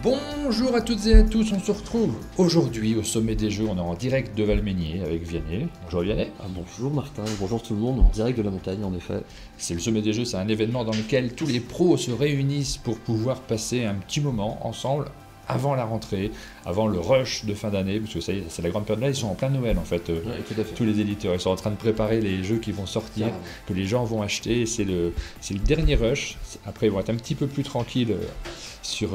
Bonjour à toutes et à tous, on se retrouve aujourd'hui au sommet des jeux, on est en direct de Valménier avec Vianney. Bonjour Vianney. Bonjour Martin, bonjour tout le monde, en direct de la montagne en effet. C'est le sommet des jeux, c'est un événement dans lequel tous les pros se réunissent pour pouvoir passer un petit moment ensemble avant la rentrée, avant le rush de fin d'année, parce que ça y est, c'est la grande période là, ils sont en plein Noël en fait. Ouais, tout à fait. Tous les éditeurs, ils sont en train de préparer les jeux qui vont sortir, Carrément. que les gens vont acheter, c'est le dernier rush. Après ils vont être un petit peu plus tranquilles sur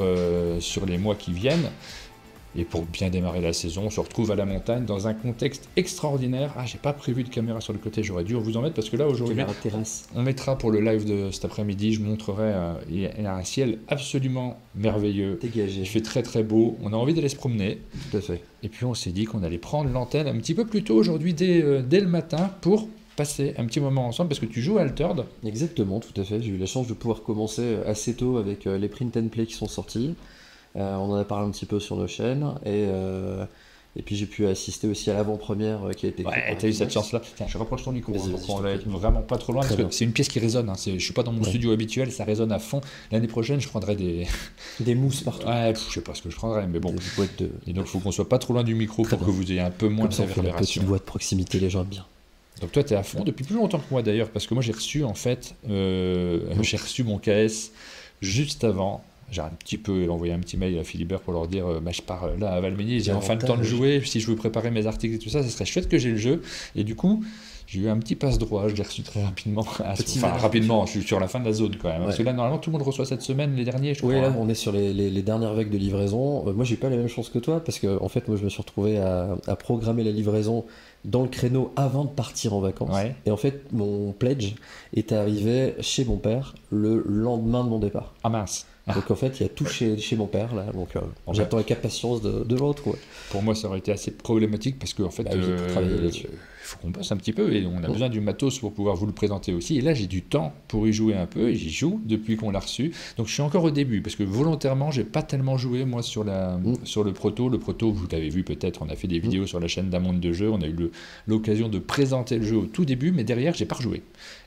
les mois qui viennent. Et pour bien démarrer la saison, on se retrouve à la montagne dans un contexte extraordinaire. Ah, j'ai pas prévu de caméra sur le côté, j'aurais dû vous en mettre parce que là aujourd'hui, Caméra terrasse. on mettra pour le live de cet après-midi, je montrerai, il y a un ciel absolument merveilleux. Dégagé. Il fait très très beau, on a envie d'aller se promener. Tout à fait. Et puis on s'est dit qu'on allait prendre l'antenne un petit peu plus tôt aujourd'hui, dès le matin, pour passer un petit moment ensemble, parce que tu joues à Altered. Exactement, tout à fait. J'ai eu la chance de pouvoir commencer assez tôt avec les print and play qui sont sortis. On en a parlé un petit peu sur nos chaînes et puis j'ai pu assister aussi à l'avant-première qui a été faite Ouais, par t'as eu cette Xbox. chance-là. Tiens, je rapproche ton micro, Vas-y, donc vas-y, on je va t'en être prie. vraiment pas trop loin, Très parce que bien. c'est une pièce qui résonne. Hein. Je suis pas dans mon Ouais. studio habituel, ça résonne à fond. L'année prochaine, je prendrai des. Des mousses partout. Ouais, je sais pas ce que je prendrai, mais bon. Des boîtes de... Et donc, il faut qu'on soit pas trop loin du micro Très pour que bien. vous ayez un peu moins Comme de ça on fait la réverbération. petite voix de proximité, les gens aiment bien. Donc, toi, tu es à fond depuis plus longtemps que moi d'ailleurs, parce que moi, j'ai reçu en fait, j'ai reçu mon KS juste avant. J'ai un petit peu envoyé un petit mail à Philibert pour leur dire je pars là à Valménier, j'ai enfin le temps de jouer. Si je veux préparer mes articles et tout ça, ça serait chouette que j'ai le jeu. Et du coup, j'ai eu un petit passe droit, je l'ai reçu très rapidement. Petit Enfin, malin. rapidement, je suis sur la fin de la zone quand même. Parce Ouais. que là, normalement, tout le monde reçoit cette semaine, les derniers, je Oui, crois. là Hein. on est sur les dernières vagues de livraison. Moi j'ai pas la même chance que toi parce que en fait moi je me suis retrouvé à programmer la livraison dans le créneau avant de partir en vacances. Ouais. Et en fait mon pledge est arrivé chez mon père le lendemain de mon départ. Ah mince. Donc en fait il y a tout chez mon père là. Donc Bon, j'attends avec impatience de le retrouver. Pour moi, ça aurait été assez problématique parce qu'en fait, Bah oui, faut travailler là-dessus. il faut qu'on passe un petit peu et on a besoin du matos pour pouvoir vous le présenter aussi. Et là, j'ai du temps pour y jouer un peu et j'y joue depuis qu'on l'a reçu. Donc, je suis encore au début parce que volontairement, j'ai pas tellement joué moi sur le proto. Le proto, vous l'avez vu peut-être, on a fait des vidéos sur la chaîne d'un monde de jeu. On a eu l'occasion de présenter le jeu au tout début, mais derrière, j'ai pas rejoué.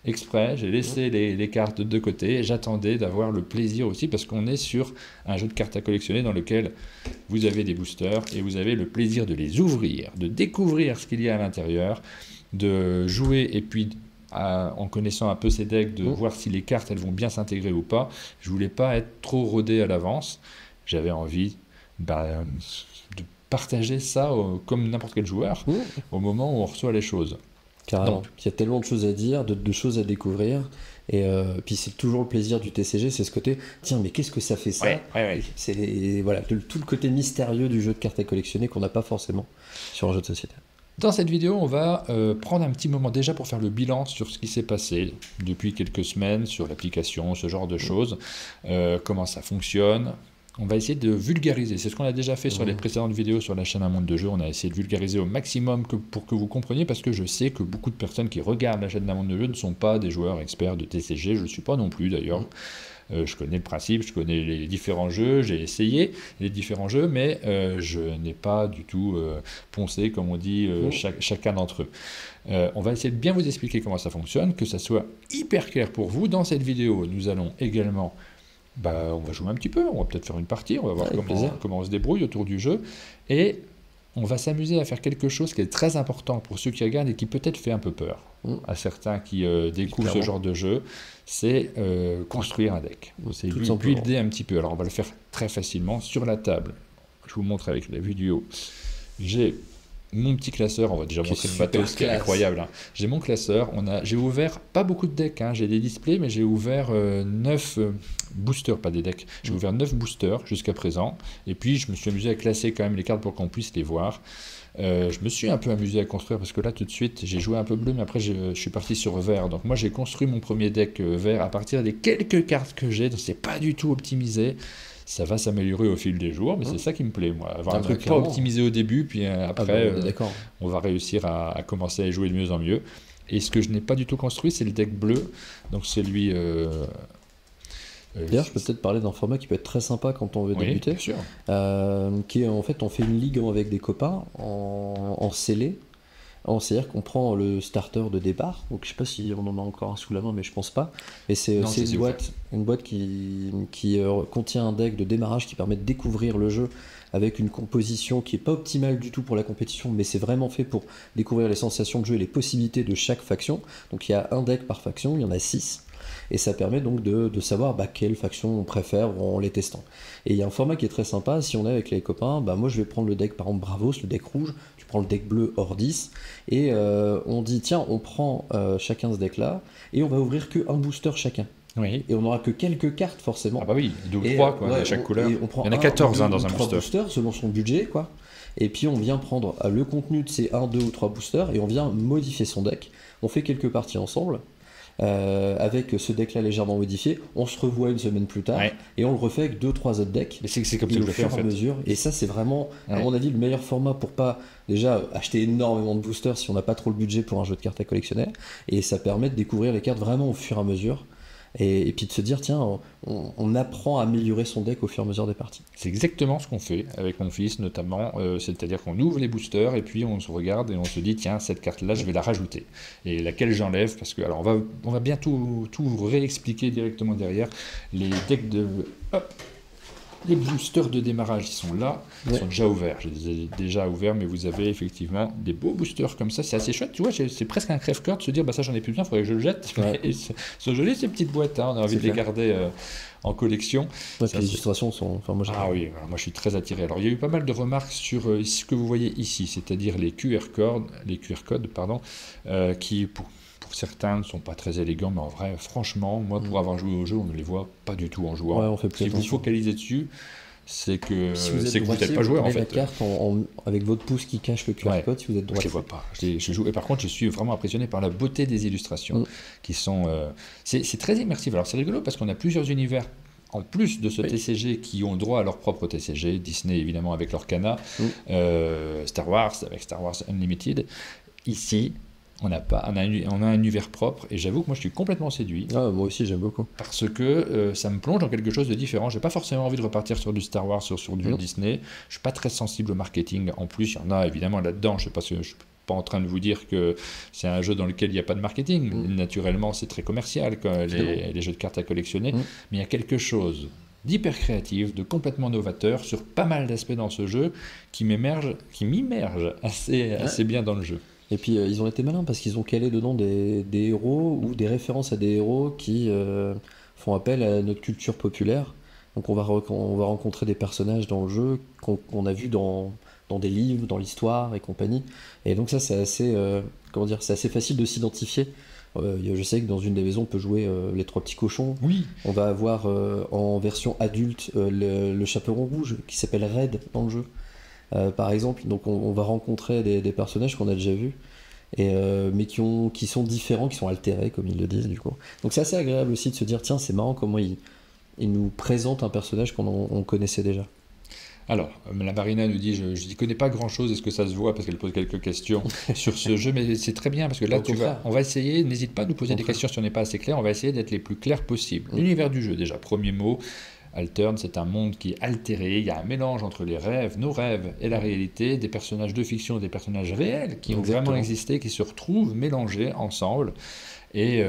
Exprès, j'ai laissé les cartes de côté et j'attendais d'avoir le plaisir aussi parce qu'on est sur un jeu de cartes à collectionner dans lequel vous avez des boosters et vous avez le plaisir de les ouvrir, de découvrir ce qu'il y a à l'intérieur, de jouer et puis en connaissant un peu ces decks, de voir si les cartes elles vont bien s'intégrer ou pas. Je voulais pas être trop rodé à l'avance. J'avais envie de partager ça comme n'importe quel joueur au moment où on reçoit les choses. Carrément. Donc. Il y a tellement de choses à dire, de choses à découvrir. Et puis c'est toujours le plaisir du TCG, c'est ce côté, tiens, mais qu'est-ce que ça fait ça? Ouais. C'est voilà, tout le côté mystérieux du jeu de cartes à collectionner qu'on n'a pas forcément sur un jeu de société. Dans cette vidéo, on va prendre un petit moment déjà pour faire le bilan sur ce qui s'est passé depuis quelques semaines sur l'application, ce genre de choses, comment ça fonctionne. On va essayer de vulgariser. C'est ce qu'on a déjà fait sur les précédentes vidéos sur la chaîne Un Monde de Jeu. On a essayé de vulgariser au maximum pour que vous compreniez, parce que je sais que beaucoup de personnes qui regardent la chaîne d'Un Monde de Jeu ne sont pas des joueurs experts de TCG. Je ne le suis pas non plus d'ailleurs. Je connais le principe, je connais les différents jeux, j'ai essayé les différents jeux, mais je n'ai pas du tout poncé, comme on dit, chacun d'entre eux. On va essayer de bien vous expliquer comment ça fonctionne, que ça soit hyper clair pour vous. Dans cette vidéo, nous allons également... on va jouer un petit peu, on va peut-être faire une partie, on va voir comment on se débrouille autour du jeu. Et on va s'amuser à faire quelque chose qui est très important pour ceux qui regardent et qui peut-être fait un peu peur à certains qui découvrent ce genre de jeu, c'est construire un deck. C'est builder un petit peu. Alors on va le faire très facilement sur la table. Je vous montre avec la vidéo. J'ai mon petit classeur, on va déjà montrer le bateau, ce qui est incroyable. Hein. J'ai mon classeur, j'ai ouvert pas beaucoup de decks, hein. J'ai des displays, mais j'ai ouvert 9 boosters, pas des decks. J'ai ouvert 9 boosters jusqu'à présent, et puis je me suis amusé à classer quand même les cartes pour qu'on puisse les voir. Je me suis un peu amusé à construire parce que là tout de suite j'ai joué un peu bleu, mais après je suis parti sur vert. Donc moi j'ai construit mon premier deck vert à partir des quelques cartes que j'ai, donc c'est pas du tout optimisé. Ça va s'améliorer au fil des jours, mais c'est ça qui me plaît, moi. Avoir un truc pas optimisé au début, puis après, on va réussir à commencer à y jouer de mieux en mieux. Et ce que je n'ai pas du tout construit, c'est le deck bleu. Donc celui... D'ailleurs, je peux peut-être parler d'un format qui peut être très sympa quand on veut débuter. Bien sûr. Qui est en fait, on fait une ligue avec des copains en scellé. C'est-à-dire qu'on prend le starter de départ, donc je sais pas si on en a encore un sous la main, mais je pense pas. Et c'est Non, une boîte qui contient un deck de démarrage qui permet de découvrir le jeu avec une composition qui est pas optimale du tout pour la compétition, mais c'est vraiment fait pour découvrir les sensations de jeu et les possibilités de chaque faction. Donc il y a un deck par faction, il y en a 6. Et ça permet donc de savoir quelle faction on préfère en les testant. Et il y a un format qui est très sympa, si on est avec les copains, moi je vais prendre le deck par exemple Bravos, le deck rouge, tu prends le deck bleu Ordis, et on dit tiens, on prend chacun ce deck là, et on va ouvrir que un booster chacun. Oui. Et on n'aura que quelques cartes forcément. Ah bah oui, 2 ou 3 quoi, à chaque couleur. Il y en a 14 dans un booster. booster. Selon son budget quoi. Et puis on vient prendre le contenu de ces 1, 2 ou 3 boosters, et on vient modifier son deck. On fait quelques parties ensemble. Avec ce deck là légèrement modifié, on se revoit une semaine plus tard et on le refait avec 2-3 autres decks. Mais c'est comme ça que je le fais en fait. Mesure. Et ça c'est vraiment à mon avis le meilleur format pour pas déjà acheter énormément de boosters si on n'a pas trop le budget pour un jeu de cartes à collectionner, et ça permet de découvrir les cartes vraiment au fur et à mesure. Et puis de se dire, tiens, on apprend à améliorer son deck au fur et à mesure des parties. C'est exactement ce qu'on fait avec mon fils notamment, c'est-à-dire qu'on ouvre les boosters et puis on se regarde et on se dit, tiens, cette carte-là, je vais la rajouter. Et laquelle j'enlève, parce que, alors on va bien tout réexpliquer directement derrière. Les decks de... Hop, les boosters de démarrage, ils sont là, ils sont déjà ouverts. Je les ai déjà ouverts, mais vous avez effectivement des beaux boosters comme ça. C'est assez chouette, tu vois, c'est presque un crève-cœur de se dire, ça j'en ai plus besoin, il faudrait que je le jette. Ils sont jolis ces petites boîtes, on a envie de les garder en collection. Les illustrations sont... moi, oui, moi je suis très attiré. Alors il y a eu pas mal de remarques sur ce que vous voyez ici, c'est-à-dire les QR codes, qui pour certains ne sont pas très élégants, mais en vrai, franchement, moi, pour avoir joué au jeu, on ne les voit pas du tout en jouant. On fait plus si vous focalisez dessus, c'est que vous n'êtes pas joueur en fait. La carte avec votre pouce qui cache le QR code, si vous êtes droitier. Je les vois pas. Je joue. Et par contre, je suis vraiment impressionné par la beauté des illustrations, qui sont. C'est très immersif. Alors c'est rigolo parce qu'on a plusieurs univers. En plus de ce TCG qui ont droit à leur propre TCG, Disney évidemment avec l'Orcana, Star Wars avec Star Wars Unlimited. Ici, on a un univers propre, et j'avoue que moi je suis complètement séduit. Moi aussi j'aime beaucoup. Parce que ça me plonge dans quelque chose de différent. J'ai pas forcément envie de repartir sur du Star Wars, sur du Disney. Je suis pas très sensible au marketing. En plus, il y en a évidemment là-dedans. Je suis pas en train de vous dire que c'est un jeu dans lequel il n'y a pas de marketing. Naturellement, c'est très commercial, les jeux de cartes à collectionner. Mais il y a quelque chose d'hyper créatif, de complètement novateur sur pas mal d'aspects dans ce jeu qui m'immerge assez bien dans le jeu. Et puis ils ont été malins parce qu'ils ont calé dedans des héros ou des références à des héros qui font appel à notre culture populaire. Donc on va rencontrer des personnages dans le jeu qu'on a vus dans des livres, dans l'histoire et compagnie. Et donc ça c'est assez, c'est assez facile de s'identifier. Je sais que dans une des maisons on peut jouer les 3 petits cochons. Oui. On va avoir en version adulte le chaperon rouge qui s'appelle Red dans le jeu. Par exemple, donc on va rencontrer des personnages qu'on a déjà vus, mais qui sont différents, qui sont altérés, comme ils le disent du coup. Donc c'est assez agréable aussi de se dire, tiens, c'est marrant comment ils nous présentent un personnage qu'on connaissait déjà. Alors, la Marina nous dit, je n'y connais pas grand-chose, est-ce que ça se voit, parce qu'elle pose quelques questions sur ce jeu, mais c'est très bien, parce que là, on va essayer, n'hésite pas à nous poser des questions si on n'est pas assez clair, on va essayer d'être les plus clairs possible. L'univers du jeu, déjà, premier mot. Alterne, c'est un monde qui est altéré, il y a un mélange entre les rêves, nos rêves et la réalité, des personnages de fiction, des personnages réels qui ont vraiment existé, qui se retrouvent mélangés ensemble. Et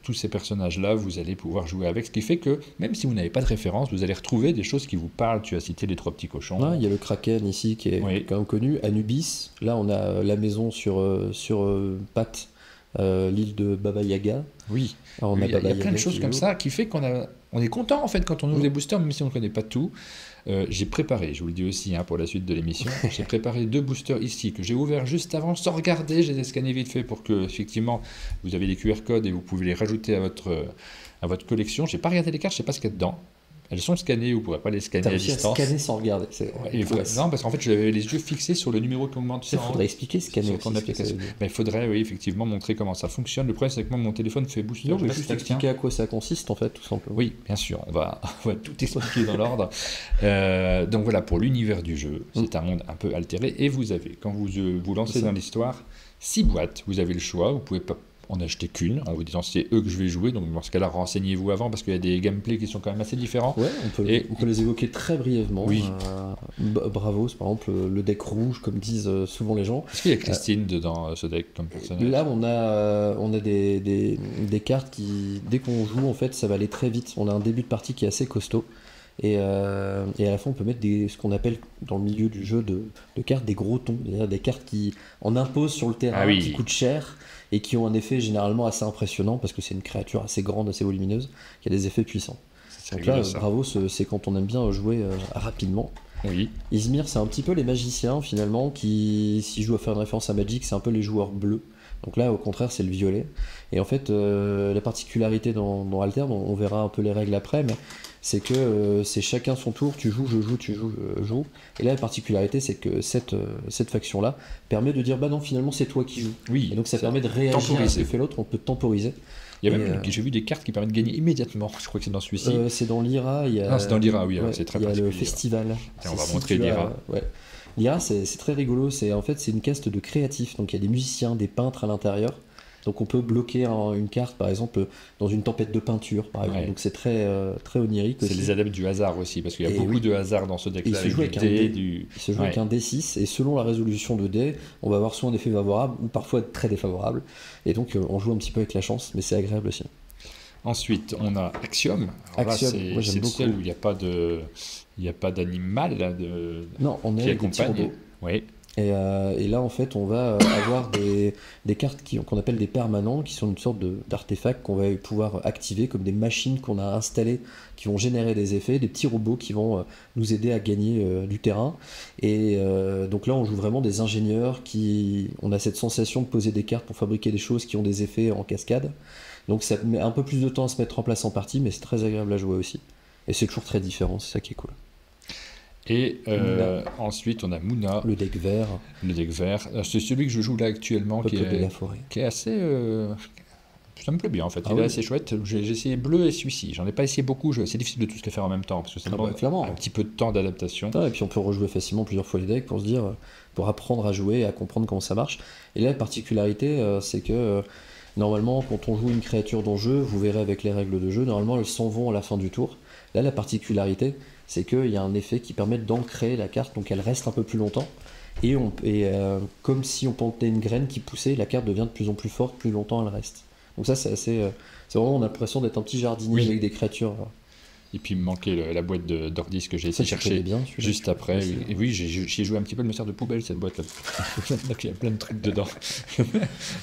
tous ces personnages-là, vous allez pouvoir jouer avec, ce qui fait que, même si vous n'avez pas de référence, vous allez retrouver des choses qui vous parlent. Tu as cité les 3 petits cochons. Il y a le Kraken ici, qui est quand même connu. Anubis, là on a la maison sur Pat, l'île de Baba Yaga. Oui, il y a plein de choses comme ça qui fait on est content en fait quand on ouvre les boosters, même si on ne connaît pas tout. J'ai préparé, je vous le dis aussi pour la suite de l'émission, j'ai préparé 2 boosters ici que j'ai ouverts juste avant sans regarder. Je les ai scannés vite fait pour que effectivement vous avez des QR codes et vous pouvez les rajouter à votre collection. J'ai pas regardé les cartes, je sais pas ce qu'il y a dedans. Elles sont scannées, vous ne pourrez pas les scanner à distance. Scanner sans regarder. Non, parce qu'en fait, j'avais les yeux fixés sur le numéro qui augmente. Il faudrait expliquer scanner. Il faudrait, oui, effectivement, montrer comment ça fonctionne. Le problème, c'est que moi, mon téléphone fait booster. Non, mais juste expliquer à quoi ça consiste, en fait, tout simplement. Oui, bien sûr. On va tout expliquer dans l'ordre. Donc voilà, pour l'univers du jeu, c'est un monde un peu altéré. Et vous avez, quand vous lancez dans l'histoire, 6 boîtes. Vous avez le choix. Vous pouvez pas en acheter qu'une, en vous disant c'est eux que je vais jouer. Donc dans ce cas-là, renseignez-vous avant parce qu'il y a des gameplays qui sont quand même assez différents. Ouais, on peut les évoquer très brièvement. Oui. Bravos, par exemple, le deck rouge, comme disent souvent les gens. Est-ce qu'il y a Christine dedans ce deck comme personnage? Là, on a des cartes qui, dès qu'on joue, en fait, ça va aller très vite. On a un début de partie qui est assez costaud. Et à la fin, on peut mettre ce qu'on appelle dans le milieu du jeu de cartes des gros tons, c'est-à-dire des cartes qui en imposent sur le terrain, qui coûtent cher et qui ont un effet généralement assez impressionnant parce que c'est une créature assez grande, assez volumineuse, qui a des effets puissants. Donc là, bravo, c'est quand on aime bien jouer rapidement. Oui. Izmir, c'est un petit peu les magiciens finalement qui, si je dois faire une référence à Magic, c'est un peu les joueurs bleus. Donc là, au contraire, c'est le violet. Et en fait, la particularité dans Alterne, on verra un peu les règles après, mais c'est que c'est chacun son tour, tu joues, je joue, tu joues, je joue. Et là, la particularité, c'est que cette faction-là permet de dire, bah non, finalement, c'est toi qui joues. Oui. Et donc, ça permet de réagir à ce que fait l'autre, on peut temporiser. Il y a même, j'ai vu des cartes qui permettent de gagner immédiatement. Je crois que c'est dans celui-ci. C'est dans l'IRA. Non, c'est dans l'IRA, oui, c'est très particulier. Il y a le festival. Tiens, on va montrer l'IRA. Ouais. L'IRA, c'est très rigolo. En fait, c'est une caste de créatifs. Donc, il y a des musiciens, des peintres à l'intérieur. Donc on peut bloquer une carte, par exemple, dans une tempête de peinture, par exemple. Donc c'est très onirique aussi. C'est les adeptes du hasard aussi, parce qu'il y a beaucoup de hasard dans ce deck-là. Il se joue avec un D6, et selon la résolution de dés, on va avoir soit un effet favorable, ou parfois très défavorable. Et donc on joue un petit peu avec la chance, mais c'est agréable aussi. Ensuite, on a Axiom. Axiom, moi j'aime beaucoup. C'est celle où il n'y a pas d'animal non, on qui est accompagne. Oui. Et là, en fait, on va avoir des cartes qu'on appelle des permanents, qui sont une sorte d'artefacts qu'on va pouvoir activer comme des machines qu'on a installées, qui vont générer des effets, des petits robots qui vont nous aider à gagner du terrain. Et donc là, on joue vraiment des ingénieurs on a cette sensation de poser des cartes pour fabriquer des choses qui ont des effets en cascade. Donc ça met un peu plus de temps à se mettre en place en partie, mais c'est très agréable à jouer aussi. Et c'est toujours très différent, c'est ça qui est cool. Et ensuite, on a Mouna. Le deck vert. Le deck vert. C'est celui que je joue là actuellement, qui est assez... ça me plaît bien en fait, il est assez chouette. J'ai essayé bleu et celui-ci. J'en ai pas essayé beaucoup, c'est difficile de tous les faire en même temps, parce que ça demande un petit peu de temps d'adaptation. Et puis on peut rejouer facilement plusieurs fois les decks pour apprendre à jouer et à comprendre comment ça marche. Et là, la particularité, c'est que... Normalement, quand on joue une créature dans le jeu, vous verrez avec les règles de jeu, normalement elles s'en vont à la fin du tour. Là, la particularité, c'est qu'il y a un effet qui permet d'ancrer la carte, donc elle reste un peu plus longtemps. Et comme si on plantait une graine qui poussait, la carte devient de plus en plus forte, plus longtemps elle reste. Donc ça, c'est vraiment, on a l'impression d'être un petit jardinier avec des créatures. Et puis il me manquait la boîte d'Ordis que j'ai essayé de chercher bien, juste après. Et oui, j'y ai joué un petit peu, elle me sert de poubelle cette boîte là. Donc il y a plein de trucs dedans.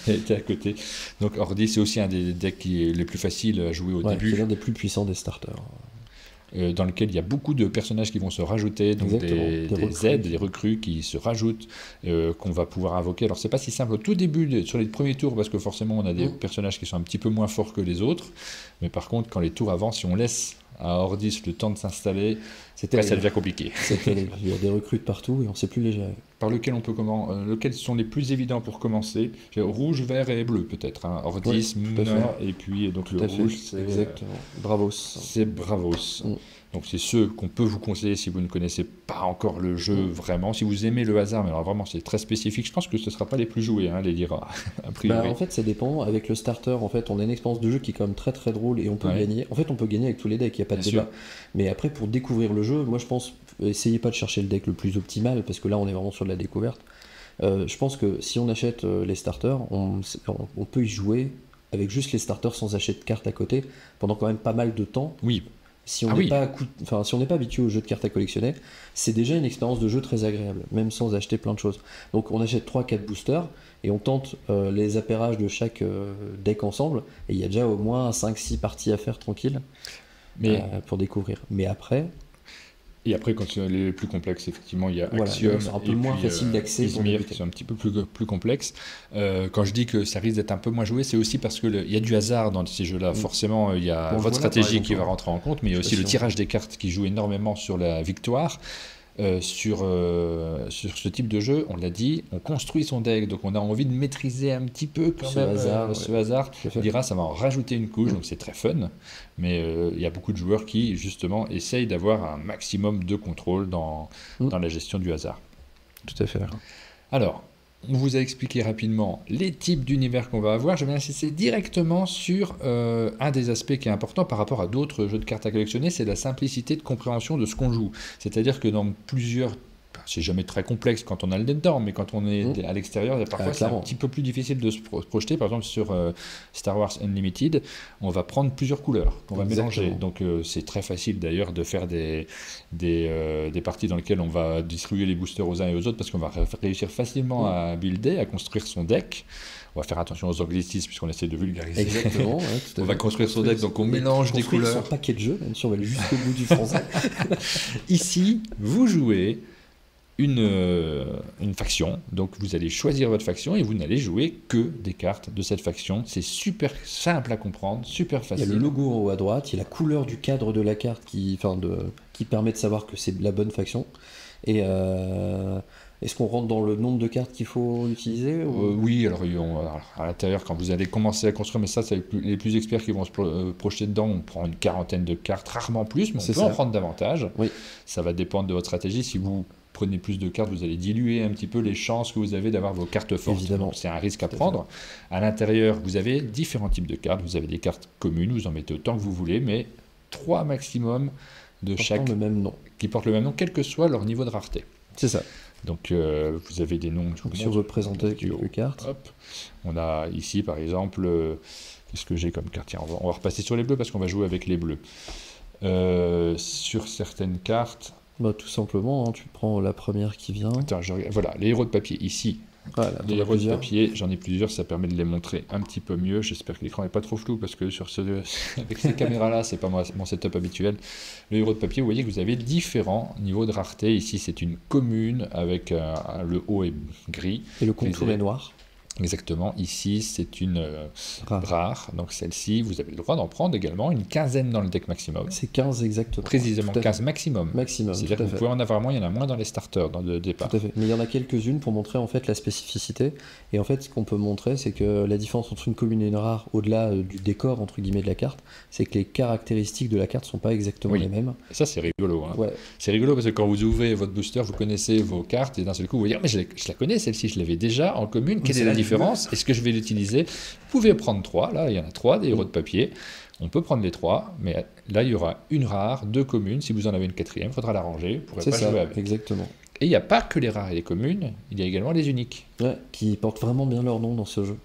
Elle était à côté. Donc Ordis, c'est aussi un des decks les plus faciles à jouer au début. C'est l'un des plus puissants des starters. Dans lequel il y a beaucoup de personnages qui vont se rajouter, donc des aides, des recrues qui se rajoutent, qu'on va pouvoir invoquer. Alors c'est pas si simple au tout début, sur les premiers tours, parce que forcément on a des personnages qui sont un petit peu moins forts que les autres, mais par contre quand les tours avancent, si on laisse à Ordis le temps de s'installer, ça devient compliqué. Il y a des recrues de partout et on ne sait plus les gérer. Par lequel on peut lequel sont les plus évidents pour commencer? Rouge, vert et bleu peut-être. Ordis, Mouna, et puis donc le rouge, c'est exactement. Bravos. C'est Bravos. Donc c'est ceux qu'on peut vous conseiller si vous ne connaissez pas encore le jeu vraiment. Si vous aimez le hasard, mais alors vraiment c'est très spécifique. Je pense que ce ne sera pas les plus joués, les Lyra, a priori. En fait ça dépend. Avec le starter, en fait, on a une expérience de jeu qui est quand même très très drôle et on peut gagner. En fait on peut gagner avec tous les decks, il n'y a pas de débat. Mais après pour découvrir le jeu, moi je pense, essayez pas de chercher le deck le plus optimal parce que là on est vraiment sur de la découverte. Je pense que si on achète les starters, on peut y jouer avec juste les starters sans acheter de cartes à côté pendant quand même pas mal de temps. Oui. Si on n'est pas habitué au jeu de cartes à collectionner, c'est déjà une expérience de jeu très agréable, même sans acheter plein de choses. Donc on achète 3-4 boosters et on tente les appairages de chaque deck ensemble, et il y a déjà au moins 5-6 parties à faire tranquille pour découvrir. Mais après... Et après, quand c'est les plus complexes, effectivement, il y a Axiom. C'est un peu moins facile d'accès. Izmir, qui sont un petit peu plus complexes. Quand je dis que ça risque d'être un peu moins joué, c'est aussi parce qu'il y a du hasard dans ces jeux-là. Forcément, il y a votre stratégie qui va rentrer en compte, mais il y a aussi le tirage des cartes qui joue énormément sur la victoire. Sur ce type de jeu, on l'a dit, on construit son deck, donc on a envie de maîtriser un petit peu quand même ce hasard. On dira ça va en rajouter une couche, donc c'est très fun, mais il y a beaucoup de joueurs qui justement essayent d'avoir un maximum de contrôle dans la gestion du hasard. Tout à fait. Alors, on vous a expliqué rapidement les types d'univers qu'on va avoir. Je vais insister directement sur un des aspects qui est important par rapport à d'autres jeux de cartes à collectionner, c'est la simplicité de compréhension de ce qu'on joue. C'est-à-dire que dans plusieurs... C'est jamais très complexe quand on a le nez dedans, mais quand on est à l'extérieur, parfois c'est un petit peu plus difficile de se projeter. Par exemple, sur Star Wars Unlimited, on va prendre plusieurs couleurs qu'on va mélanger. Donc c'est très facile d'ailleurs de faire des parties dans lesquelles on va distribuer les boosters aux uns et aux autres, parce qu'on va réussir facilement à builder, à construire son deck. On va faire attention aux anglicismes puisqu'on essaie de vulgariser. Exactement. Ouais, on va construire son deck, donc on mélange des couleurs. Son paquet de jeux, même si on va aller jusqu'au bout du français. Ici, vous jouez une faction, donc vous allez choisir votre faction et vous n'allez jouer que des cartes de cette faction. C'est super simple à comprendre, super facile. Il y a le logo en haut à droite, il y a la couleur du cadre de la carte qui permet de savoir que c'est la bonne faction. Et est-ce qu'on rentre dans le nombre de cartes qu'il faut utiliser Oui, alors à l'intérieur, quand vous allez commencer à construire, mais ça c'est les plus experts qui vont se projeter dedans, on prend une quarantaine de cartes, rarement plus, mais on peut en prendre davantage. Oui. Ça va dépendre de votre stratégie. Si vous prenez plus de cartes, vous allez diluer un petit peu les chances que vous avez d'avoir vos cartes fortes. Évidemment. C'est un risque à prendre. À l'intérieur, vous avez différents types de cartes. Vous avez des cartes communes, vous en mettez autant que vous voulez, mais 3 maximum de chaque le même nom. Qui portent le même nom, quel que soit leur niveau de rareté. C'est ça. Donc vous avez des noms. Si on veut présenter quelques cartes. Hop. On a ici par exemple, qu'est-ce que j'ai comme carte? Tiens, on va repasser sur les bleus parce qu'on va jouer avec les bleus. Sur certaines cartes. Bah, tout simplement, tu prends la première qui vient. Attends, voilà, les héros de papier, ici. Voilà, les héros de papier, j'en ai plusieurs, ça permet de les montrer un petit peu mieux. J'espère que l'écran n'est pas trop flou, parce que avec ces caméras-là, c'est pas mon setup habituel. Le héros de papier, vous voyez que vous avez différents niveaux de rareté. Ici, c'est une commune, avec le haut est gris. Et le contour est noir. Exactement, ici c'est une rare, donc celle-ci vous avez le droit d'en prendre également une quinzaine dans le deck maximum. C'est 15 exactement. Précisément 15 maximum. C'est-à-dire que vous pouvez en avoir moins, il y en a moins dans les starters, dans le départ. Tout à fait, mais il y en a quelques-unes pour montrer en fait la spécificité. Et en fait ce qu'on peut montrer c'est que la différence entre une commune et une rare, au-delà du décor entre guillemets de la carte, c'est que les caractéristiques de la carte ne sont pas exactement les mêmes. Et ça c'est rigolo. Hein. Ouais. C'est rigolo parce que quand vous ouvrez votre booster, vous connaissez vos cartes et d'un seul coup vous voyez mais je la connais celle-ci, je l'avais déjà en commune, quelle est la différence? Est-ce que je vais l'utiliser? Vous pouvez prendre 3, là il y en a 3 des héros de papier. On peut prendre les 3, mais là il y aura une rare, 2 communes. Si vous en avez une quatrième, il faudra la ranger. Vous pourrez pas jouer avec. Exactement. Et il n'y a pas que les rares et les communes, il y a également les uniques. Ouais, qui portent vraiment bien leur nom dans ce jeu.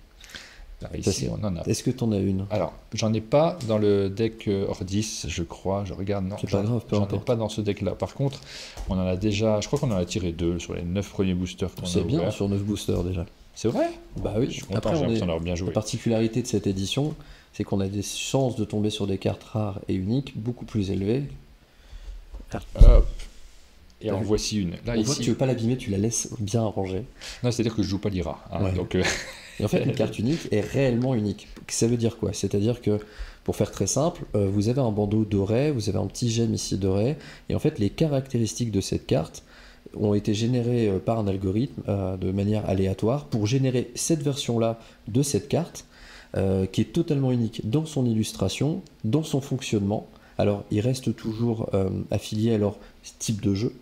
Alors ici, on en a. Est-ce que tu en as une? Alors, j'en ai pas dans le deck Ordis, je crois. Je regarde. Non, c'est pas grave, peu importe. J'en ai pas dans ce deck-là. Par contre, on en a déjà. Je crois qu'on en a tiré 2 sur les 9 premiers boosters qu'on a C'est bien ouvert. sur 9 boosters déjà. C'est vrai? Bah oui. Je suis content, j'ai l'impression d'avoir bien joué. La particularité de cette édition, c'est qu'on a des chances de tomber sur des cartes rares et uniques beaucoup plus élevées. Hop. Et en voici une. Là, on voit que tu veux pas l'abîmer, tu la laisses bien rangée. Non, c'est-à-dire que je joue pas l'IRA. Hein, ouais. Donc, Et en fait, une carte unique est réellement unique. Ça veut dire quoi? C'est-à-dire que, pour faire très simple, vous avez un bandeau doré, vous avez un petit gemme ici doré, et en fait, les caractéristiques de cette carte ont été générées par un algorithme de manière aléatoire pour générer cette version-là de cette carte, qui est totalement unique dans son illustration, dans son fonctionnement. Alors, il reste toujours affilié à leur type de jeu.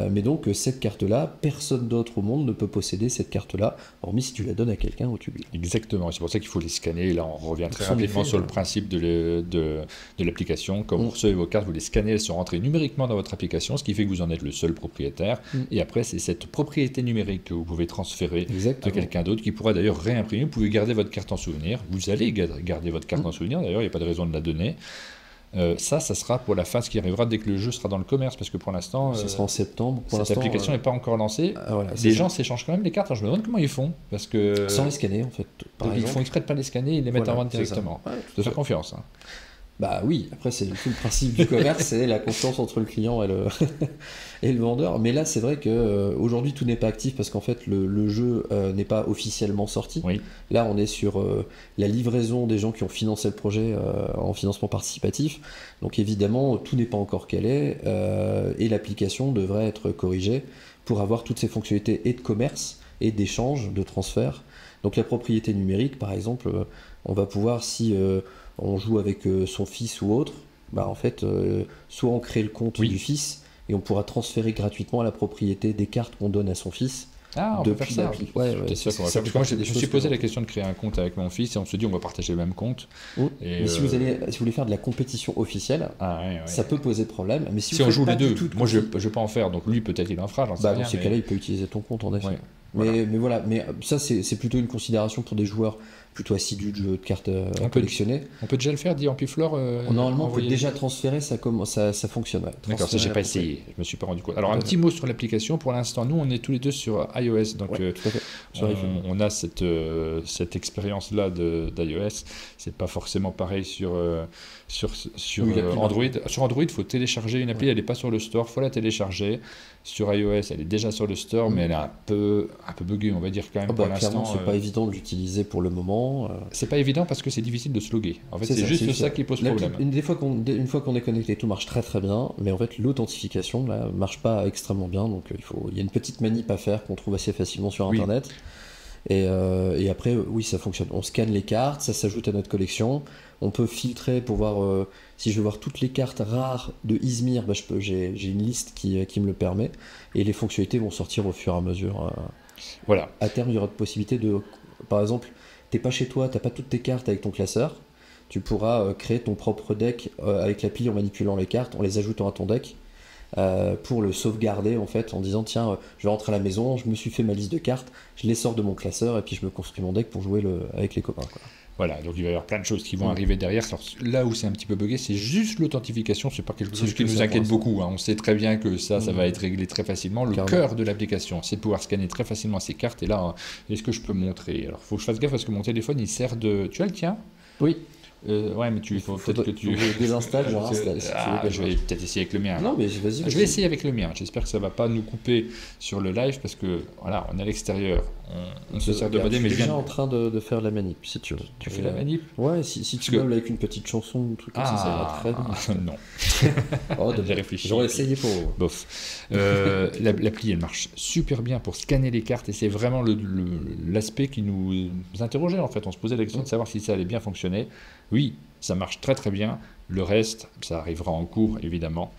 Mais donc cette carte-là, personne d'autre au monde ne peut posséder cette carte-là, hormis si tu la donnes à quelqu'un ou tu lui. Exactement, c'est pour ça qu'il faut les scanner. Là, on revient très rapidement sur le principe de l'application. Quand vous recevez vos cartes, vous les scannez, elles sont rentrées numériquement dans votre application, ce qui fait que vous en êtes le seul propriétaire. Et après, c'est cette propriété numérique que vous pouvez transférer à quelqu'un d'autre, qui pourra d'ailleurs réimprimer. Vous pouvez garder votre carte en souvenir. Vous allez garder votre carte en souvenir, d'ailleurs, il n'y a pas de raison de la donner. Ça sera pour la phase qui arrivera dès que le jeu sera dans le commerce, parce que pour l'instant, ça sera en septembre. Cette application n'est pas encore lancée. Voilà, les gens s'échangent quand même les cartes. Alors je me demande comment ils font, parce que sans les scanner en fait. Ils font exprès de pas les scanner, ils les mettent en vente directement. De faire confiance. Hein. Bah oui, après c'est tout le principe du commerce, c'est la confiance entre le client et et le vendeur. Mais là c'est vrai que aujourd'hui tout n'est pas actif parce qu'en fait le jeu n'est pas officiellement sorti. Oui. Là on est sur la livraison des gens qui ont financé le projet en financement participatif. Donc évidemment tout n'est pas encore calé et l'application devrait être corrigée pour avoir toutes ces fonctionnalités et de commerce et d'échange, de transfert. Donc la propriété numérique par exemple, on va pouvoir si on joue avec son fils ou autre, bah en fait, soit on crée le compte du fils et on pourra transférer gratuitement la propriété des cartes qu'on donne à son fils Ah, on peut depuis faire ça. l'appli. Ouais, T'es sûr qu'on va faire. Parce que moi, je me suis posé la question de créer un compte avec mon fils et on se dit on va partager le même compte. Mais si vous voulez faire de la compétition officielle, ça peut poser problème. Mais si on vous joue les pas deux, du tout moi je vais pas en faire, donc lui peut-être il en fera, j'en sais rien. Dans ces cas-là, il peut utiliser ton compte en effet. Ouais, mais voilà, mais ça c'est plutôt une considération pour des joueurs plutôt assidus de jeux de cartes collectionnés. On peut déjà le faire, dit Ampiflore. Normalement, on peut déjà transférer, ça fonctionne. Ouais. D'accord, ça j'ai pas essayé, je me suis pas rendu compte. Alors un petit mot sur l'application, pour l'instant, nous on est tous les deux sur iOS, donc tout à fait. on a cette expérience-là d'iOS. C'est pas forcément pareil sur Android. Sur Android, il faut télécharger une appli, elle n'est pas sur le store, il faut la télécharger. Sur iOS, elle est déjà sur le store, mais elle est un peu buggée, on va dire quand même pour l'instant. Clairement, c'est pas évident de l'utiliser pour le moment. C'est pas évident parce que c'est difficile de se loguer. En fait, c'est juste ça qui pose problème. Une fois qu'on est connecté, tout marche très très bien, mais en fait, l'authentification là marche pas extrêmement bien, donc il y a une petite manip à faire qu'on trouve assez facilement sur Internet. Et après, oui, ça fonctionne. On scanne les cartes, ça s'ajoute à notre collection. On peut filtrer pour voir si je veux voir toutes les cartes rares de Izmir. J'ai une liste qui me le permet. Et les fonctionnalités vont sortir au fur et à mesure. Voilà. À terme, il y aura de possibilités de. Par exemple, t'es pas chez toi, t'as pas toutes tes cartes avec ton classeur. Tu pourras créer ton propre deck avec l'appli en manipulant les cartes, en les ajoutant à ton deck. Pour le sauvegarder en fait en disant tiens je vais rentrer à la maison, je me suis fait ma liste de cartes, je les sors de mon classeur et puis je me construis mon deck pour jouer avec les copains quoi. Voilà, donc il va y avoir plein de choses qui vont arriver derrière. Alors, là où c'est un petit peu buggé, c'est juste l'authentification, c'est pas quelque chose qui nous inquiète beaucoup, hein. On sait très bien que ça va être réglé très facilement. Le cœur de l'application, c'est de pouvoir scanner très facilement ces cartes. Et là, est-ce que je peux montrer? Alors il faut que je fasse gaffe parce que mon téléphone il sert de... Tu as le tien? Oui. Ouais, mais il faut peut-être que tu désinstalles, je réinstalle. Je vais peut-être essayer avec le mien. Non, mais vas-y. Je vais essayer avec le mien. J'espère que ça va pas nous couper sur le live parce que voilà, on est à l'extérieur. On se sert de modem. Mais je suis déjà en train de faire la manip. Si tu veux. Tu fais la manip? Ouais, si tu meubles avec une petite chanson ou un truc comme ça ira très bien. Non. J'ai réfléchi. J'aurais essayé pour. Bof. L'appli, elle marche super bien pour scanner les cartes et c'est vraiment l'aspect qui nous interrogeait en fait. On se posait la question de savoir si ça allait bien fonctionner. Oui, ça marche très très bien. Le reste, ça arrivera en cours, évidemment.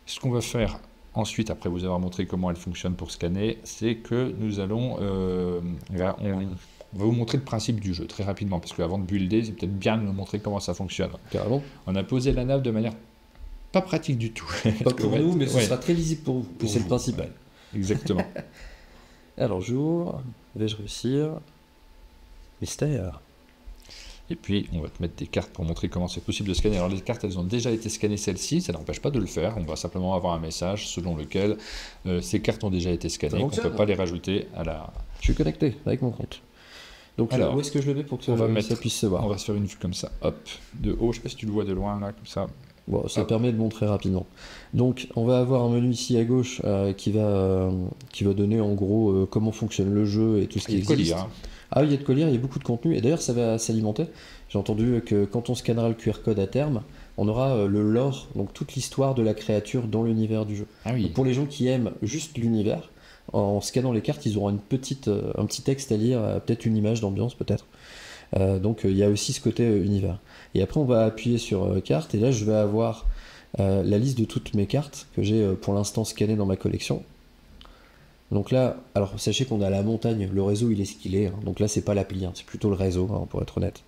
Ce qu'on va faire ensuite, après vous avoir montré comment elle fonctionne pour scanner, c'est que nous allons... on va vous montrer le principe du jeu très rapidement, parce qu'avant de builder, c'est peut-être bien de nous montrer comment ça fonctionne. Carrément. On a posé la nappe de manière pas pratique du tout. Pas pour nous, mais ce sera très lisible pour vous. C'est le principal. Ouais. Exactement. Alors, j'ouvre. Vais-je réussir? Mystère. Et puis, on va te mettre des cartes pour montrer comment c'est possible de scanner. Alors, les cartes, elles ont déjà été scannées, celles-ci. Ça n'empêche pas de le faire. On va simplement avoir un message selon lequel ces cartes ont déjà été scannées. On ne peut pas les rajouter à la... Je suis connecté avec mon compte. Donc, alors, où est-ce que je le mets pour que ça puisse se voir? On va se faire une vue comme ça, hop, de haut. Je ne sais pas si tu le vois de loin, là, comme ça. Bon, ça permet de montrer rapidement. Donc, on va avoir un menu ici à gauche qui va donner en gros comment fonctionne le jeu et tout ce qui existe. Lire, hein. Ah oui, il y a de quoi lire, il y a beaucoup de contenu. Et d'ailleurs, ça va s'alimenter. J'ai entendu que quand on scannera le QR code à terme, on aura le lore, donc toute l'histoire de la créature dans l'univers du jeu. Ah oui. Donc, pour les gens qui aiment juste l'univers, en scannant les cartes, ils auront un petit texte à lire, peut-être une image d'ambiance, peut-être. Donc il y a aussi ce côté univers. Et après, on va appuyer sur carte, et là, je vais avoir la liste de toutes mes cartes que j'ai pour l'instant scannées dans ma collection. Donc là, alors sachez qu'on est à la montagne, le réseau il est ce qu'il est, hein. Donc là c'est pas l'appli, hein, c'est plutôt le réseau, hein, pour être honnête.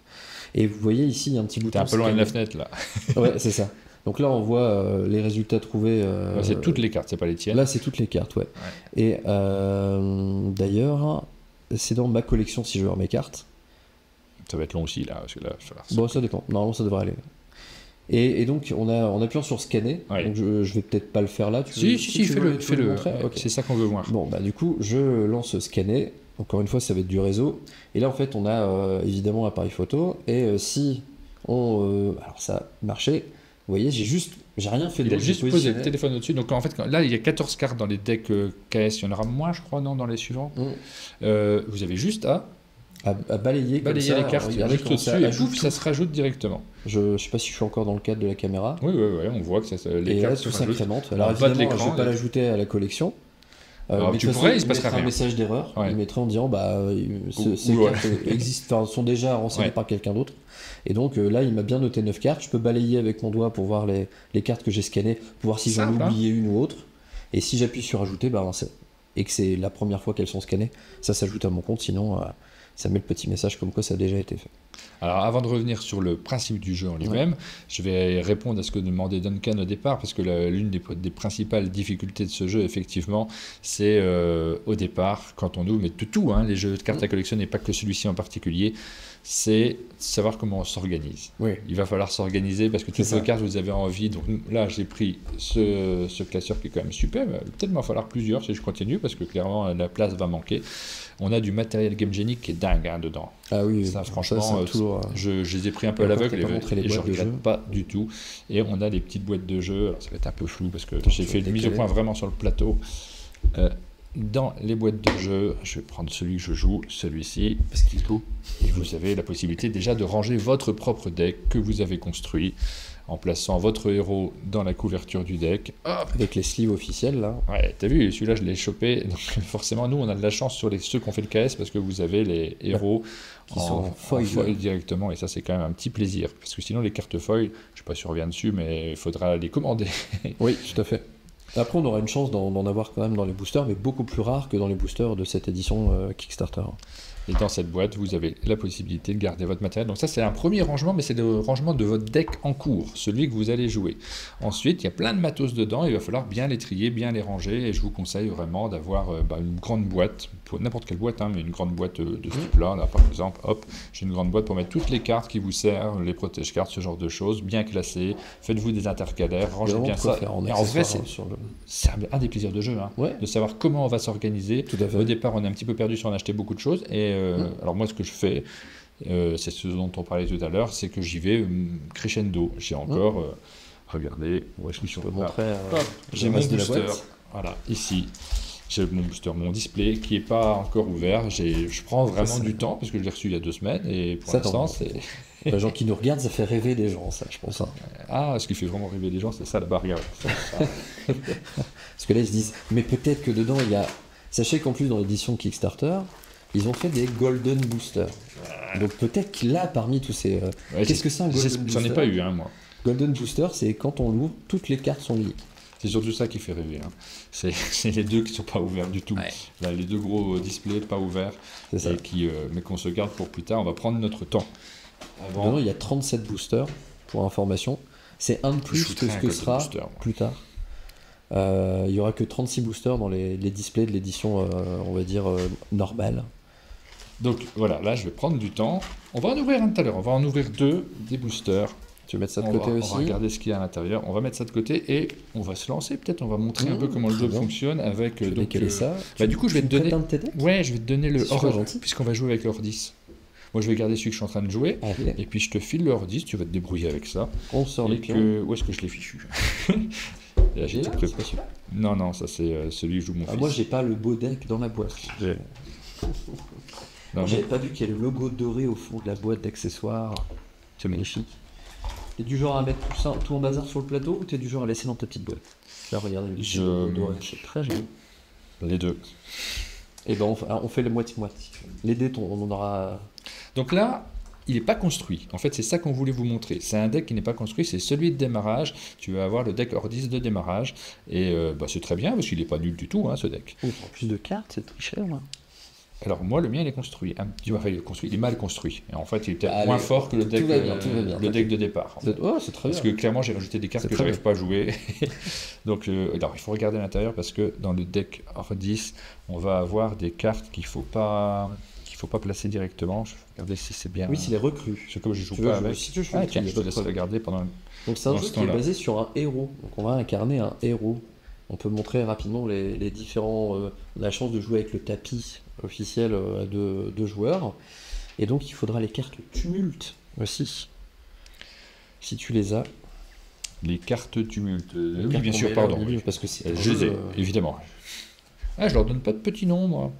Et vous voyez ici, il y a un petit bouton. T'es un peu loin de la fenêtre là. Ouais, c'est ça. Donc là on voit les résultats trouvés. C'est toutes les cartes, c'est pas les tiennes. Là c'est toutes les cartes, ouais. Et d'ailleurs, c'est dans ma collection si je veux voir mes cartes. Ça va être long aussi là, parce que là bon, ça dépend, normalement ça devrait aller. Et donc, en appuyant sur scanner, donc je vais peut-être pas le faire là. Si, fais-le. Okay. C'est ça qu'on veut voir. Bon, bah du coup, je lance scanner. Encore une fois, ça va être du réseau. Et là, en fait, on a évidemment appareil photo. Et si on... alors, ça a marché. Vous voyez, j'ai rien fait de Il a juste posé le téléphone au-dessus. Donc, en fait, là, il y a 14 cartes dans les decks KS. Il y en aura moins, je crois, non, dans les suivants. Vous avez juste à balayer les cartes juste au-dessus et pouf, ça se rajoute directement. Je sais pas si je suis encore dans le cadre de la caméra. Oui, on voit que les cartes tout s'incrémente. Alors évidemment, je ne vais pas l'ajouter à la collection. Alors, tu pourrais, il se passera rien. Un message d'erreur, il mettrait en disant ces cartes sont déjà renseignées par quelqu'un d'autre. Et donc là, il m'a bien noté 9 cartes. Je peux balayer avec mon doigt pour voir les cartes que j'ai scannées, pour voir si j'en ai oublié une ou autre. Et si j'appuie sur ajouter, et que c'est la première fois qu'elles sont scannées, ça s'ajoute à mon compte, sinon ça met le petit message comme quoi ça a déjà été fait. Alors, avant de revenir sur le principe du jeu en lui-même, je vais répondre à ce que demandait Duncan au départ, parce que l'une des principales difficultés de ce jeu, effectivement, c'est au départ, quand on ouvre, mais de tout, hein, les jeux de cartes à collectionner, pas que celui-ci en particulier, c'est savoir comment on s'organise. Oui. Il va falloir s'organiser, parce que toutes vos cartes, vous avez envie. Donc là, j'ai pris ce classeur qui est quand même super. Peut-être m'en falloir plusieurs si je continue, parce que clairement, la place va manquer. On a du matériel Game Genie qui est dingue dedans. Ah oui, ça, franchement, je les ai pris un peu à l'aveugle et je ne regrette pas du tout. Et on a des petites boîtes de jeux. Alors, ça va être un peu flou parce que j'ai fait une mise au point vraiment sur le plateau. Dans les boîtes de jeux, je vais prendre celui que je joue, celui-ci, parce qu'il est beau. Et vous avez la possibilité déjà de ranger votre propre deck que vous avez construit en plaçant votre héros dans la couverture du deck. Hop. Avec les sleeves officiels, là. Ouais, t'as vu, celui-là, je l'ai chopé. Donc, forcément, nous, on a de la chance sur ceux qui ont fait le KS parce que vous avez les héros qui sont en foil directement. Et ça, c'est quand même un petit plaisir. Parce que sinon, les cartes foil, je ne sais pas si on revient dessus, mais il faudra les commander. Oui, tout à fait. Après, on aura une chance d'en avoir quand même dans les boosters, mais beaucoup plus rare que dans les boosters de cette édition Kickstarter. Et dans cette boîte, vous avez la possibilité de garder votre matériel. Donc ça, c'est un premier rangement, mais c'est le rangement de votre deck en cours, celui que vous allez jouer. Ensuite, il y a plein de matos dedans, il va falloir bien les trier, bien les ranger, et je vous conseille vraiment d'avoir une grande boîte, pour n'importe quelle boîte, mais une grande boîte de ce type-là. Là, par exemple, hop, j'ai une grande boîte pour mettre toutes les cartes qui vous servent, les protège-cartes, ce genre de choses, bien classées. Faites-vous des intercalaires, rangez bien ça. Et en vrai, c'est un des plaisirs de jeu, de savoir comment on va s'organiser. Au départ, on est un petit peu perdu si on a acheté beaucoup de choses, et alors moi, ce que je fais, c'est ce dont on parlait tout à l'heure, c'est que j'y vais crescendo. J'ai encore, regardez, où est-ce que je peux montrer j'ai mon booster, voilà, ici. J'ai mon booster, mon display qui n'est pas encore ouvert. Je prends vraiment du temps parce que je l'ai reçu il y a 2 semaines et pour l'instant, c'est... Les gens qui nous regardent, ça fait rêver les gens, ça, je pense. Ah, ce qui fait vraiment rêver les gens, c'est ça la barrière. Parce que là, ils se disent, mais peut-être que dedans, il y a... Sachez qu'en plus, dans l'édition Kickstarter, ils ont fait des Golden Boosters. Donc peut-être qu'il a parmi tous ces... Qu'est-ce que c'est un Golden Booster ? J'en ai pas eu, moi. Golden Booster, c'est quand on l'ouvre, toutes les cartes sont liées. C'est surtout ça qui fait rêver. C'est les deux qui ne sont pas ouverts du tout. Ouais. Là, les deux gros displays pas ouverts, mais qu'on se garde pour plus tard. On va prendre notre temps. Dedans, il y a 37 boosters, pour information. C'est un de plus que ce que sera plus tard. Il n'y aura que 36 boosters dans les displays de l'édition, on va dire, normale. Donc voilà, là je vais prendre du temps. On va en ouvrir un tout à l'heure. On va en ouvrir 2 des boosters. Tu veux mettre ça de côté aussi ? On va regarder ce qu'il y a à l'intérieur. On va mettre ça de côté et on va se lancer. Peut-être on va montrer un peu comment le jeu fonctionne avec. Ça. Du coup, je vais te donner. Ouais, je vais te donner le hors, puisqu'on va jouer avec le hors 10. Moi, je vais garder celui que je suis en train de jouer. Et puis, je te file le hors 10. Tu vas te débrouiller avec ça. On sort les pions. Où est-ce que je l'ai fichu ? Là, j'ai tout préparé. Non, ça c'est celui que joue mon fils. Moi, j'ai pas le beau deck dans la boîte. J'avais pas vu qu'il y a le logo doré au fond de la boîte d'accessoires. C'est magnifique. T'es du genre à mettre tout en bazar sur le plateau ou t'es du genre à laisser dans ta petite boîte ? Là, regardez, le doré, c'est très joli. Les deux. Et ben on fait les moitié-moitié. Les dés, on en aura... Donc là, il n'est pas construit. En fait, c'est ça qu'on voulait vous montrer. C'est un deck qui n'est pas construit, c'est celui de démarrage. Tu vas avoir le deck hors 10 de démarrage. Et c'est très bien, parce qu'il n'est pas nul du tout, ce deck. En plus de cartes, c'est très cher, là. Alors moi, le mien, il est construit. Il est mal construit. Et en fait, il est peut-être moins fort que le deck, le deck de départ. C'est très bien. Parce que clairement, j'ai rajouté des cartes que je n'arrive pas à jouer. Donc, alors, il faut regarder à l'intérieur parce que dans le deck hors 10, on va avoir des cartes qu'il ne faut pas placer directement. Je vais regarder si c'est bien. Oui, c'est les recrues. C'est comme je joue pas avec. Si tu tiens, je te laisse regarder pendant. Donc c'est un jeu qui est basé sur un héros. Donc on va incarner un héros. On peut montrer rapidement les différents... on a la chance de jouer avec le tapis officiel à 2 joueurs. Et donc il faudra les cartes tumulte aussi. Si tu les as. Les cartes tumulte. Oui, bien sûr, pardon. Parce que c'est je les ai, évidemment. Je leur donne pas de petits noms, moi.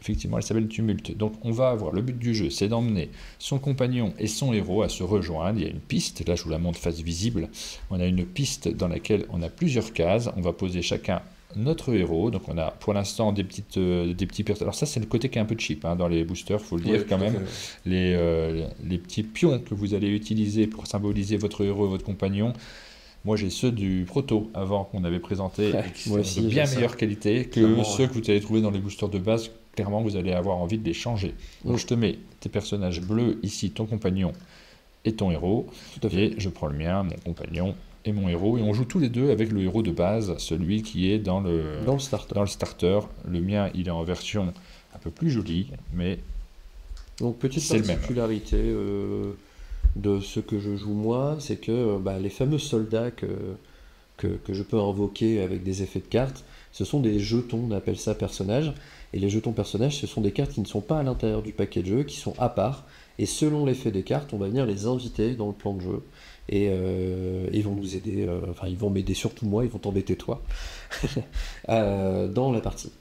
Effectivement, elle s'appelle Tumulte. Donc, on va avoir, le but du jeu, c'est d'emmener son compagnon et son héros à se rejoindre. Il y a une piste, là je vous la montre face visible. On a une piste dans laquelle on a plusieurs cases. On va poser chacun notre héros. Donc, on a pour l'instant des petits personnages. Alors, ça, c'est le côté qui est un peu cheap dans les boosters, il faut le dire quand même. Les petits pions que vous allez utiliser pour symboliser votre héros et votre compagnon. Moi, j'ai ceux du Proto avant qu'on avait présenté et qui Moi sont aussi, de j'ai bien ça. meilleure qualité que Clairement, ceux que vous allez trouver dans les boosters de base. Clairement, vous allez avoir envie de les changer. Donc, Mm. je te mets tes personnages bleus ici, ton compagnon et ton héros. Tout à fait. Et je prends le mien, mon compagnon et mon héros. Et on joue tous les deux avec le héros de base, celui qui est Dans le starter. dans le starter. Le mien, il est en version un peu plus jolie, mais Donc, petite c'est le même. particularité de ce que je joue moi, c'est que les fameux soldats que je peux invoquer avec des effets de cartes, ce sont des jetons, on appelle ça personnages. Et les jetons personnages, ce sont des cartes qui ne sont pas à l'intérieur du paquet de jeu, qui sont à part. Et selon l'effet des cartes, on va venir les inviter dans le plan de jeu. Et ils vont nous aider, enfin ils vont m'aider surtout moi, ils vont t'embêter toi, dans la partie.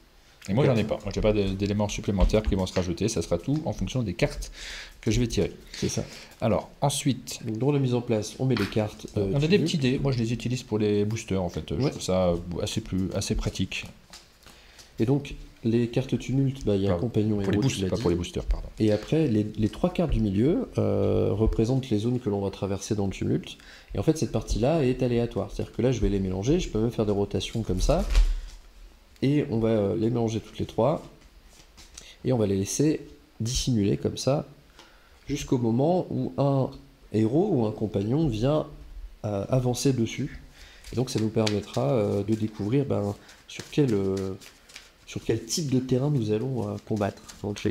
Et moi, j'en ai pas. Moi, j'ai pas d'éléments supplémentaires qui vont se rajouter. Ça sera tout en fonction des cartes que je vais tirer. C'est ça. Alors, ensuite, Donc dans la mise en place, on met les cartes. on a du des jeu. petits dés. Moi, je les utilise pour les boosters, en fait. Je Ouais. trouve ça assez pratique. Et donc les cartes tumulte, il y a un Enfin, compagnon Pour les héros, tu boosters, l'as pas dit. pour les boosters, pardon. Et après, les trois cartes du milieu représentent les zones que l'on va traverser dans le tumulte. Et en fait, cette partie-là est aléatoire. C'est-à-dire que là, je vais les mélanger, je peux même faire des rotations comme ça. Et on va les mélanger toutes les trois. Et on va les laisser dissimuler comme ça, jusqu'au moment où un héros ou un compagnon vient avancer dessus. Et donc, ça nous permettra de découvrir sur quel type de terrain nous allons combattre. Donc,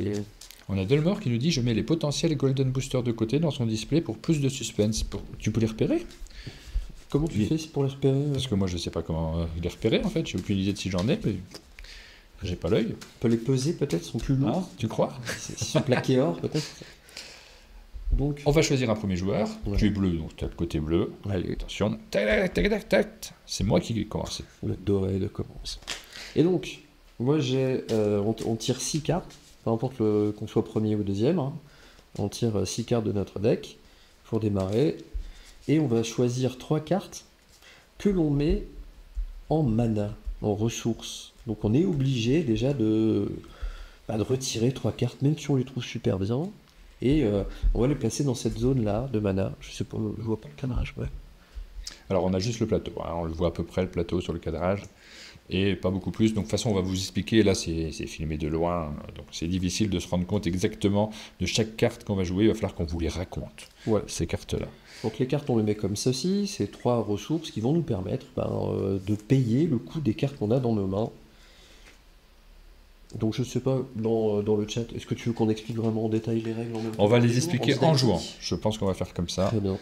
On a Delmore qui nous dit: je mets les potentiels Golden Boosters de côté dans son display pour plus de suspense. Tu peux les repérer? comment tu Oui. fais pour les repérer Parce que moi, je sais pas comment les repérer, en fait. J'ai aucune idée de si j'en ai, mais j'ai pas l'œil. On peut les peser peut-être, sont plus lourds. Tu crois? S'ils sont plaqués or peut-être. Donc, On va choisir un premier joueur. Ouais. Tu es bleu, donc tu as le côté bleu. allez, Attention. Tac, tac, tac, tac, tac. C'est moi qui vais commencer. le doré de commence. Et donc, moi on tire 6 cartes, peu importe qu'on soit premier ou deuxième. Hein. On tire 6 cartes de notre deck pour démarrer. Et on va choisir 3 cartes que l'on met en mana, en ressources. Donc on est obligé déjà de retirer 3 cartes, même si on les trouve super bien. Et on va les placer dans cette zone-là de mana. Je sais pas, je vois pas le cadrage. Ouais. Alors, on a juste le plateau. Hein. On le voit à peu près, le plateau sur le cadrage. Et pas beaucoup plus. Donc, de toute façon, on va vous expliquer. Là, c'est filmé de loin. Donc, c'est difficile de se rendre compte exactement de chaque carte qu'on va jouer. Il va falloir qu'on vous les raconte, Ouais. ces cartes-là. Donc les cartes, on les met comme ceci. C'est 3 ressources qui vont nous permettre de payer le coût des cartes qu'on a dans nos mains. Donc je sais pas, dans le chat, est-ce que tu veux qu'on explique vraiment en détail les règles en même temps On va que les nous, expliquer faisant en des jouant. petits- Je pense qu'on va faire comme ça. Très bien.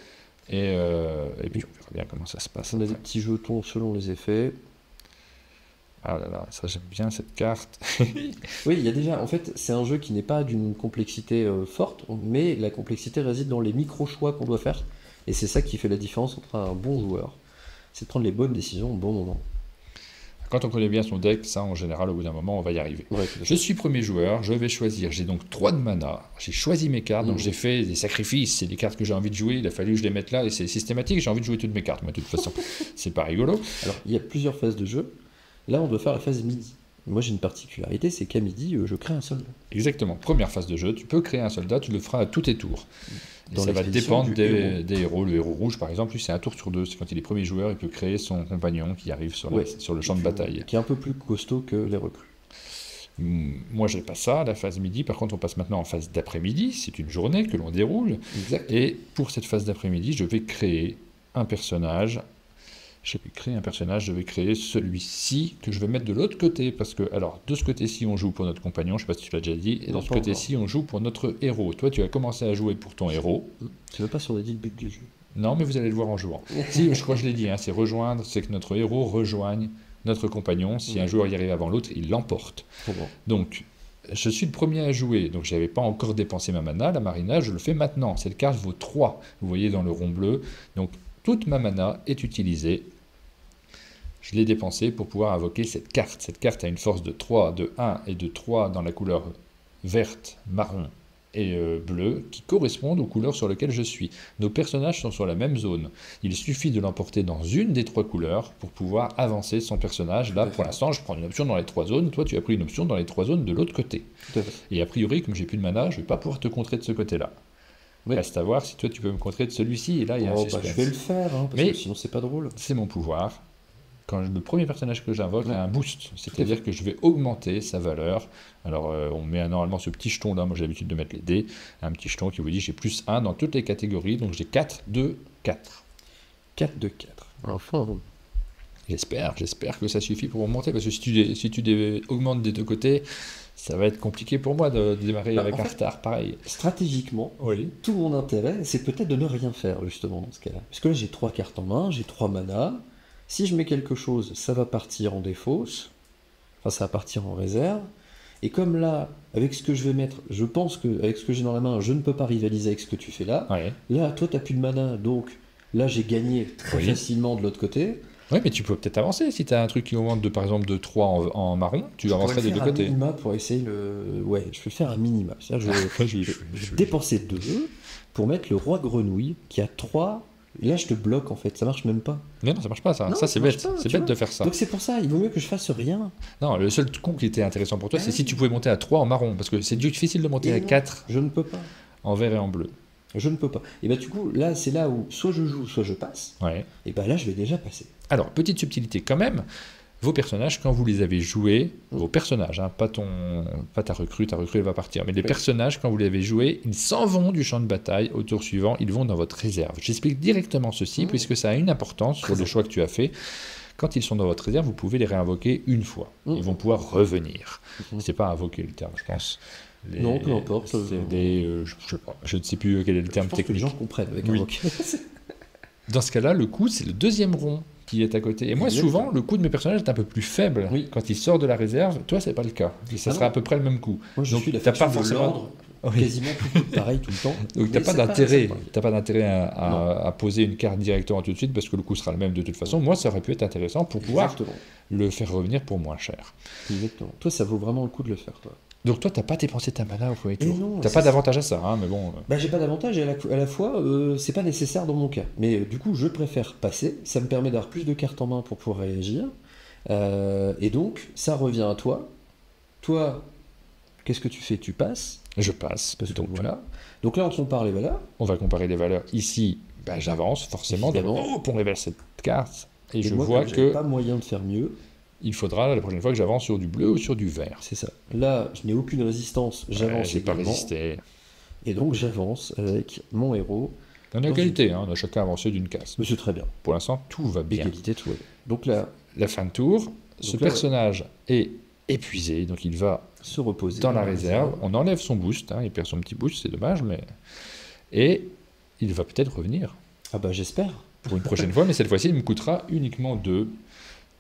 Et puis, on verra bien comment ça se passe. On a des après. petits jetons selon les effets. Ah là là, ça, j'aime bien cette carte. Oui, il y a déjà, en fait, c'est un jeu qui n'est pas d'une complexité forte, mais la complexité réside dans les micro-choix qu'on doit faire. Et c'est ça qui fait la différence entre un bon joueur. C'est de prendre les bonnes décisions au bon moment. Quand on connaît bien son deck, ça, en général, au bout d'un moment, on va y arriver. Ouais, Je suis premier joueur, je vais choisir. J'ai donc 3 de mana. J'ai choisi mes cartes, donc Mhm. j'ai fait des sacrifices. C'est des cartes que j'ai envie de jouer. Il a fallu que je les mette là et c'est systématique. J'ai envie de jouer toutes mes cartes, moi, de toute façon. C'est pas rigolo. Alors, il y a plusieurs phases de jeu. Là, on doit faire la phase midi. Moi, j'ai une particularité, c'est qu'à midi, je crée un soldat. Exactement. Première phase de jeu, tu peux créer un soldat, tu le feras à tous tes tours. Et Dans ça va l'expédition dépendre du héros. des héros. Le héros rouge, par exemple, lui, c'est un tour sur 2. C'est quand il est premier joueur, il peut créer son compagnon qui arrive sur, Ouais. sur le champ de bataille. Qui est un peu plus costaud que les recrues. Moi, je pas ça, la phase midi. Par contre, on passe maintenant en phase d'après-midi. C'est une journée que l'on déroule. Exact. Et pour cette phase d'après-midi, je vais créer un personnage. Je vais créer celui-ci que je vais mettre de l'autre côté. Parce que, alors, de ce côté-ci, on joue pour notre compagnon, je sais pas si tu l'as déjà dit, et Non, de ce pas côté-ci, on joue pour notre héros. Toi, tu as commencé à jouer pour ton héros. Tu veux pas sur les dit le but du jeu. Non, mais vous allez le voir en jouant. Si, je crois que je l'ai dit, hein, c'est rejoindre, c'est que notre héros rejoigne notre compagnon. Si un joueur y arrive avant l'autre, il l'emporte. Trop bon. Donc, je suis le premier à jouer, donc je n'avais pas encore dépensé ma mana, la marina, je le fais maintenant. Cette carte vaut 3, vous voyez dans le rond bleu. Donc, toute ma mana est utilisée. Je l'ai dépensée pour pouvoir invoquer cette carte. Cette carte a une force de 3, de 1 et de 3 dans la couleur verte, marron et bleu, qui correspondent aux couleurs sur lesquelles je suis. Nos personnages sont sur la même zone. Il suffit de l'emporter dans une des 3 couleurs pour pouvoir avancer son personnage. Là, pour l'instant, je prends une option dans les 3 zones. Toi, tu as pris une option dans les 3 zones de l'autre côté. Tout à fait. Et a priori, comme j'ai plus de mana, je ne vais pas pouvoir te contrer de ce côté-là. Oui. Reste à voir si toi tu peux me contrer de celui-ci. Et là, il y a un Oh, suspense. je vais le faire, hein, parce Mais- que sinon c'est pas drôle. C'est mon pouvoir. Quand le premier personnage que j'invoque Ouais. a un boost, c'est-à-dire que je vais augmenter sa valeur. Alors, on met normalement ce petit jeton-là, moi j'ai l'habitude de mettre les dés, un petit jeton qui vous dit j'ai plus 1 dans toutes les catégories, donc j'ai 4, 2, 4. 4 de 4. Enfin, J'espère que ça suffit pour monter, parce que si tu augmentes des deux côtés, ça va être compliqué pour moi de démarrer Bah, avec en un fait- retard pareil. stratégiquement, Oui. tout mon intérêt, c'est peut-être de ne rien faire, justement, dans ce cas-là. Parce que là, j'ai 3 cartes en main, j'ai 3 manas. Si je mets quelque chose, ça va partir en défausse. Enfin, ça va partir en réserve. Et comme là, avec ce que je vais mettre, je pense qu'avec ce que j'ai dans la main, je ne peux pas rivaliser avec ce que tu fais là. Ouais. Là, toi, tu n'as plus de mana, donc là, j'ai gagné très Oui. facilement de l'autre côté. Ouais, mais tu peux peut-être avancer. Si tu as un truc qui augmente par exemple de 3 en marron, tu Je pourrais avancerais le des deux faire à côtés. minima pour essayer le... Ouais, je vais le faire à minima. C'est-à-dire que je vais dépenser 2 pour mettre le roi grenouille qui a 3. Et là, je te bloque en fait, ça marche même pas. Non, ça marche pas ça. Non, Ça, ça c'est marche bête. pas, C'est tu bête vois. de faire ça. Donc c'est pour ça, il vaut mieux que je fasse rien. Non, le seul con qui était intéressant pour toi, c'est si tu pouvais monter à 3 en marron, parce que c'est difficile de monter Et à non, 4 Je ne peux pas. en vert et en bleu. Je ne peux pas. Et bah du coup, là, c'est là où soit je joue, soit je passe. Ouais. Et bah là, je vais déjà passer. Alors, petite subtilité quand même, vos personnages, quand vous les avez joués, vos personnages, hein, pas ta recrue elle va partir, mais les Oui. personnages, quand vous les avez joués, ils s'en vont du champ de bataille au tour suivant, ils vont dans votre réserve. J'explique directement ceci, puisque ça a une importance sur le choix que tu as fait. Quand ils sont dans votre réserve, vous pouvez les réinvoquer une fois. Ils vont pouvoir revenir. C'est pas invoquer le terme, je pense. Non, peu importe. C'est je sais pas, je ne sais plus quel est le Je terme pense que les technique. gens comprennent avec Oui. un rock. Dans ce cas-là, le coup, c'est le deuxième rond qui est à côté. Et moi, Exactement. souvent, le coup de mes personnages est un peu plus faible. Oui. Quand il sort de la réserve, toi, c'est pas le cas. Et ça Ah sera non. à peu près le même coup. Moi, je Donc, suis la t'as faction pas de forcément- l'ordre, Oui. quasiment tout pareil tout le temps. Donc, Mais c'est t'as pas d'intérêt à poser une carte directement tout de suite parce que le coup sera le même de toute façon. Moi, ça aurait pu être intéressant pour pouvoir Exactement. le faire revenir pour moins cher. Exactement. Toi, ça vaut vraiment le coup de le faire, toi. Donc, toi, t'as pas dépensé ta mana au premier Et tour. non, T'as c'est pas ça. d'avantage à ça, hein, mais bon. Bah, j'ai pas d'avantage et à la fois, c'est pas nécessaire dans mon cas. Mais du coup, je préfère passer. Ça me permet d'avoir plus de cartes en main pour pouvoir réagir. Et donc, ça revient à toi. Toi, qu'est-ce que tu fais? Tu passes. Je passe. Parce que Donc, voilà. Donc là, on compare les valeurs. on va comparer les valeurs. Ici, bah, j'avance forcément. Évidemment. Donc, on révèle cette carte. Et je moi, vois comme j'avais que pas moyen de faire mieux. il faudra la prochaine fois que j'avance sur du bleu ou sur du vert. C'est ça. Là, je n'ai aucune résistance. J'avance. J'ai pas également. résisté. Et donc, j'avance avec mon héros. On est Dans égalité, hein, on a chacun avancé d'une case. Monsieur, très bien. Pour l'instant, tout va bien. Égalité, tout va bien. Donc là, La fin de tour, ce là, personnage est épuisé, donc il va se reposer. dans la réserve. On enlève son boost, hein, il perd son petit boost, c'est dommage, mais. Et il va peut-être revenir Ah bah, j'espère. pour une prochaine fois, mais cette fois-ci, il me coûtera uniquement 2.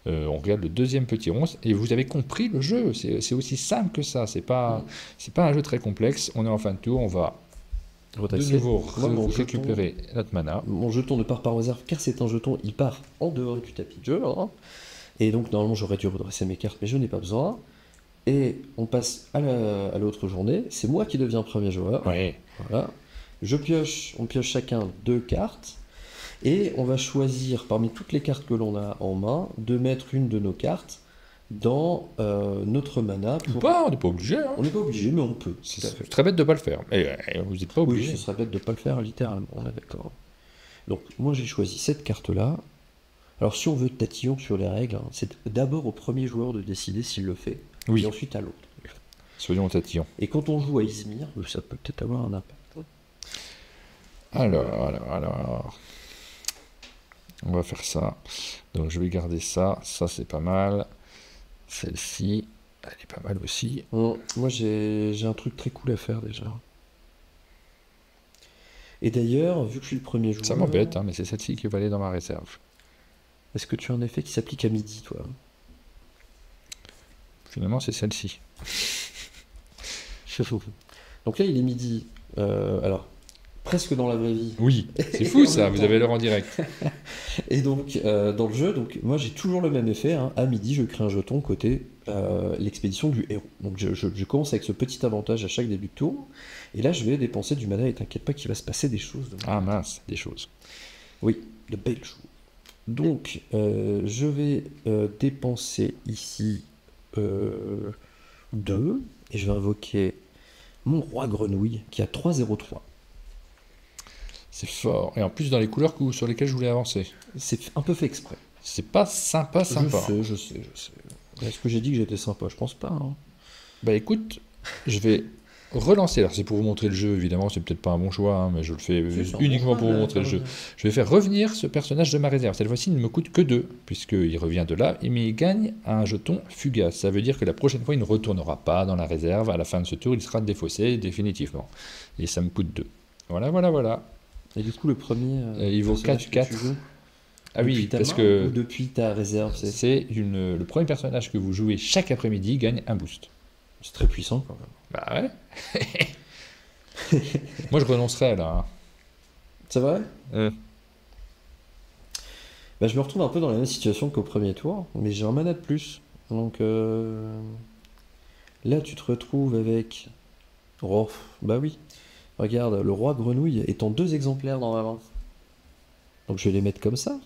On regarde le deuxième petit rond, et vous avez compris le jeu. C'est aussi simple que ça. C'est pas un jeu très complexe. On est en fin de tour, on va de Redresser. nouveau Moi, mon récupérer notre mana. Mon jeton ne part pas en réserve car c'est un jeton, il part en dehors du tapis de jeu. Hein. Et donc normalement j'aurais dû redresser mes cartes, mais je n'ai pas besoin. Et on passe à l'autre journée. C'est moi qui deviens premier joueur. Ouais. Voilà. On pioche chacun 2 cartes. Et on va choisir parmi toutes les cartes que l'on a en main de mettre une de nos cartes dans notre mana. Ou pas, on n'est pas obligé. Hein. On n'est pas obligé, mais on peut. C'est très bête de ne pas le faire. Et vous n'êtes pas Oui, obligé. ce serait bête de ne pas le faire littéralement, on est d'accord. Donc, moi j'ai choisi cette carte-là. Alors, si on veut tatillon sur les règles, hein, c'est d'abord au premier joueur de décider s'il le fait, Oui. et ensuite à l'autre. Soyons tatillons. Et quand on joue à Izmir, ça peut peut-être avoir un impact. Alors. On va faire ça. Donc je vais garder ça. Ça c'est pas mal. Celle-ci, elle est pas mal aussi. Moi j'ai un truc très cool à faire déjà. Et d'ailleurs, vu que je suis le premier joueur... Ça m'embête, hein, mais c'est celle-ci qui va aller dans ma réserve. Est-ce que tu as un effet qui s'applique à midi, toi? Finalement, c'est celle-ci. Donc là, il est midi. Alors, presque dans la vraie vie. Oui, c'est fou Et en ça, même vous temps. avez l'heure en direct. Et donc, dans le jeu, donc, moi j'ai toujours le même effet. Hein. À midi, je crée un jeton côté l'expédition du héros. Donc je commence avec ce petit avantage à chaque début de tour. Et là, je vais dépenser du mana et t'inquiète pas qu'il va se passer des choses. Ah mince, des choses. Oui, de belles choses. Donc, je vais dépenser ici 2. Et je vais invoquer mon roi grenouille qui a 3-0-3. C'est fort. Et en plus, dans les couleurs sur lesquelles je voulais avancer. C'est un peu fait exprès. C'est pas sympa. Je sais. Est-ce que j'ai dit que j'étais sympa? Je pense pas, hein. Bah écoute, je vais relancer. Alors c'est pour vous montrer le jeu, évidemment, c'est peut-être pas un bon choix, hein, mais je le fais uniquement pour vous montrer le jeu. Je vais faire revenir ce personnage de ma réserve. Cette fois-ci, il ne me coûte que 2, puisqu'il revient de là, mais il gagne un jeton fugace. Ça veut dire que la prochaine fois, il ne retournera pas dans la réserve. À la fin de ce tour, il sera défaussé définitivement. Et ça me coûte 2. Voilà. Et du coup, le premier. Il vaut 4-4. Ah oui, parce que ou depuis ta réserve, le premier personnage que vous jouez chaque après-midi gagne un boost. C'est très puissant quand même. Bah ouais. Moi je renoncerais là. Hein. C'est vrai? Bah, je me retrouve un peu dans la même situation qu'au premier tour, mais j'ai un mana de plus. Donc là tu te retrouves avec... Oh, bah oui. Regarde, le roi grenouille est en 2 exemplaires dans ma main. Donc je vais les mettre comme ça.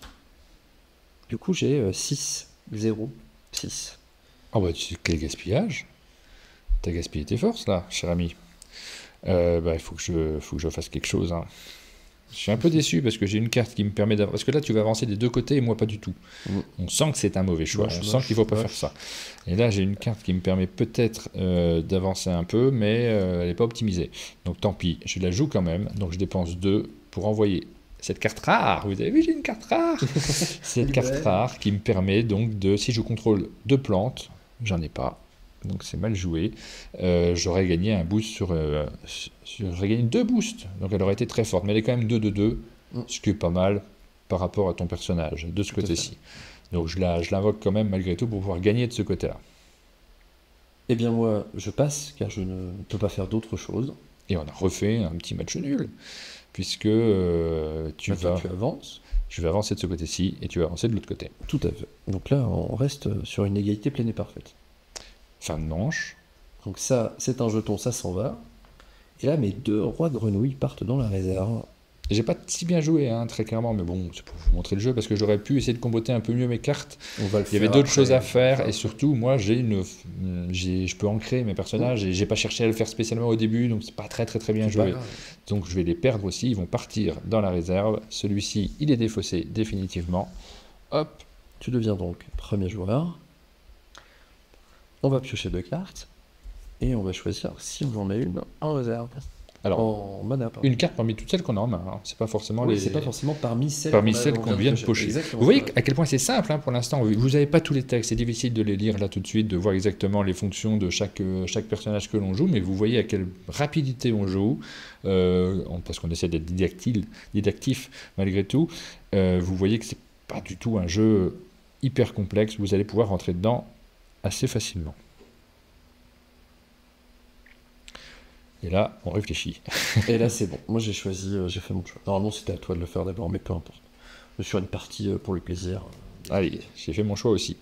Du coup j'ai 6, 0, 6. Oh bah quel gaspillage. T'as gaspillé tes forces là, cher ami. Bah il faut que je fasse quelque chose. Hein. Je suis un peu déçu parce que j'ai une carte qui me permet d'avancer. Parce que là tu vas avancer des 2 côtés et moi pas du tout. On sent que c'est un mauvais choix. On sent qu'il faut pas faire ça. Et là j'ai une carte qui me permet peut-être d'avancer un peu, mais elle n'est pas optimisée. Donc tant pis, je la joue quand même. Donc je dépense 2 pour envoyer cette carte rare. Vous avez vu, j'ai une carte rare. Cette carte rare qui me permet donc de, si je contrôle 2 plantes, j'en ai pas. Donc c'est mal joué. J'aurais gagné un boost j'aurais gagné 2 boosts. Donc elle aurait été très forte. Mais elle est quand même 2-2-2, ce qui est pas mal par rapport à ton personnage, de ce côté-ci. Donc je l'invoque quand même malgré tout pour pouvoir gagner de ce côté-là. Eh bien moi, je passe, car je ne peux pas faire d'autre chose. Et on a refait un petit match nul, puisque tu avances. Je vais avancer de ce côté-ci, et tu vas avancer de l'autre côté. Tout à fait. Donc là, on reste sur une égalité pleine et parfaite. Fin de manche. Donc ça, c'est un jeton, ça s'en va. Et là, mes 2 rois de grenouilles partent dans la réserve. J'ai pas si bien joué, hein, très clairement, mais bon, c'est pour vous montrer le jeu, parce que j'aurais pu essayer de comboter un peu mieux mes cartes. Il y avait d'autres choses à faire, et surtout, moi, je peux ancrer mes personnages, et j'ai pas cherché à le faire spécialement au début, donc c'est pas très bien joué. Donc je vais les perdre aussi, ils vont partir dans la réserve. Celui-ci, il est défaussé définitivement. Hop. Tu deviens donc premier joueur. On va piocher 2 cartes. Et on va choisir si on en a une en réserve. Alors, en mana, une carte parmi toutes celles qu'on a en main. Hein. C'est pas forcément c'est pas forcément parmi celles qu'on vient de pocher. Exactement. Vous voyez à quel point c'est simple hein, pour l'instant. Vous n'avez pas tous les textes. C'est difficile de les lire là tout de suite, de voir exactement les fonctions de chaque personnage que l'on joue. Mais vous voyez à quelle rapidité on joue, parce qu'on essaie d'être didactif malgré tout. Vous voyez que c'est pas du tout un jeu hyper complexe. Vous allez pouvoir rentrer dedans assez facilement. Et là, on réfléchit. Et là, c'est bon. Moi, j'ai choisi, j'ai fait mon choix. Normalement, c'était à toi de le faire d'abord, mais peu importe. Je suis sur une partie pour le plaisir. Allez, j'ai fait mon choix aussi.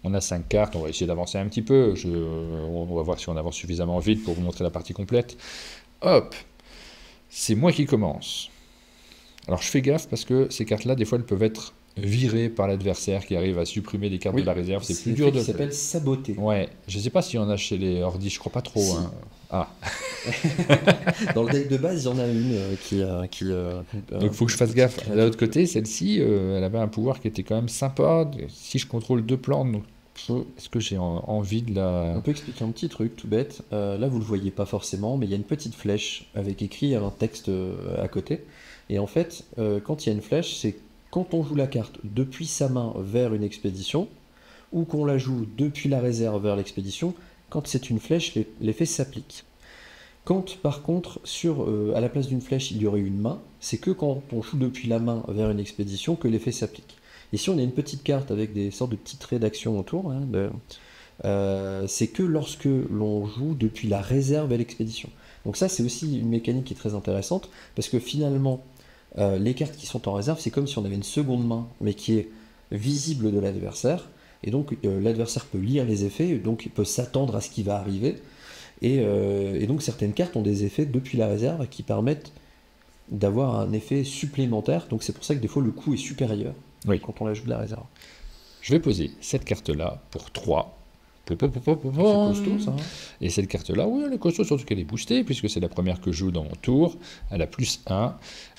On a 5 cartes, on va essayer d'avancer un petit peu. On va voir si on avance suffisamment vite pour vous montrer la partie complète. Hop, c'est moi qui commence. Alors, je fais gaffe parce que ces cartes-là, des fois, elles peuvent être virées par l'adversaire qui arrive à supprimer des cartes de la réserve. C'est plus dur de... Ça s'appelle saboter. Ouais, je sais pas s'il y en a chez les Hordis, je crois pas trop. Si. Hein. Ah. Dans le deck de base, il y en a une qui donc il faut que je fasse gaffe. De l'autre côté, celle-ci, elle avait un pouvoir qui était quand même sympa. Si je contrôle 2 plantes, donc est-ce que j'ai envie de la... On peut expliquer un petit truc tout bête. Là, vous le voyez pas forcément, mais il y a une petite flèche avec écrit un texte à côté. Et en fait, quand il y a une flèche, c'est quand on joue la carte depuis sa main vers une expédition, ou qu'on la joue depuis la réserve vers l'expédition. Quand c'est une flèche, l'effet s'applique. Quand par contre, à la place d'une flèche, il y aurait une main, c'est que quand on joue depuis la main vers une expédition que l'effet s'applique. Et si on a une petite carte avec des sortes de petites rédactions autour, c'est que lorsque l'on joue depuis la réserve à l'expédition. Donc ça, c'est aussi une mécanique qui est très intéressante, parce que finalement, les cartes qui sont en réserve, c'est comme si on avait une seconde main, mais qui est visible de l'adversaire. Et donc l'adversaire peut lire les effets, donc il peut s'attendre à ce qui va arriver. Et donc certaines cartes ont des effets depuis la réserve qui permettent d'avoir un effet supplémentaire. Donc c'est pour ça que des fois le coût est supérieur quand on la joue de la réserve. Je vais poser cette carte-là pour 3, C'est costaud, ça. Et cette carte-là, oui, elle est costaud, surtout qu'elle est boostée, puisque c'est la première que je joue dans mon tour. Elle a +1.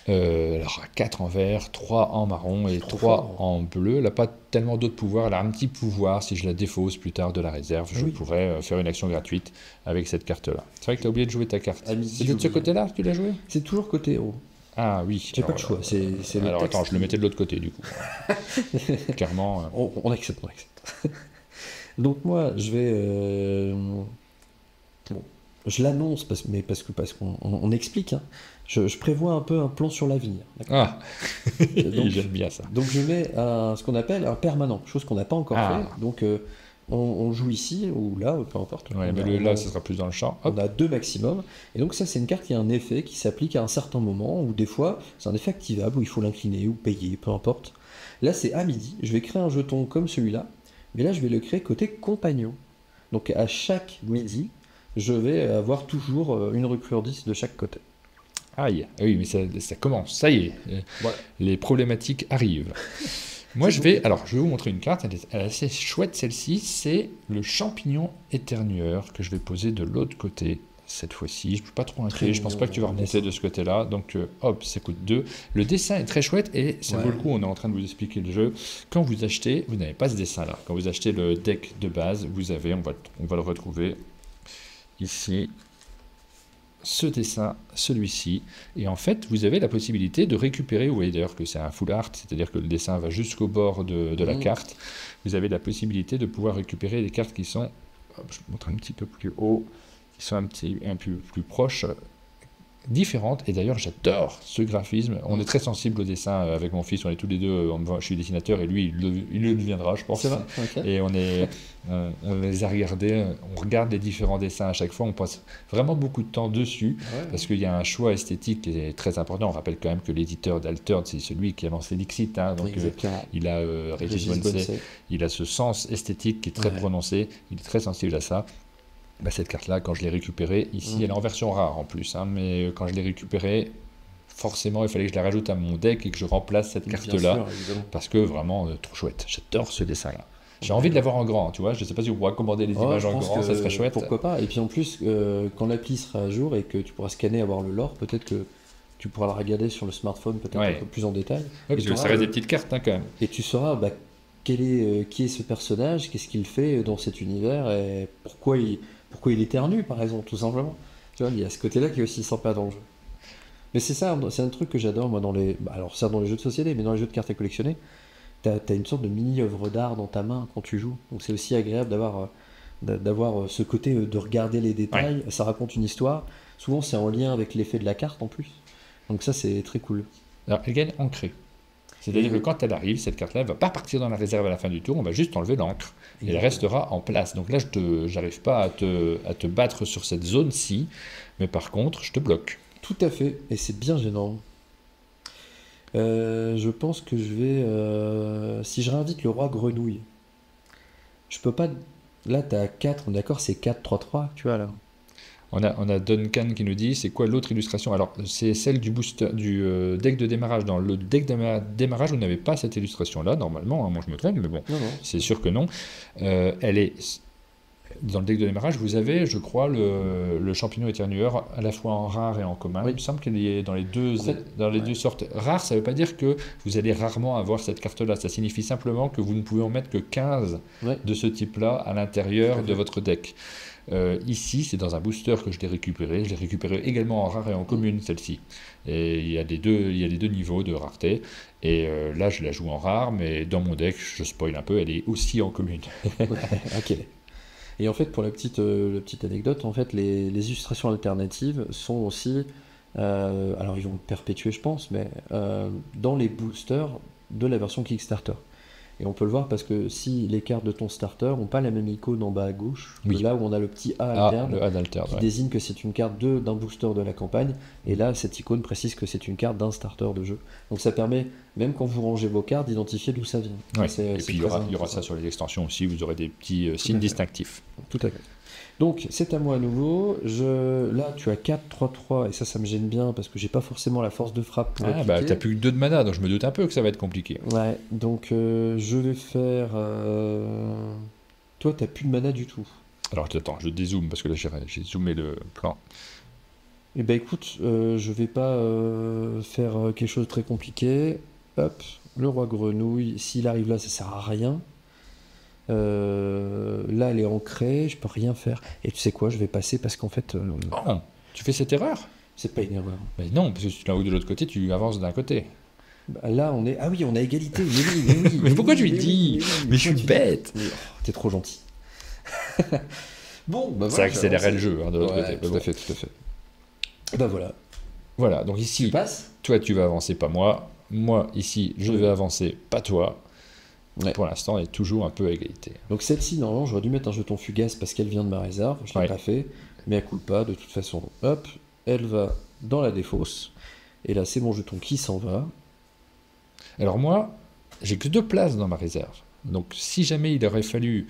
Elle aura 4 en vert, 3 en marron et 3 en bleu. Elle n'a pas tellement d'autres pouvoirs. Elle a un petit pouvoir, si je la défausse plus tard de la réserve, je pourrais faire une action gratuite avec cette carte-là. C'est vrai que tu as oublié de jouer ta carte. C'est de ce côté-là que tu l'as joué? C'est toujours côté héros. Ah oui. J'ai pas de choix. C'est le alors texte attends, je le mettais de l'autre côté du coup. Clairement. On accepte, on accepte. Donc moi, je vais... Bon, je l'annonce, parce qu'on explique. Hein. Je prévois un peu un plan sur l'avenir. Ah, j'aime bien ça. Donc je mets ce qu'on appelle un permanent, chose qu'on n'a pas encore fait. Donc on joue ici, ou là, peu importe. Ouais, mais là, ce sera plus dans le champ. Hop. On a 2 maximum. Et donc ça, c'est une carte qui a un effet qui s'applique à un certain moment, ou des fois, c'est un effet activable, où il faut l'incliner ou payer, peu importe. Là, c'est à midi. Je vais créer un jeton comme celui-là. Mais là, je vais le créer côté compagnon. Donc à chaque midi, je vais avoir toujours une recrue 10 de chaque côté. Aïe, oui, mais ça commence, ça y est, voilà. Les problématiques arrivent. Moi, je vais vous montrer une carte, elle est assez chouette celle-ci, c'est le champignon éternueur que je vais poser de l'autre côté. Cette fois-ci, je ne peux pas trop incliner, je pense pas que tu vas remonter de ce côté-là, donc hop, ça coûte 2. Le dessin est très chouette et ça vaut le coup, on est en train de vous expliquer le jeu. Quand vous achetez, vous n'avez pas ce dessin-là. Quand vous achetez le deck de base, vous avez, on va le retrouver ici, ce dessin, celui-ci, et en fait, vous avez la possibilité de récupérer, vous voyez d'ailleurs que c'est un full art, c'est-à-dire que le dessin va jusqu'au bord de la carte, vous avez la possibilité de pouvoir récupérer les cartes qui sont, hop, je vous montre un petit peu plus haut, qui sont un peu plus proches, différentes, et d'ailleurs j'adore ce graphisme, on est très sensible au dessin avec mon fils, on est tous les deux, je suis dessinateur et lui il le deviendra je pense. C'est vrai, okay. Et on les a regardés, on regarde les différents dessins à chaque fois, on passe vraiment beaucoup de temps dessus, parce qu'il y a un choix esthétique qui est très important. On rappelle quand même que l'éditeur d'Altered, c'est celui qui a lancé Dixit, hein, donc il a Régis Bonnetsey, il a ce sens esthétique qui est très prononcé, il est très sensible à ça. Bah, cette carte-là, quand je l'ai récupérée, ici, elle est en version rare en plus, hein, mais quand je l'ai récupérée, forcément, il fallait que je la rajoute à mon deck et que je remplace cette carte-là, parce que vraiment, trop chouette. J'adore ce dessin-là. J'ai envie de l'avoir en grand, tu vois. Je ne sais pas si vous pourrez commander les images en grand, ça serait chouette. Pourquoi pas. Et puis en plus, quand l'appli sera à jour et que tu pourras scanner, avoir le lore, peut-être que tu pourras le regarder sur le smartphone, peut-être un peu plus en détail. Oui, parce que ça reste des petites cartes, hein, quand même. Et tu sauras qui est ce personnage, qu'est-ce qu'il fait dans cet univers et pourquoi il éternue, par exemple, tout simplement. Tu vois, il y a ce côté-là qui est aussi sympa dans le jeu. Mais c'est ça, c'est un truc que j'adore, moi, alors certes dans les jeux de société, mais dans les jeux de cartes à collectionner, t'as une sorte de mini-œuvre d'art dans ta main quand tu joues. Donc c'est aussi agréable d'avoir ce côté de regarder les détails, ça raconte une histoire. Souvent, c'est en lien avec l'effet de la carte, en plus. Donc ça, c'est très cool. Alors, elle gagne ancrée. C'est-à-dire que quand elle arrive, cette carte-là ne va pas partir dans la réserve à la fin du tour, on va juste enlever l'encre et elle restera en place. Donc là, je n'arrive pas à te battre sur cette zone-ci, mais par contre, je te bloque. Tout à fait, et c'est bien gênant. Je pense que je vais... si je réinvite le roi grenouille, je peux pas... Là, tu as 4, on est d'accord, c'est 4-3-3, tu vois, là. On a Duncan qui nous dit, c'est quoi l'autre illustration? Alors, c'est celle du booster, du deck de démarrage. Dans le deck de démarrage, vous n'avez pas cette illustration-là, normalement, hein, moi je me trompe, mais bon, c'est sûr que non. Elle est... Dans le deck de démarrage, vous avez, je crois, le champignon éternueur à la fois en rare et en commun. Il me semble qu'il est dans les deux sortes. Rare, ça ne veut pas dire que vous allez rarement avoir cette carte-là. Ça signifie simplement que vous ne pouvez en mettre que 15 de ce type-là à l'intérieur de votre deck. Ici, c'est dans un booster que je l'ai récupéré. Je l'ai récupéré également en rare et en commune, celle-ci. Et il y a les deux niveaux de rareté. Et là, je la joue en rare, mais dans mon deck, je spoil un peu, elle est aussi en commune. Ok. Et en fait, pour la petite anecdote, en fait, les illustrations alternatives sont aussi, alors ils vont le perpétuer, je pense, mais dans les boosters de la version Kickstarter. Et on peut le voir parce que si les cartes de ton starter n'ont pas la même icône en bas à gauche, que là où on a le petit A Altered, qui désigne que c'est une carte d'un booster de la campagne, et là cette icône précise que c'est une carte d'un starter de jeu. Donc ça permet, même quand vous rangez vos cartes, d'identifier d'où ça vient. Ouais. Et puis il y aura ça sur les extensions aussi, vous aurez des petits signes distinctifs. Tout à fait. Donc c'est à moi à nouveau. Là tu as 4-3-3 et ça me gêne bien parce que j'ai pas forcément la force de frappe pour appliquer. T'as plus que 2 de mana, donc je me doute un peu que ça va être compliqué. Ouais, donc je vais faire toi, t'as plus de mana du tout. Alors attends, je dézoome parce que là j'ai zoomé le plan. Eh ben écoute, je vais pas faire quelque chose de très compliqué. Hop, le roi grenouille, s'il arrive là, ça sert à rien. Là, elle est ancrée, je peux rien faire. Et tu sais quoi, je vais passer parce qu'en fait, Oh, tu fais cette erreur? c'est pas une erreur. Mais non, parce que si tu l'as de l'autre côté, tu avances d'un côté. Bah, là, on est. Ah oui, on a égalité. Mais oui, mais oui. Mais pourquoi tu lui oui, dis? oui, Mais je pourquoi suis tu- bête. Mais, oh, t'es trop gentil. Bon, bah Ça voilà. accélérait le jeu, hein, de l'autre Ouais, côté. Mais tout bon. à fait, tout à fait. Bah voilà. Voilà, donc Tu ici, passes? toi tu vas avancer, pas moi. Moi, ici, je vais avancer, pas toi. Ouais. Pour l'instant, on est toujours un peu à égalité. Donc celle-ci, normalement, j'aurais dû mettre un jeton fugace parce qu'elle vient de ma réserve. Je l'ai Ouais. pas fait, mais elle coule pas de toute façon. Hop, elle va dans la défausse. Et là, c'est mon jeton qui s'en va. Alors moi, j'ai que 2 places dans ma réserve. Donc si jamais il avait fallu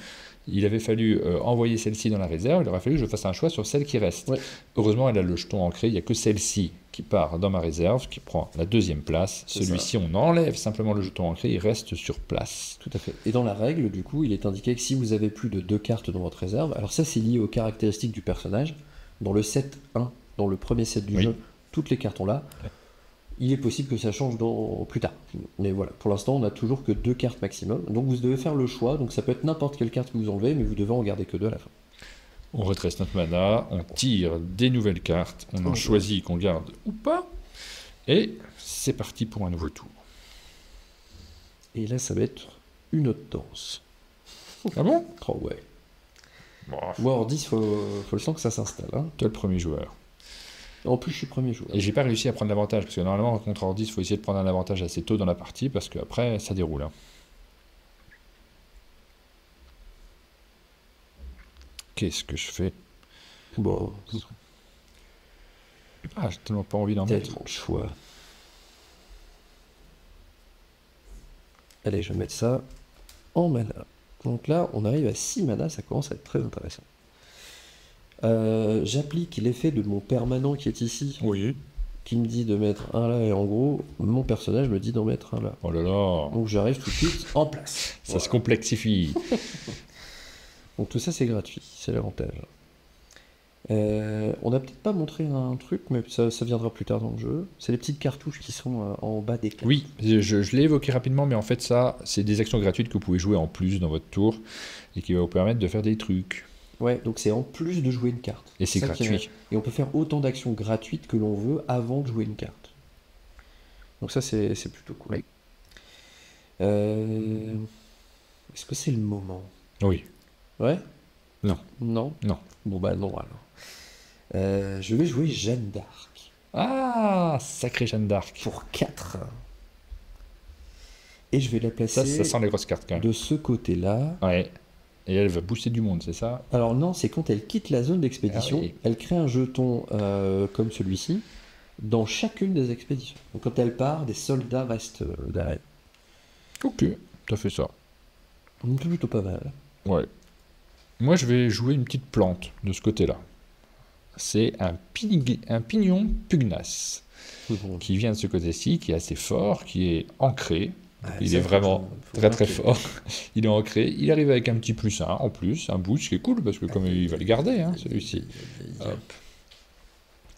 envoyer celle-ci dans la réserve, il aurait fallu que je fasse un choix sur celle qui reste. Ouais. Heureusement, elle a le jeton ancré, il n'y a que celle-ci qui part dans ma réserve, qui prend la 2e place. C'est Celui-ci, on enlève simplement le jeton ancré, il reste sur place. Tout à fait. Et dans la règle, du coup, il est indiqué que si vous avez plus de 2 cartes dans votre réserve, alors ça, c'est lié aux caractéristiques du personnage. Dans le set 1, dans le premier set du Oui. jeu, toutes les cartes ont là. Il est possible que ça change plus tard. Mais voilà, pour l'instant, on n'a toujours que 2 cartes maximum. Donc vous devez faire le choix. Donc ça peut être n'importe quelle carte que vous enlevez, mais vous devez en garder que 2 à la fin. On redresse notre mana, on tire des nouvelles cartes, on en Oh. choisit qu'on garde ou pas, et c'est parti pour un nouveau tour. Et là, ça va être une autre danse. Ah bon? Oh ouais. Bon, Moi, en 10, faut le temps que ça s'installe. Hein. toi le premier joueur. En plus, je suis premier joueur. Et j'ai pas réussi à prendre l'avantage, parce que normalement, contre Ordis, il faut essayer de prendre un avantage assez tôt dans la partie, parce qu'après, ça déroule. Hein. Qu'est-ce que je fais? Bon, Ah, j'ai tellement pas envie d'en mettre. tellement de choix. Allez, je vais mettre ça en mana. Donc là, on arrive à 6 mana, ça commence à être très intéressant. J'applique l'effet de mon permanent qui est ici, Oui. qui me dit de mettre un là, et en gros, mon personnage me dit d'en mettre un là. Oh là là, Donc j'arrive tout de suite en place. ça se complexifie. Donc tout ça c'est gratuit, c'est l'avantage. On n'a peut-être pas montré un truc, mais ça viendra plus tard dans le jeu. C'est les petites cartouches qui sont en bas des cartes. Oui, je l'ai évoqué rapidement, mais en fait, ça, c'est des actions gratuites que vous pouvez jouer en plus dans votre tour, et qui va vous permettre de faire des trucs. Ouais, donc c'est en plus de jouer une carte. Et c'est ça qui est- gratuit. Et on peut faire autant d'actions gratuites que l'on veut avant de jouer une carte. Donc ça c'est plutôt cool. Oui. Est-ce que c'est le moment? Oui. Ouais? Non. Non? Non. Bon bah non alors. Je vais jouer Jeanne d'Arc Ah, sacré Jeanne d'Arc. pour 4. Et je vais la Ça, placer ça sent les grosses cartes quand même. de ce côté-là. Ouais. Et elle va booster du monde, c'est ça? Alors non, c'est quand elle quitte la zone d'expédition, Ah oui. elle crée un jeton comme celui-ci dans chacune des expéditions. Donc quand elle part, des soldats restent derrière. Ok, t'as fait ça. Donc c'est plutôt pas mal. Ouais. Moi, je vais jouer une petite plante de ce côté-là. C'est un pignon pugnace Bon, qui vient de ce côté-ci, qui est assez fort, qui est ancré. Il ça, est vraiment faut très très que- fort. Il est ancré. Il arrive avec un petit plus 1 en plus, un boost qui est cool parce que comme il va le garder, hein, celui-ci. Hop.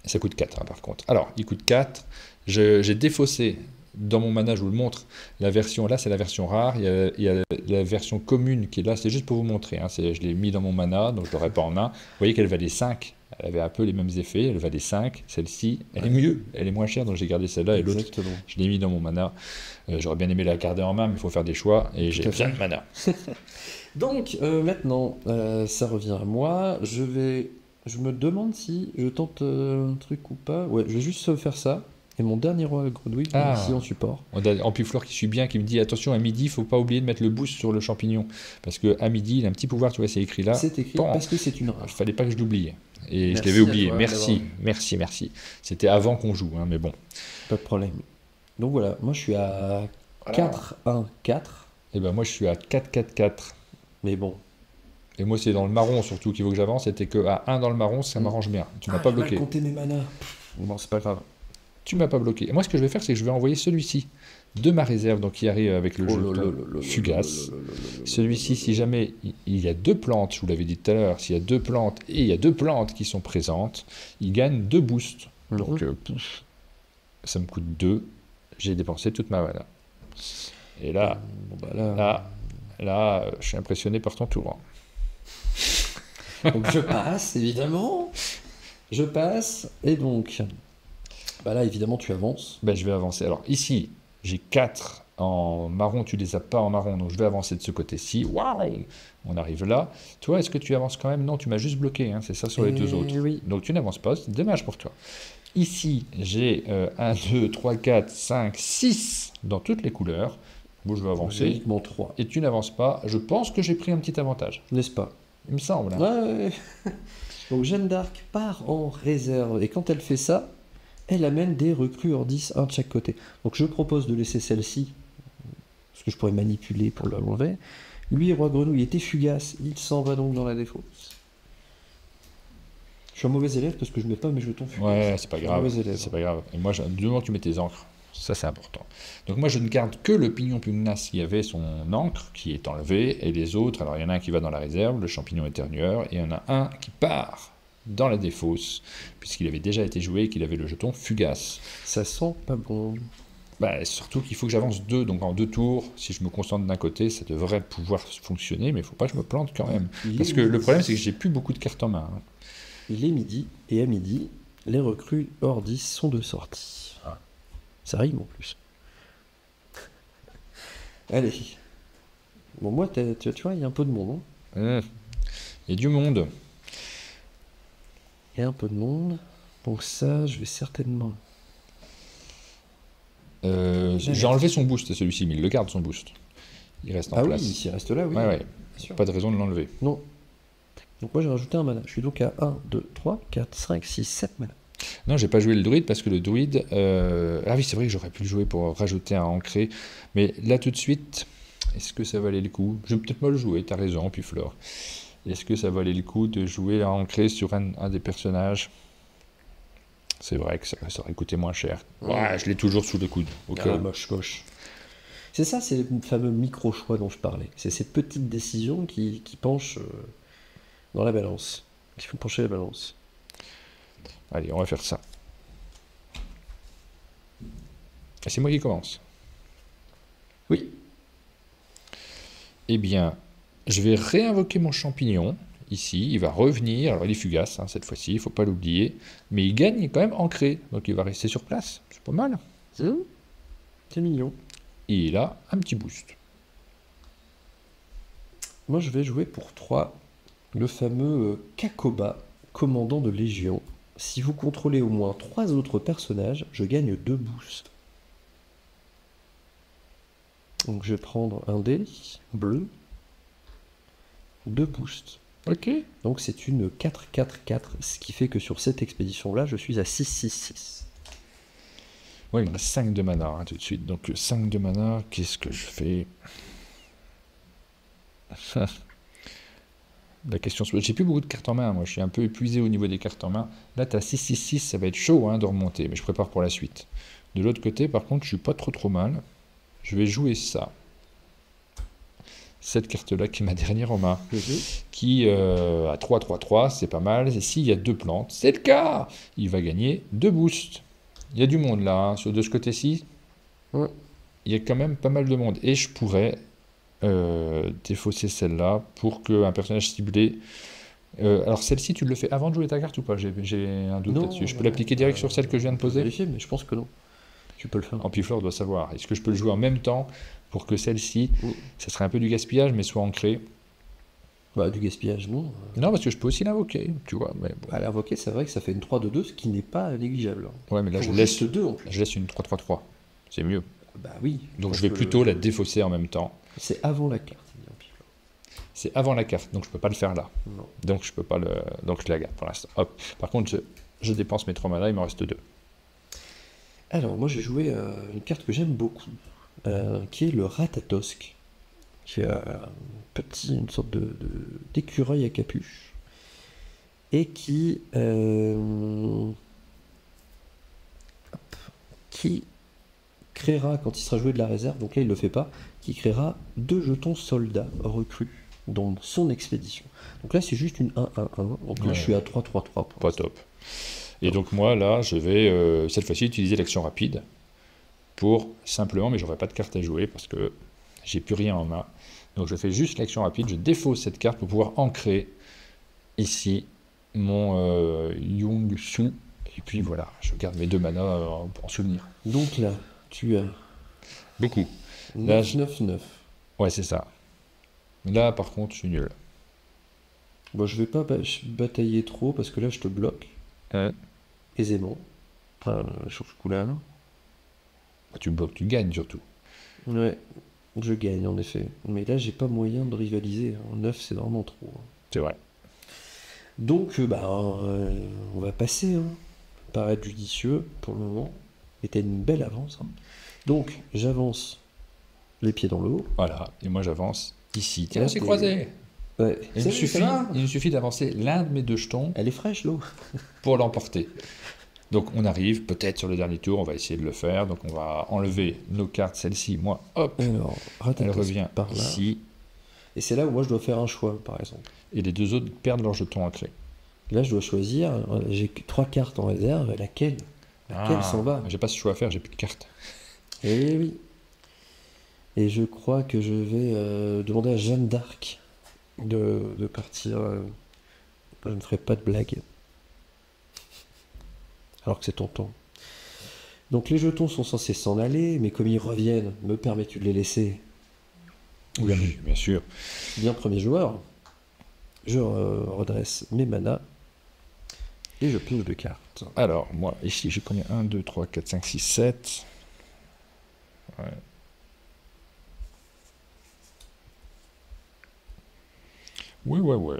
Ça coûte 4 par contre. Alors, il coûte 4. J'ai défaussé dans mon mana, je vous le montre. La version là, c'est la version rare. Il y a la version commune qui est là. C'est juste pour vous montrer. Hein. Je l'ai mis dans mon mana, donc je ne l'aurai pas en main. Vous voyez qu'elle valait 5. Elle avait un peu les mêmes effets. Elle valait 5. Celle-ci, elle est mieux. Elle est moins chère, donc j'ai gardé celle-là. Et l'autre, Exactement. je l'ai mis dans mon mana. J'aurais bien aimé la garder en main, mais il faut faire des choix. Et j'ai Tout à fait. besoin de mana. Donc maintenant, ça revient à moi. Je me demande si je tente un truc ou pas. Ouais, je vais juste faire ça. Et mon dernier roi grenouille, Ah. ici en support. On a Ampiflore qui suit bien, qui me dit attention à midi, il faut pas oublier de mettre le boost sur le champignon. Parce que à midi, il a un petit pouvoir, tu vois, c'est écrit là. C'est écrit Bon. parce que c'est une Il rare. fallait pas que je l'oublie. Et Merci je l'avais à oublié. toi Merci, d'avoir- merci, merci. C'était avant qu'on joue, hein, mais bon. Pas de problème. Donc voilà, moi je suis à 4-1-4. Et ben moi, je suis à 4-4-4. Mais bon. Et moi, c'est dans le marron surtout qu'il faut que j'avance. C'était que à 1 dans le marron, ça m'arrange bien. Tu m'as pas j'ai mal bloqué. compté mes manas. Bon, c'est pas grave. Tu m'as pas bloqué. Et moi, ce que je vais faire, c'est que je vais envoyer celui-ci de ma réserve, donc qui arrive avec le jeton fugace. Celui-ci, si jamais il y a 2 plantes, je vous l'avais dit tout à l'heure, s'il y a 2 plantes et il y a 2 plantes qui sont présentes, il gagne 2 boosts. Donc, ça me coûte 2. J'ai dépensé toute ma mana. Et là, je suis impressionné par ton tour. Donc je passe, évidemment. Je passe, et donc, là, évidemment, tu avances. Je vais avancer. Alors, ici, j'ai 4 en marron, tu les as pas en marron, donc je vais avancer de ce côté-ci. Waouh! On arrive là. Toi, est-ce que tu avances quand même? Non, tu m'as juste bloqué, hein, c'est ça sur les 2 autres. Oui. Donc tu n'avances pas, c'est dommage pour toi. Ici, j'ai 1, 2, 3, 4, 5, 6 dans toutes les couleurs. Bon, je vais avancer. Uniquement 3. Et tu n'avances pas. Je pense que j'ai pris un petit avantage. N'est-ce pas? Il me semble. Hein. Ouais. Donc Jeanne d'Arc part en réserve. Et quand elle fait ça, elle amène des recrues Ordis, un de chaque côté. Donc je propose de laisser celle-ci, parce que je pourrais manipuler pour l'enlever. Lui, Roi Grenouille, était fugace. Il s'en va donc dans la défausse. Je suis un mauvais élève parce que je mets pas mes jetons fugaces. Ouais, c'est pas grave. C'est pas grave. Et moi, du moment que tu mets tes encres, ça c'est important. Donc moi, je ne garde que le pignon pugnace qui avait son encre, qui est enlevé, et les autres, alors il y en a un qui va dans la réserve, le champignon éternueur, et il y en a un qui part dans la défausse, puisqu'il avait déjà été joué et qu'il avait le jeton fugace. Ça sent pas bon. Surtout qu'il faut que j'avance 2, donc en 2 tours, si je me concentre d'un côté, ça devrait pouvoir fonctionner, mais il ne faut pas que je me plante quand même. Parce que le problème, c'est que j'ai plus beaucoup de cartes en main. Hein. Il est midi, et à midi, les recrues Ordis sont de sortie. Ah. Ça rime en plus. Allez. Bon, moi, tu vois, il y a un peu de monde. Il y a du monde. Il y a un peu de monde. Donc ça, je vais certainement... J'ai enlevé son boost, celui-ci, mais il le garde son boost. Il reste en place. Ah oui, s'il reste là, oui. Ouais. Pas de raison de l'enlever. Non. Donc moi j'ai rajouté un mana. Je suis donc à 1, 2, 3, 4, 5, 6, 7 mana. Non, j'ai pas joué le druide parce que le druide... Ah oui, c'est vrai que j'aurais pu le jouer pour rajouter un ancré. Mais là tout de suite, est-ce que ça valait le coup? Je vais peut-être pas le jouer, t'as raison, puis Flore. Est-ce que ça valait le coup de jouer un ancré sur un des personnages? C'est vrai que ça aurait coûté moins cher. Ouais, je l'ai toujours sous le coude. Moche. C'est ça, c'est le fameux micro-choix dont je parlais. C'est ces petites décisions qui penchent dans la balance. Qui font pencher la balance. Allez, on va faire ça. Et c'est moi qui commence. Oui. Eh bien, je vais réinvoquer mon champignon. Ici, il va revenir. Alors, il est fugace, hein, cette fois-ci, il ne faut pas l'oublier. Mais il gagne quand même ancré. Donc, il va rester sur place. C'est pas mal. C'est mignon. Et il a un petit boost. Moi, je vais jouer pour 3 le fameux Kakoba, commandant de Légion. Si vous contrôlez au moins 3 autres personnages, je gagne 2 boosts. Donc, je vais prendre un dé bleu. 2 boosts. Ok. Donc c'est une 4-4-4, ce qui fait que sur cette expédition-là, je suis à 6-6-6. Ouais, il me reste 5 de mana hein, tout de suite. Donc 5 de mana, qu'est-ce que je fais? La question, j'ai plus beaucoup de cartes en main, moi je suis un peu épuisé au niveau des cartes en main. Là tu as 6-6-6, ça va être chaud hein, de remonter, mais je prépare pour la suite. De l'autre côté, par contre, je suis pas trop mal. Je vais jouer ça. Cette carte-là qui est ma dernière en main, qui a 3-3-3, c'est pas mal. Et s'il y a 2 plantes, c'est le cas, il va gagner 2 boosts. Il y a du monde là, hein, de ce côté-ci. Ouais. Il y a quand même pas mal de monde. Et je pourrais défausser celle-là pour qu'un personnage ciblé... alors celle-ci, tu le fais avant de jouer ta carte ou pas? J'ai un doute là-dessus. Je peux l'appliquer direct sur celle que je viens de poser? Vérifier, mais je pense que non. Tu peux le faire. Ampiflore doit savoir. Est-ce que je peux le jouer en même temps pour que celle-ci, ça serait un peu du gaspillage, mais soit ancrée? Bah, du gaspillage, non. Non, parce que je peux aussi l'invoquer, tu vois. Mais bon. À l'invoquer, c'est vrai que ça fait une 3-2-2, ce qui n'est pas négligeable. Ouais, mais là, je laisse 2 en plus. Je laisse une 3-3-3. C'est mieux. Bah oui. Donc je vais plutôt la défausser en même temps. C'est avant la carte. C'est avant la carte, donc je peux pas le faire là. Non. Donc je peux pas le. Donc je la garde pour l'instant. Hop. Par contre, je dépense mes 3 mana, il m'en reste 2. Alors, moi j'ai joué une carte que j'aime beaucoup, qui est le Ratatosk, qui est une sorte d'écureuil à capuche, et qui qui créera, quand il sera joué de la réserve, donc là il ne le fait pas, qui créera 2 jetons soldats recrues dans son expédition. Donc là c'est juste une 1-1-1, donc là je suis à 3-3-3. Pas top. Et donc moi là, je vais cette fois-ci utiliser l'action rapide pour simplement, mais j'aurai pas de carte à jouer parce que j'ai plus rien en main. Donc je fais juste l'action rapide, je défausse cette carte pour pouvoir ancrer ici mon Yong-Su. Et puis voilà, je garde mes 2 manas en souvenir. Donc là, tu as Beaucoup. Là, 9-9-9. Ouais, c'est ça. Là, par contre, je suis nul. Bon, je vais pas batailler trop parce que là je te bloque aisément. Enfin, sur ce coup-là. Là. Tu gagnes surtout. Ouais, je gagne en effet. Mais là j'ai pas moyen de rivaliser. 9 c'est vraiment trop. C'est vrai. Donc, on va passer. Hein. Paraître judicieux pour le moment. Et t'as une belle avance. Hein. Donc, j'avance les pieds dans le haut. Voilà. Et moi, j'avance ici. Tiens, c'est croisé. Ouais. Il me suffit d'avancer l'un de mes 2 jetons. Elle est fraîche, l'eau. Pour l'emporter. Donc, on arrive peut-être sur le dernier tour. On va essayer de le faire. Donc, on va enlever nos cartes. Celle-ci, moi, hop. Alors, elle revient par là. Ici. Et c'est là où moi je dois faire un choix, par exemple. Et les 2 autres perdent leur jeton ancré. Là, je dois choisir. J'ai 3 cartes en réserve. Laquelle s'en va? J'ai pas ce choix à faire, j'ai plus de cartes. Eh oui. Et je crois que je vais demander à Jeanne d'Arc de partir. Je ne ferai pas de blague. Alors que c'est ton tour. Donc les jetons sont censés s'en aller, mais comme ils reviennent, me permets-tu de les laisser? Oui, bien sûr. Bien, premier joueur. Je redresse mes manas. Et je pioche 2 cartes. Alors, moi, ici, j'ai combien? 1, 2, 3, 4, 5, 6, 7. Ouais. Ouais.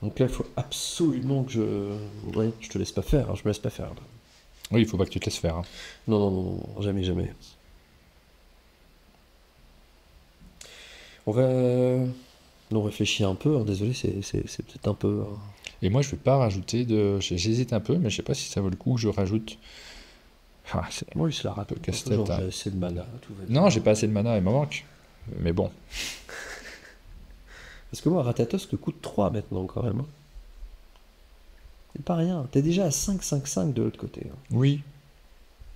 Donc là, il faut absolument que je... Ouais, je te laisse pas faire, hein, je me laisse pas faire. Là. Oui, il faut pas que tu te laisses faire. Hein. Non, jamais. On va... On réfléchit un peu, hein, désolé, c'est peut-être un peu... Et moi, je vais pas rajouter de... J'hésite un peu, mais je sais pas si ça vaut le coup que je rajoute... Moi, je la rate. Un peu casse-tête. J'ai assez de mana, tout va bien. Non, j'ai pas assez de mana, il m'en manque. Mais bon. Parce que moi, Rathatos te coûte 3 maintenant, quand même. C'est pas rien. T'es déjà à 5-5-5 de l'autre côté. Hein. Oui.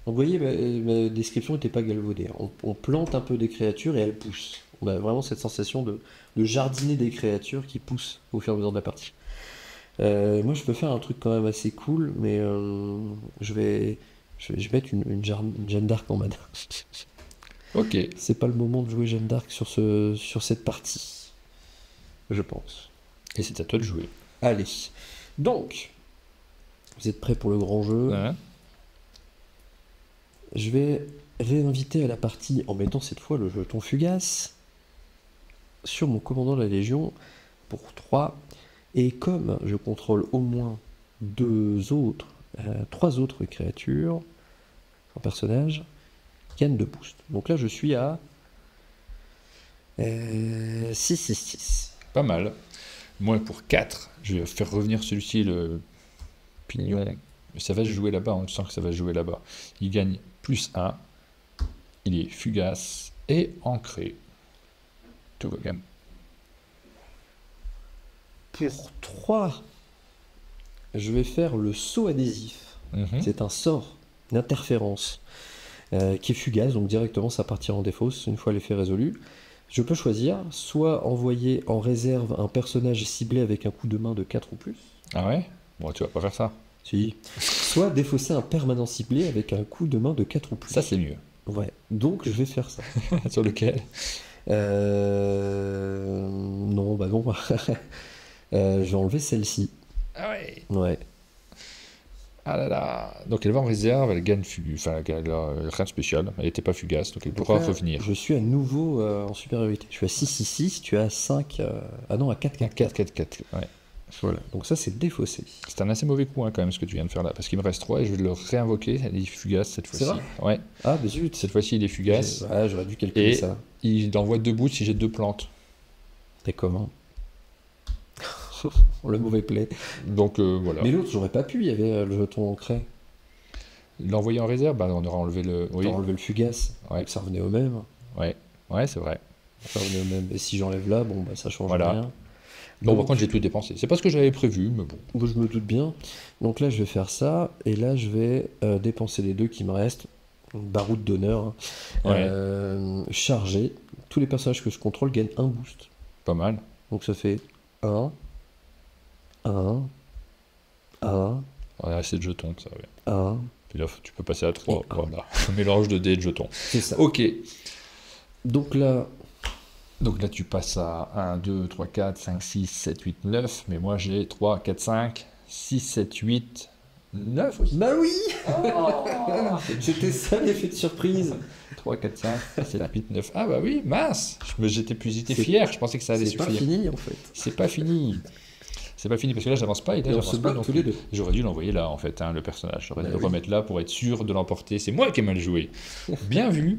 Donc, vous voyez, ma description n'était pas galvaudée. On plante un peu des créatures et elles poussent. On a vraiment cette sensation de jardiner des créatures qui poussent au fur et à mesure de la partie. Moi, je peux faire un truc quand même assez cool, mais je vais mettre une Jeanne d'Arc en mana. Ok. C'est pas le moment de jouer Jeanne d'Arc sur cette partie. Je pense. Et c'est à toi de jouer. Allez. Donc, vous êtes prêts pour le grand jeu? Ouais. Je vais réinviter à la partie en mettant cette fois le jeton fugace sur mon commandant de la Légion pour 3. Et comme je contrôle au moins 3 autres créatures en personnage, gagne de boost. Donc là, je suis à 6-6-6. Pas mal. Moi, pour 4, je vais faire revenir celui-ci, le pignon. Ça va se jouer là-bas, on sent que ça va se jouer là-bas. Il gagne +1. Il est fugace et ancré. Tout va bien. Pour 3, je vais faire le saut adhésif. C'est un sort d'interférence qui est fugace, donc directement ça partira en défausse une fois l'effet résolu. Je peux choisir soit envoyer en réserve un personnage ciblé avec un coup de main de 4 ou plus. Ah ouais? Bon, tu vas pas faire ça. Si. Soit défausser un permanent ciblé avec un coup de main de 4 ou plus. Ça, c'est mieux. Ouais, donc je vais faire ça. Sur lequel? Non, bah non. Je vais enlever celle-ci. Ah ouais. Ouais. Ah là là. Donc elle va en réserve, elle gagne elle a rien de spécial. Elle n'était pas fugace, donc elle pourra revenir. Je suis à nouveau en supériorité. Je suis à 6-6-6, tu es à 5... Ah non, à 4-4-4. 4-4-4, ouais. Voilà, donc ça c'est défaussé. C'est un assez mauvais coup hein, quand même ce que tu viens de faire là, parce qu'il me reste 3 et je vais le réinvoquer, il est fugace cette fois-ci. C'est vrai? Ouais. Ah bah zut. Cette fois-ci il est fugace. Ah, j'aurais dû calculer ça. Il envoie 2 boosts si j'ai 2 plantes. T'es comment? Le mauvais play. Donc voilà. Mais l'autre, j'aurais pas pu, il y avait le jeton ancré. L'envoyer en réserve, bah, on aura enlevé le. On Oui, aurait enlevé le fugace, Ouais. donc ça revenait au même. ouais, c'est vrai. Ça revenait au même. Et si j'enlève là, bon, bah ça change Voilà. rien. Bon, par Donc, contre, j'ai tout dépensé. C'est pas ce que j'avais prévu, mais bon. moi, je me doute bien. Donc là, je vais faire ça, et là, je vais dépenser les deux qui me restent. Baroud d'honneur. Hein. Ouais. Chargé. Tous les personnages que je contrôle gagnent un boost. Pas mal. Donc ça fait 1, 1, 1, On a assez de jetons, ça, ouais. 1. Puis là, tu peux passer à 3. Et un. Voilà. Mélange de dés et de jetons. C'est ça. Ok. Donc là, Donc là, tu passes à 1, 2, 3, 4, 5, 6, 7, 8, 9. Mais moi, j'ai 3, 4, 5, 6, 7, 8, 9 aussi. bah oui, c'était ça l'effet de surprise. 3, 4, 5, 7, 8, 9. Ah bah oui, mince. J'étais C'est- fier. Je pensais que ça allait C'est pas suffire. fini en fait. C'est pas fini. C'est pas fini parce que là, j'avance pas et là, Et on j'avance se pas. bat Donc, tous les deux. j'aurais dû l'envoyer là, en fait, hein, le personnage. J'aurais Bah dû le oui. remettre là pour être sûr de l'emporter. C'est moi qui ai mal joué. Bien vu.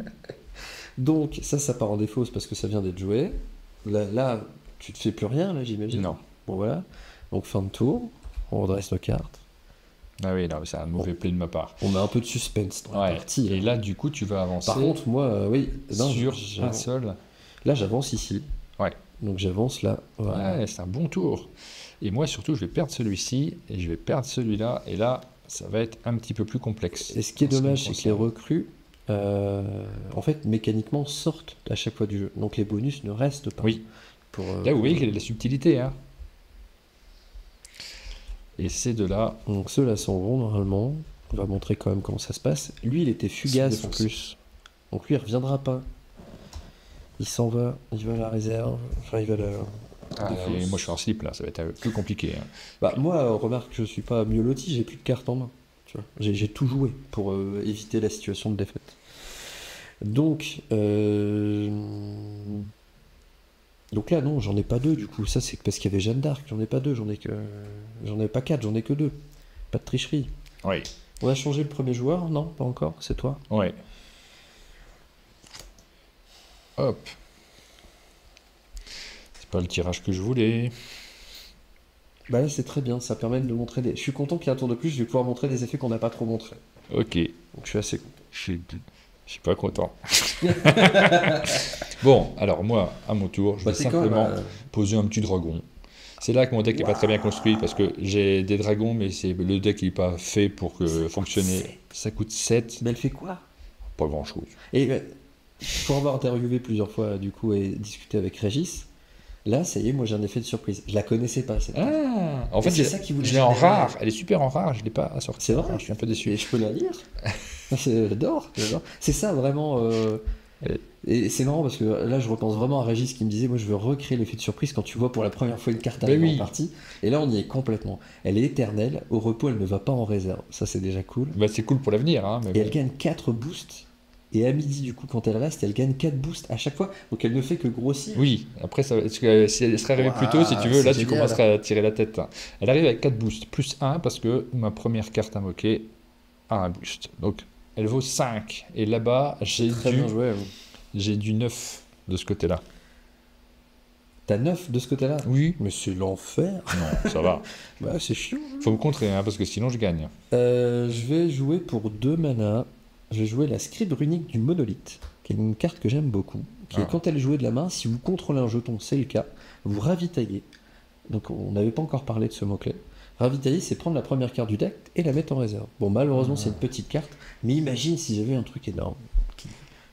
Donc ça part en défaut, c'est parce que ça vient d'être joué. Là, tu te fais plus rien, là, j'imagine. Non. Bon voilà. Donc fin de tour, on redresse nos cartes. Ah oui, non, mais c'est un mauvais play de ma part. On met un peu de suspense dans la Ouais. partie. Et là, du coup, tu vas avancer Par contre, moi, oui, non, sur un j'avance. seul. Là, j'avance ici. Ouais. Donc j'avance là. Voilà. Ouais, c'est un bon tour. Et moi, surtout, je vais perdre celui-ci et je vais perdre celui-là. Et là, ça va être un petit peu plus complexe. Et ce qui est en me dommage, c'est que les concerne. recrues, en fait, mécaniquement, sortent à chaque fois du jeu. Donc les bonus ne restent pas. Oui. Pour, Là, vous voyez quelle est la subtilité. Hein. Et c'est de là. Donc ceux-là sont bons normalement. On va montrer quand même comment ça se passe. Lui, il était fugace en défoncé. plus. Donc lui, il reviendra pas. Il s'en va, il va à la réserve. Enfin, il va à la... Et moi, je suis en slip là. Ça va être plus compliqué. Hein. Bah, moi, remarque, je suis pas mieux loti, j'ai plus de cartes en main. Tu vois. J'ai tout joué pour éviter la situation de défaite. Donc là, non, j'en ai pas deux du coup. Ça, c'est parce qu'il y avait Jeanne d'Arc. J'en ai pas deux, j'en ai pas quatre, j'en ai que deux. Pas de tricherie. Oui. On a changé le premier joueur? Non, pas encore, c'est toi. Ouais. Hop. C'est pas le tirage que je voulais. Bah là, c'est très bien, ça permet de montrer des. Je suis content qu'il y ait un tour de plus, je vais pouvoir montrer des effets qu'on n'a pas trop montrés. Ok. Donc je suis assez content. Je suis pas content. Bon, alors moi, à mon tour, je vais t'es quand simplement même, poser un petit dragon. C'est là que mon deck n'est pas très bien construit parce que j'ai des dragons, mais le deck n'est pas fait pour fonctionner. 7. Ça coûte 7, Mais elle fait quoi? pas grand chose. Et pour avoir interviewé plusieurs fois du coup et discuté avec Régis, là ça y est, moi j'ai un effet de surprise. Je la connaissais pas cette carte. Ah, en fait, c'est ça qui voulait je l'ai en générer. rare. Elle est super en rare, je l'ai pas sortie. C'est vrai? Je suis un peu déçu. Et je peux la lire. J'adore. C'est ça vraiment. Et c'est marrant parce que là je repense vraiment à Régis qui me disait moi je veux recréer l'effet de surprise quand tu vois pour la première fois une carte arriver oui. en partie. Et là on y est complètement. Elle est éternelle, au repos elle ne va pas en réserve. Ça c'est déjà cool. Bah, c'est cool pour l'avenir. Hein, mais Et bon. elle gagne 4 boosts. Et à midi du coup quand elle reste, elle gagne 4 boosts à chaque fois. Donc elle ne fait que grossir. Oui, après, si elle serait arrivée plus tôt, si tu veux, c'est là, tu génial. commencerais à tirer la tête. Hein. Elle arrive avec 4 boosts, plus 1, parce que ma première carte invoquée a un boost. Donc, elle vaut 5. Et là-bas, Très bien joué. hein. j'ai du 9 de ce côté-là. T'as 9 de ce côté-là? Oui. Mais c'est l'enfer. Non, ça va. Bah c'est chiant. Faut me contrer, hein, parce que sinon, je gagne. Je vais jouer pour 2 mana. Je vais jouer la scribe runique du monolithe, qui est une carte que j'aime beaucoup. Qui est Ah. quand elle est jouée de la main, si vous contrôlez un jeton, c'est le cas, vous ravitaillez. Donc on n'avait pas encore parlé de ce mot-clé. Ravitailler, c'est prendre la première carte du deck et la mettre en réserve. Bon, malheureusement, c'est une petite carte, mais imagine si j'avais un truc énorme.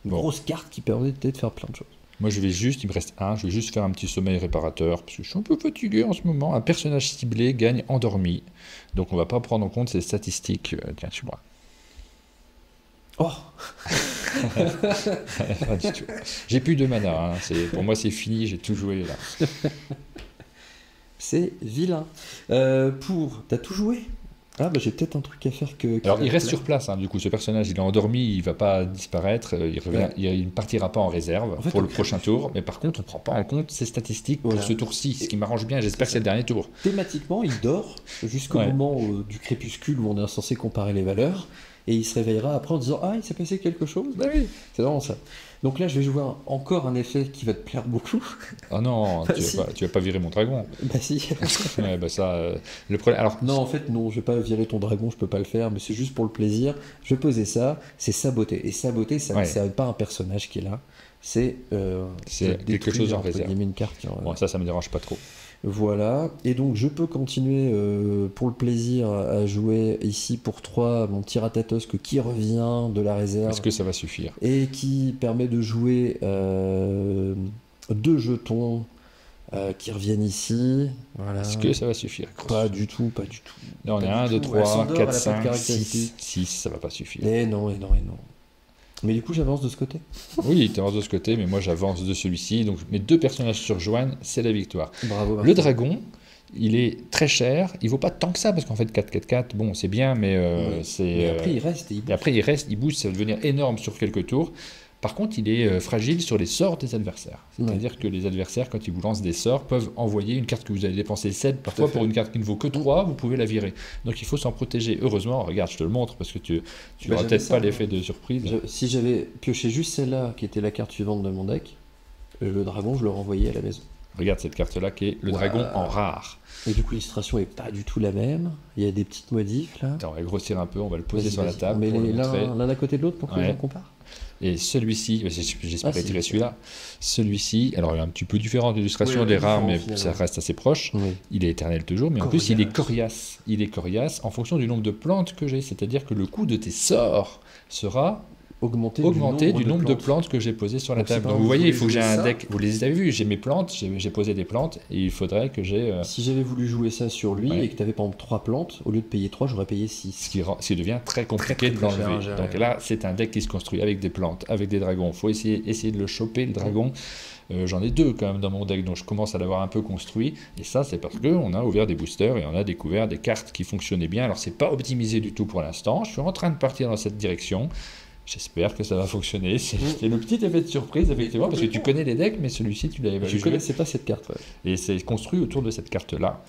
Une Bon. grosse carte qui permettait de faire plein de choses. Moi, il me reste 1, je vais juste faire un petit sommeil réparateur, parce que je suis un peu fatigué en ce moment. Un personnage ciblé gagne endormi. Donc, on va pas prendre en compte ces statistiques. Tiens, tu vois. Oh, Pas du tout. J'ai plus de mana, hein. Pour moi, c'est fini, j'ai tout joué là. c'est vilain. T'as tout joué? Ah bah j'ai peut-être un truc à faire que... Alors, il reste sur place, hein, du coup, ce personnage, il est endormi, il va pas disparaître, il revient, Ouais. il ne partira pas en réserve En fait, pour le prochain tour, mais par contre, on prend pas en compte ses statistiques Voilà. pour ce tour-ci, ce qui m'arrange bien, j'espère que c'est le dernier tour. Thématiquement, il dort jusqu'au Ouais. moment du crépuscule où on est censé comparer les valeurs. et il se réveillera après en disant ah il s'est passé quelque chose. Bah oui. C'est vraiment ça. Donc là je vais jouer encore un effet qui va te plaire beaucoup. Ah non, Bah, tu vas pas virer mon dragon. Bah si. Ouais, bah ça, le problème. Alors, Non en fait non, je vais pas virer ton dragon, je peux pas le faire, mais c'est juste pour le plaisir. Je vais poser ça, c'est saboter. Et saboter, ça Ouais. c'est pas un personnage qui est là, c'est quelque chose en entre réserve. guillemets, une carte. Qui bon, ça me dérange pas trop. Voilà, et donc je peux continuer pour le plaisir à jouer ici pour 3 mon Tiratatosk qui revient de la réserve Est-ce que ça va suffire? et qui permet de jouer 2 jetons qui reviennent ici. Voilà. Est-ce que ça va suffire? Pas du tout, pas du tout. Là, on Pas est du 1, 2, tout. Elle 3, s'endort, 4, elle a pas de 5, caractéristiques. 6, ça va pas suffire. Et non, et non, et non. Mais du coup j'avance de ce côté. Oui, tu avances de ce côté, mais moi j'avance de celui-ci. Donc mes 2 personnages se rejoignent, c'est la victoire. Bravo. Le dragon, il est très cher. Il vaut pas tant que ça, parce qu'en fait 4-4-4, bon, c'est bien, mais Oui. c'est. Mais après il reste et il et bouge. après il reste, il bouge, ça va devenir énorme sur quelques tours. Par contre, il est fragile sur les sorts des adversaires. C'est-à-dire que les adversaires, quand ils vous lancent des sorts, peuvent envoyer une carte que vous avez dépensé 7, parfois pour une carte qui ne vaut que 3, vous pouvez la virer. Donc il faut s'en protéger. Heureusement, regarde, je te le montre, parce que tu Bah, n'auras j'avais peut-être ça, pas moi. l'effet de surprise. Si j'avais pioché juste celle-là, qui était la carte suivante de mon deck, le dragon, je le renvoyais à la maison. Regarde cette carte-là qui est le dragon en rare. Et du coup, l'illustration est pas du tout la même. Il y a des petites modifs là. Attends, on va grossir un peu, on va le poser Vas-y, sur la vas-y. table On met pour le montrer. l'un à côté de l'autre pour qu'on Ouais. compare. Et celui-ci, j'espère Ah, si, tirer si. celui-là. Celui-ci, alors il est un petit peu différent d'illustration Oui, des différent, rares, mais finalement. ça reste assez proche. Oui. Il est éternel toujours, mais en plus il est Coriace. coriace. Il est coriace en fonction du nombre de plantes que j'ai, c'est-à-dire que le coût de tes sorts sera Augmenter du nombre de plantes que j'ai posées sur la Donc, c'est table. pas Donc vous vous voyez, il voulez faut que j'ai jouer un ça. deck. Vous les avez vus, j'ai mes plantes, j'ai posé des plantes, et il faudrait que j'ai Si j'avais voulu jouer ça sur lui Ouais. et que tu avais par exemple 3 plantes, au lieu de payer 3, j'aurais payé 6. ce qui devient très compliqué de très cher à l'enlever. gérer. Donc là, c'est un deck qui se construit avec des plantes, avec des dragons. Il faut essayer de le choper, le dragon. J'en ai 2 quand même dans mon deck, donc je commence à l'avoir un peu construit. Et ça, c'est parce qu'on a ouvert des boosters et on a découvert des cartes qui fonctionnaient bien. Alors, c'est pas optimisé du tout pour l'instant. Je suis en train de partir dans cette direction. J'espère que ça va fonctionner. C'est le petit effet de surprise, effectivement, parce que tu connais les decks, mais celui-ci, tu l'avais pas Je vu jouer. connaissais pas cette carte. Ouais. Et c'est construit autour de cette carte-là.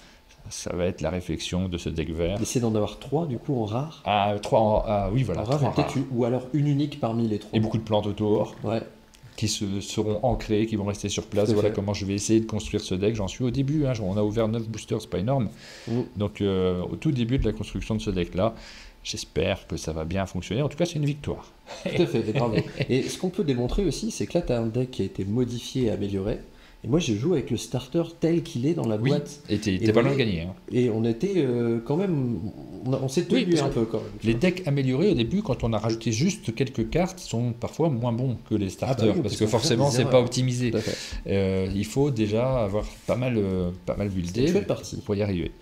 Ça va être la réflexion de ce deck vert. Essayer d'en avoir 3 du coup en rare. Ah, 3 ah oui, voilà. En rare, trois et peut-être rares. ou alors une unique parmi les 3. Et beaucoup de plantes autour Ouais. qui seront ancrées, qui vont rester sur place. Tout à Voilà fait. comment je vais essayer de construire ce deck. J'en suis au début, hein. On a ouvert 9 boosters, c'est pas énorme. Mm. Donc au tout début de la construction de ce deck-là, j'espère que ça va bien fonctionner. En tout cas, c'est une victoire. Tout à fait, bravo. Et ce qu'on peut démontrer aussi, c'est que là, tu as un deck qui a été modifié et amélioré. Et moi, je joue avec le starter tel qu'il est dans la Oui, boîte. et t'es Et pas loin vous de voyez, gagner. Hein. Et on était quand même. On s'est Oui, tenu parce un que peu quand même. Les decks améliorés au début, quand on a rajouté juste quelques cartes, sont parfois moins bons que les starters, oui, parce parce que qu'on forcément, fait des c'est pas erreurs. optimisé. Tout à fait. Il faut déjà avoir pas mal C'est buildé une chouette partie. pour y arriver.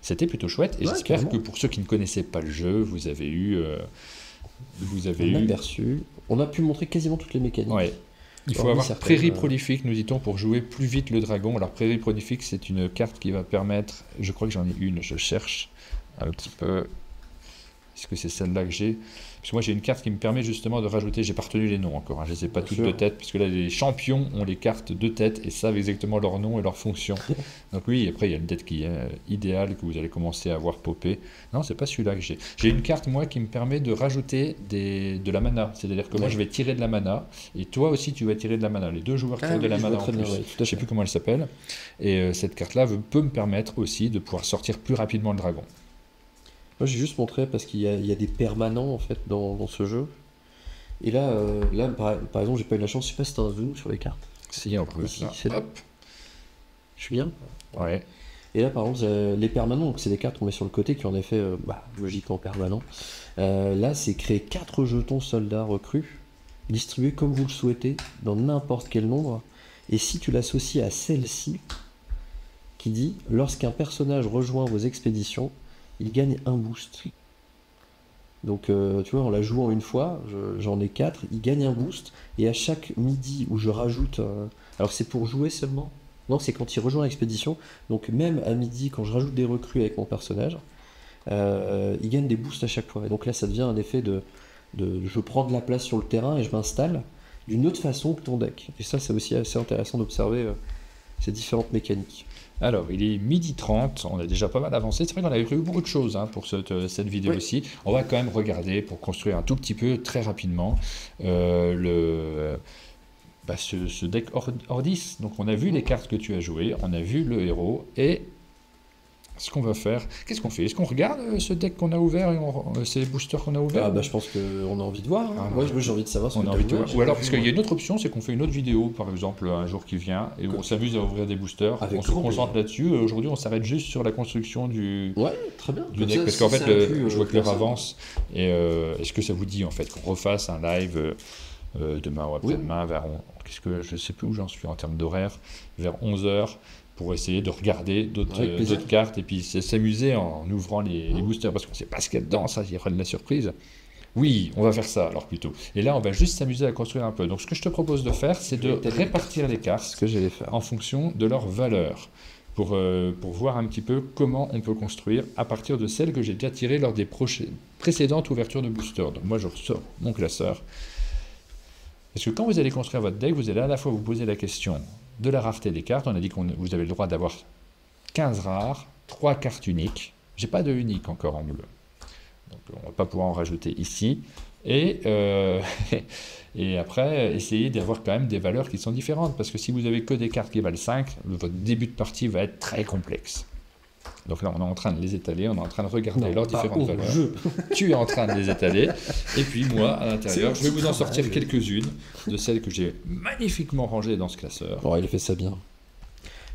C'était plutôt chouette, et Ouais, j'espère carrément. que pour ceux qui ne connaissaient pas le jeu, vous avez eu... On a aperçu. On a pu montrer quasiment toutes les mécaniques. Ouais. Il faut Hormis avoir certaines, Prairie Prolifique, nous dit-on, pour jouer plus vite le dragon. Alors Prairie Prolifique, c'est une carte qui va permettre, je crois que j'en ai une, je cherche un petit peu, est-ce que c'est celle-là que j'ai? Parce que moi j'ai une carte qui me permet justement de rajouter, j'ai pas retenu les noms encore, hein, je les ai pas Bien toutes sûr. de tête, parce que là les champions ont les cartes de tête et savent exactement leur nom et leur fonction. Donc oui, après il y a une tête qui est idéale, que vous allez commencer à voir popper. Non, c'est pas celui-là que j'ai. J'ai une carte moi qui me permet de rajouter de la mana, c'est-à-dire que moi Ouais. je vais tirer de la mana, et toi aussi tu vas tirer de la mana. Les deux joueurs tirent de la je mana vois en très bien, plus. ouais, tout à Je sais fait. plus comment elle s'appelle. Et cette carte-là peut me permettre aussi de pouvoir sortir plus rapidement le dragon. Moi, j'ai juste montré parce qu'il y a des permanents en fait dans ce jeu. Et là, par exemple, j'ai pas eu la chance, je sais pas si t'as un zoom sur les cartes. Si, on peut Ici, ça. c'est là. Hop. Je suis bien. Ouais. Et là, par exemple, les permanents, donc c'est des cartes qu'on met sur le côté qui en effet, logiquement permanents. Là, c'est créer 4 jetons soldats recrues, distribués comme vous le souhaitez, dans n'importe quel nombre. Et si tu l'associes à celle-ci, qui dit lorsqu'un personnage rejoint vos expéditions, il gagne un boost. Donc, tu vois, en la jouant une fois, j'en ai 4, il gagne un boost. Et à chaque midi où je rajoute. Alors, c'est pour jouer seulement? Non, c'est quand il rejoint l'expédition. Donc, même à midi, quand je rajoute des recrues avec mon personnage, il gagne des boosts à chaque fois. Et donc là, ça devient un effet de je prends de la place sur le terrain et je m'installe d'une autre façon que ton deck. Et ça, c'est aussi assez intéressant d'observer ces différentes mécaniques. Alors, il est 12h30, on a déjà pas mal avancé. C'est vrai qu'on avait prévu beaucoup de choses pour cette vidéo aussi. On va quand même regarder, pour construire un tout petit peu, très rapidement, ce deck Ordis. Donc, on a vu les cartes que tu as jouées, on a vu le héros, et ce qu'on va faire, qu'est-ce qu'on fait? Est-ce qu'on regarde ce deck qu'on a ouvert, et ces boosters qu'on a ouverts? Je pense qu'on a envie de voir. Moi, j'ai envie de savoir ce on que a tu envie de as voir. Ou alors, parce qu'il y a une autre option, c'est qu'on fait une autre vidéo, par exemple, un jour qui vient, et on s'amuse à ouvrir des boosters. Avec on se concentre là-dessus. Aujourd'hui, on s'arrête juste sur la construction du très bien. deck, parce qu'en fait, je vois que l'heure avance. Et est-ce que ça vous dit, en fait, qu'on refasse un live demain ou après-demain vers... je ne sais plus où j'en suis en termes d'horaire, vers 11h, pour essayer de regarder d'autres cartes et puis s'amuser en ouvrant les boosters, parce qu'on ne sait pas ce qu'il y a dedans, ça, il y aura de la surprise. Oui, on va faire ça alors plutôt. Et là, on va juste s'amuser à construire un peu. Donc, ce que je te propose de faire, c'est de répartir les cartes ce que j'allais faire en fonction de leur valeur, pour voir un petit peu comment on peut construire à partir de celles que j'ai déjà tirées lors des précédentes ouvertures de boosters. Donc, moi, je ressors mon classeur. Parce que quand vous allez construire votre deck, vous allez à la fois vous poser la question de la rareté des cartes. On a dit que vous avez le droit d'avoir 15 rares, 3 cartes uniques. J'ai pas de unique encore en bleu. Donc on va pas pouvoir en rajouter ici. Et après, essayez d'avoir quand même des valeurs qui sont différentes. Parce que si vous avez que des cartes qui valent 5, votre début de partie va être très complexe. Donc là, on est en train de les étaler, on est en train de regarder leurs différentes valeurs. Tu es en train de les étaler. Et puis moi, à l'intérieur, je vais vous en sortir quelques-unes de celles que j'ai magnifiquement rangées dans ce classeur. Oh, il a fait ça bien.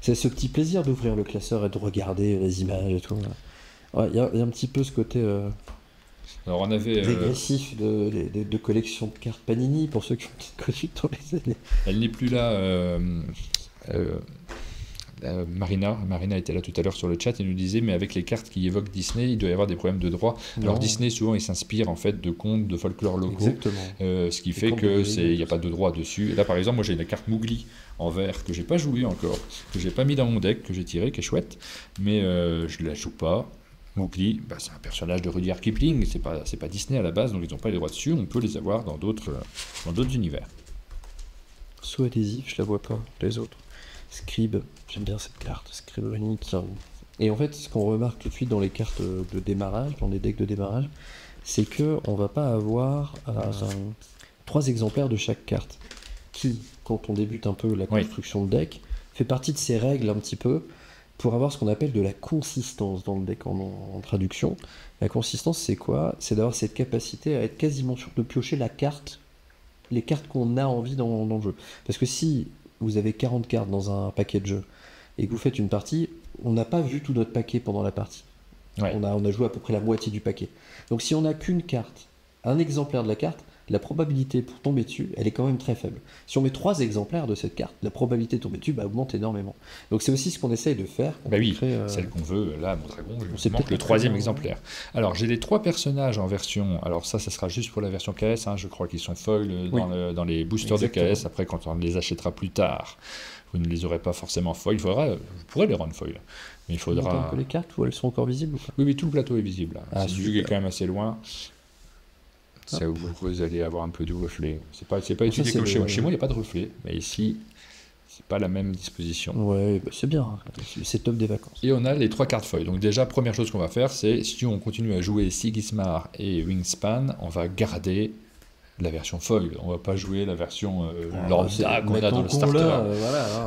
C'est ce petit plaisir d'ouvrir le classeur et de regarder les images et tout. Il y a un petit peu ce côté alors on avait, régressif de collection de cartes Panini, pour ceux qui ont connu dans les années. Elle n'est plus là... Marina était là tout à l'heure sur le chat et nous disait mais avec les cartes qui évoquent Disney il doit y avoir des problèmes de droit. Alors Disney souvent il s'inspire en fait de contes de folklore locaux. Ce qui fait que il n'y a pas de droit dessus. Et là par exemple moi j'ai une carte Mowgli en vert que j'ai pas joué encore, que j'ai pas mis dans mon deck, que j'ai tiré, qui est chouette, mais je la joue pas. Mowgli, c'est un personnage de Rudyard Kipling, c'est pas Disney à la base, donc ils n'ont pas les droits dessus, on peut les avoir dans d'autres univers. Sous adhésif, je la vois pas, les autres. Scribe, j'aime bien cette carte, Scribe unique. Et en fait, ce qu'on remarque tout de suite dans les cartes de démarrage, dans les decks de démarrage, c'est que on va pas avoir 3 exemplaires de chaque carte, qui, quand on débute un peu la construction de deck, fait partie de ces règles un petit peu, pour avoir ce qu'on appelle de la consistance dans le deck en traduction. La consistance, c'est quoi? C'est d'avoir cette capacité à être quasiment sûr de piocher les cartes qu'on a envie dans le jeu. Parce que si vous avez 40 cartes dans un paquet de jeu et que vous faites une partie, on n'a pas vu tout notre paquet pendant la partie. On a joué à peu près la moitié du paquet. Donc si on n'a qu'une carte, un exemplaire de la carte, la probabilité pour tomber dessus, elle est quand même très faible. Si on met 3 exemplaires de cette carte, la probabilité de tomber dessus augmente énormément. Donc c'est aussi ce qu'on essaye de faire. Celle qu'on veut, là, mon dragon, c'est peut-être le 3e exemplaire. Alors j'ai les 3 personnages en version, alors ça sera juste pour la version KS, je crois qu'ils sont foil dans les boosters de KS, après quand on les achètera plus tard, vous ne les aurez pas forcément foil, vous pourrez les rendre foil. Mais il faudra... les cartes, ou elles sont encore visibles ou pas? Oui, tout le plateau est visible. C'est du jeu qui est quand même assez loin. Ça, vous allez avoir un peu de reflet. C'est pas étudié comme chez moi. Chez moi, il n'y a pas de reflet. Mais ici, c'est pas la même disposition. Ouais, c'est bien. C'est top des vacances. Et on a les 3 cartes foil. Donc déjà, première chose qu'on va faire, c'est si on continue à jouer Sigismar et Wingspan, on va garder la version foil. On va pas jouer la version lambda qu'on a dans le starter.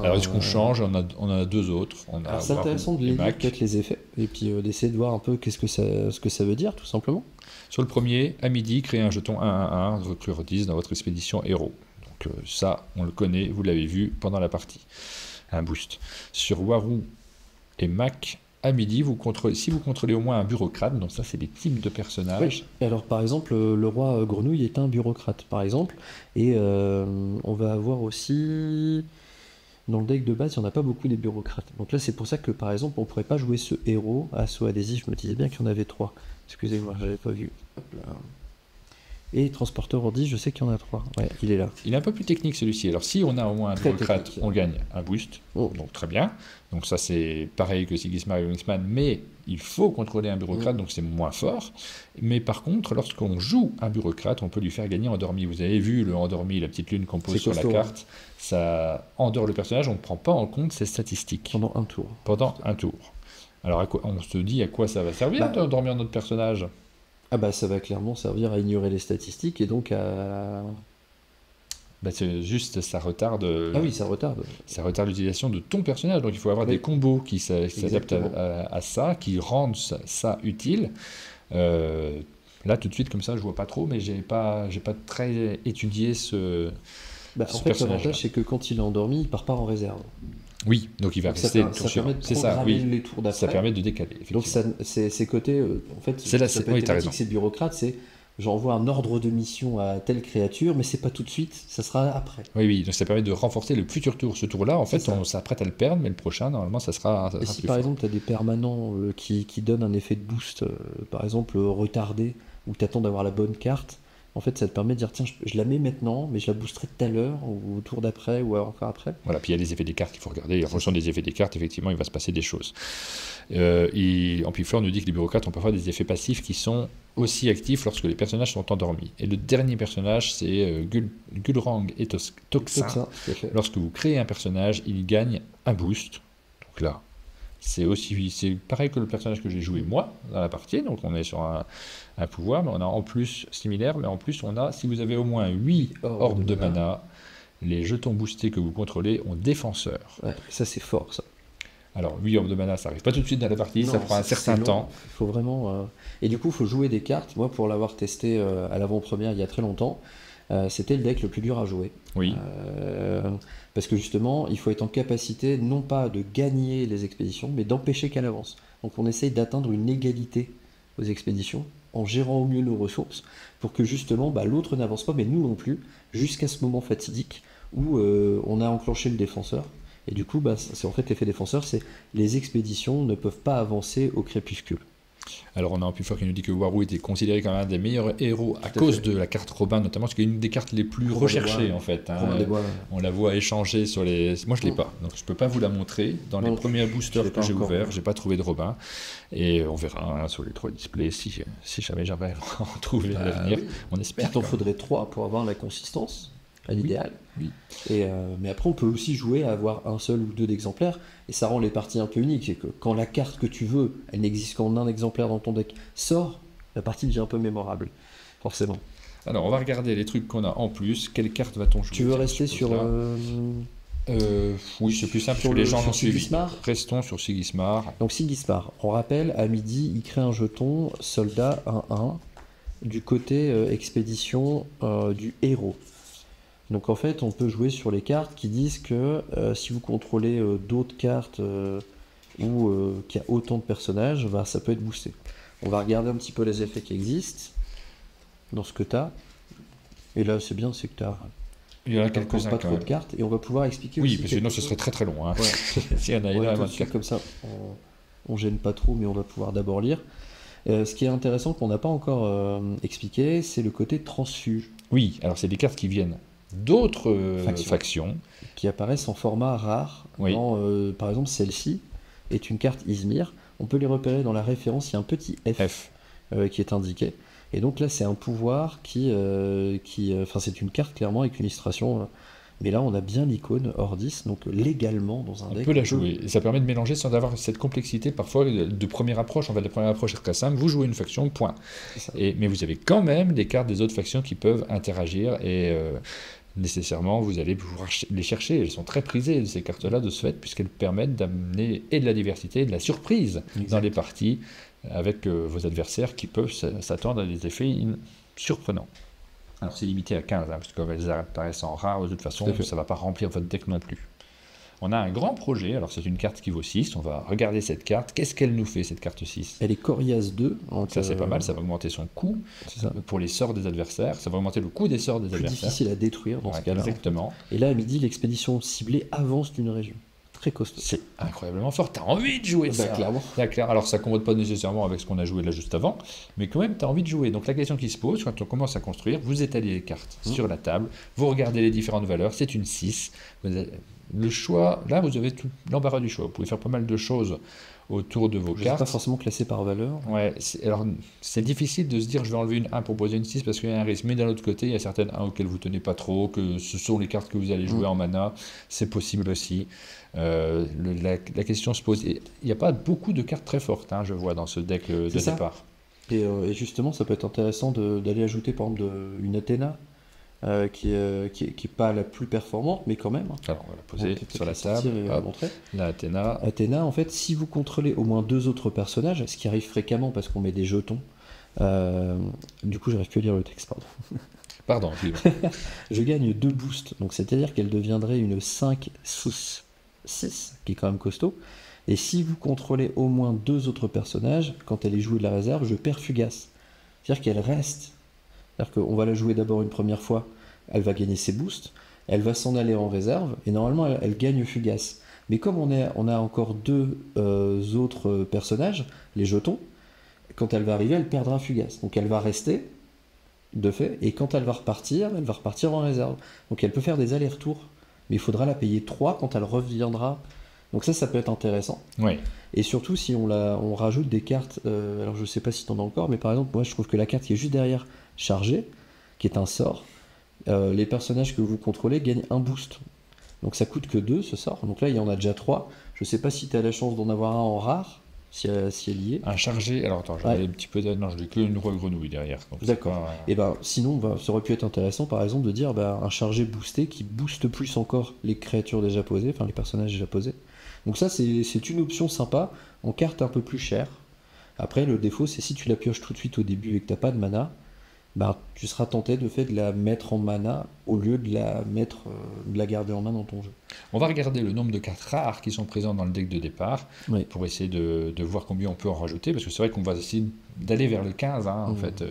Alors est-ce qu'on change? On en a 2 autres. C'est intéressant de lire peut-être les effets et puis d'essayer de voir un peu ce que ça veut dire tout simplement. Sur le premier, à midi, créez un jeton 1-1-1, recrure 10 dans votre expédition héros. Donc ça, on le connaît, vous l'avez vu pendant la partie. Un boost. Sur Warou et Mac, à midi, si vous contrôlez au moins un bureaucrate, donc ça c'est des types de personnages. Oui. Alors par exemple, le roi grenouille est un bureaucrate, par exemple. Et on va avoir aussi... Dans le deck de base, il n'y en a pas beaucoup des bureaucrates. Donc là, c'est pour ça que, par exemple, on ne pourrait pas jouer ce héros à saut adhésif. Je me disais bien qu'il y en avait 3. Excusez-moi, je n'avais pas vu. Hop là. Et transporteur ordi, je sais qu'il y en a 3. Ouais, il est là. Il est un peu plus technique celui-ci. Alors si on a au moins un Très bureaucrate, technique. on gagne un boost, donc très bien. Donc ça c'est pareil que Sigismar et Wingsman, mais il faut contrôler un bureaucrate, donc c'est moins fort. Mais par contre, lorsqu'on joue un bureaucrate, on peut lui faire gagner endormi. Vous avez vu le endormi, la petite lune qu'on pose C'est sur la costaud, carte, ça endort le personnage, on ne prend pas en compte ses statistiques Pendant un tour. pendant un tour. Alors on se dit à quoi ça va servir Bah, d'endormir notre personnage? Ah bah ça va clairement servir à ignorer les statistiques et donc à... Bah, c'est juste, ça retarde, Ah oui, ça retarde. l'utilisation de ton personnage. Donc il faut avoir Oui. des combos qui s'adaptent Exactement. à ça, qui rendent ça utile. Là, tout de suite, comme ça, je vois pas trop, mais j'ai pas très étudié ce Bah, en fait, personnage-là. l'avantage, c'est que quand il est endormi, il part pas en réserve. Oui, donc il va Donc ça, rester le ça tour suivant. permet de C'est ça, programmer oui. les tours d'après. Ça permet de décaler, Donc effectivement. ces côtés, en fait, C'est là, ça peut oui, être t'as thématique, raison. c'est bureaucrate, c'est j'envoie un ordre de mission à telle créature, mais c'est pas tout de suite, ça sera après. Oui, oui, donc ça permet de renforcer le futur tour. Ce tour-là, en fait, C'est ça. on s'apprête à le perdre, mais le prochain, normalement, ça sera Et si plus par fort. exemple tu as des permanents qui donnent un effet de boost, par exemple retardé, ou tu attends d'avoir la bonne carte, en fait ça te permet de dire tiens, je la mets maintenant, mais je la boosterai tout à l'heure, ou au tour d'après, ou encore après. Voilà, puis il y a les effets des cartes qu'il faut regarder. Et en fonction des effets des cartes, effectivement, il va se passer des choses. Ampiflore nous dit que les bureaucrates, on peut faire des effets passifs qui sont aussi actifs lorsque les personnages sont endormis. Et le dernier personnage, c'est Gulrang et Toxin. Donc ça, tout à fait. Lorsque vous créez un personnage, il gagne un boost. Donc là, c'est pareil que le personnage que j'ai joué moi dans la partie. Donc on est sur un pouvoir, mais on a en plus similaire, mais en plus on a, si vous avez au moins 8 orbes de mana, les jetons boostés que vous contrôlez ont défenseur. Ouais, ça c'est fort ça. Alors 8 orbes de mana, ça arrive pas tout de suite dans la partie, Non, ça prend un c'est certain long. temps. Il faut vraiment. Et du coup, il faut jouer des cartes. Moi, pour l'avoir testé à l'avant-première il y a très longtemps, c'était le deck le plus dur à jouer. Oui, Parce que justement, il faut être en capacité non pas de gagner les expéditions, mais d'empêcher qu'elle avance. Donc on essaye d'atteindre une égalité aux expéditions en gérant au mieux nos ressources pour que justement l'autre n'avance pas, mais nous non plus, jusqu'à ce moment fatidique où on a enclenché le défenseur. Et du coup, c'est en fait l'effet défenseur, c'est les expéditions ne peuvent pas avancer au crépuscule. alors on a un plus fort qui nous dit que Waru était considéré comme un des meilleurs héros à Tout à cause fait. de la carte Robin, notamment parce qu'il y a une des cartes les plus Robin des recherchées Bois. en fait. Hein. Robin des Bois, On la voit échanger sur les. Moi je l'ai Mm. pas, donc je peux pas vous la montrer. Dans Non, les premiers je boosters l'ai que pas j'ai encore. ouverts, j'ai pas trouvé de Robin. Et on verra hein, sur les 3 displays si jamais j'arrive à en trouver à l'avenir. Oui. On Il espère. t'en quand même. faudrait 3 pour avoir la consistance, à l'idéal. Oui. Mais après, on peut aussi jouer à avoir un seul ou deux d'exemplaires, et ça rend les parties un peu uniques. C'est que quand la carte que tu veux, elle n'existe qu'en un exemplaire dans ton deck, sort, la partie devient un peu mémorable, forcément. Alors on va regarder les trucs qu'on a en plus. Quelle carte va-t-on jouer? Tu veux Tiens, rester je pose sur... là. Oui, c'est plus simple sur que les le- gens sur l'ont suivi. Sigismar Restons sur Sigismar. Donc Sigismar, on rappelle, à midi, il crée un jeton soldat 1-1 du côté expédition du héros. Donc en fait, on peut jouer sur les cartes qui disent que si vous contrôlez d'autres cartes ou qu'il y a autant de personnages, ça peut être boosté. On va regarder un petit peu les effets qui existent dans ce que tu as. Et là, c'est bien, c'est que tu as Il y en a pas quelques-uns quand trop même. de cartes et on va pouvoir expliquer Oui, aussi parce que sinon quelque ce chose. serait très très long. Hein. Ouais. S'il y en a Ouais, énormément tout de de suite, cartes. comme ça, on gêne pas trop, mais on va pouvoir d'abord lire. Ce qui est intéressant qu'on n'a pas encore expliqué, c'est le côté transfuge Oui, alors c'est des cartes qui viennent d'autres Factions. factions. qui apparaissent en format rare. Oui. Par exemple, celle-ci est une carte Izmir. On peut les repérer dans la référence, il y a un petit F, F. qui est indiqué. Et donc là, c'est un pouvoir c'est une carte clairement avec une illustration. Mais là, on a bien l'icône Ordis, donc légalement dans un On deck. peut la jouer. Et ça permet de mélanger sans avoir cette complexité parfois de première approche. En fait, la première approche est très simple. Vous jouez une faction, point. C'est ça. Mais vous avez quand même des cartes des autres factions qui peuvent interagir et nécessairement vous allez pouvoir les chercher. Elles sont très prisées ces cartes-là de ce fait puisqu'elles permettent d'amener et de la diversité et de la surprise Exact. dans les parties avec vos adversaires qui peuvent s'attendre à des effets surprenants. Alors c'est limité à 15, parce que comme elles apparaissent en rare, de toute façon, Tout à fait. ça ne va pas remplir votre deck non plus. On a un grand projet, alors c'est une carte qui vaut 6, on va regarder cette carte. Qu'est-ce qu'elle nous fait cette carte 6? Elle est Corias 2. Donc, Ça c'est pas mal, ça va augmenter son coût c'est ça. pour les sorts des adversaires, ça va augmenter le coût des sorts des Plus adversaires. difficile à détruire dans ce Ouais, cas-là. exactement. Et là, à midi, l'expédition ciblée avance d'une région. très costaud. C'est incroyablement fort. Tu as envie de jouer ça. Clairement. Alors, ça ne commente pas nécessairement avec ce qu'on a joué là juste avant, mais quand même, tu as envie de jouer. Donc, la question qui se pose, quand on commence à construire, vous étalez les cartes sur la table, vous regardez les différentes valeurs, c'est une 6. Le choix, là, vous avez tout l'embarras du choix. Vous pouvez faire pas mal de choses autour de vos Je ne cartes. pas forcément classé par valeur. Ouais, alors c'est difficile de se dire je vais enlever une 1 pour poser une 6 parce qu'il y a un risque. Mais d'un autre côté, il y a certaines 1 auxquelles vous tenez pas trop, que ce sont les cartes que vous allez jouer en mana. C'est possible aussi. La question se pose. Il n'y a pas beaucoup de cartes très fortes, hein, je vois, dans ce deck de départ. Et justement, ça peut être intéressant d'aller ajouter par exemple une Athéna. Qui est pas la plus performante, mais quand même. Alors, on va la poser sur la table. La Athéna. Athéna, en fait, si vous contrôlez au moins 2 autres personnages, ce qui arrive fréquemment parce qu'on met des jetons, du coup, j'arrive plus à lire le texte, Pardon. Je gagne 2 boosts, donc c'est-à-dire qu'elle deviendrait une 5, 6, qui est quand même costaud. Et si vous contrôlez au moins 2 autres personnages, quand elle est jouée de la réserve, je perds Fugace. C'est-à-dire qu'elle reste. C'est-à-dire qu'on va la jouer d'abord une première fois, elle va gagner ses boosts, elle va s'en aller en réserve, et normalement elle gagne Fugace. Mais comme on a encore 2 autres personnages, les jetons, quand elle va arriver, elle perdra Fugace. Donc elle va rester, de fait, et quand elle va repartir en réserve. Donc elle peut faire des allers-retours, mais il faudra la payer 3 quand elle reviendra. Donc ça peut être intéressant. Oui. Et surtout si on rajoute des cartes, alors je sais pas si tu en as encore, mais par exemple, moi je trouve que la carte qui est juste derrière, chargé, qui est un sort, les personnages que vous contrôlez gagnent un boost. Donc ça coûte que 2 ce sort. Donc là il y en a déjà 3. Je sais pas si tu as la chance d'en avoir un en rare, si elle est liée. Un chargé, alors attends, j'avais un petit peu non, je n'ai qu'une grenouille derrière. D'accord. Et ben sinon, ça aurait pu être intéressant par exemple de dire un chargé boosté qui booste plus encore les créatures déjà posées, enfin les personnages déjà posés. Donc ça c'est une option sympa, en carte un peu plus chère. Après le défaut c'est si tu la pioches tout de suite au début et que tu n'as pas de mana, tu seras tenté de la mettre en mana au lieu de la garder en main dans ton jeu. On va regarder le nombre de cartes rares qui sont présentes dans le deck de départ pour essayer de voir combien on peut en rajouter, parce que c'est vrai qu'on va essayer d'aller vers le 15. En fait,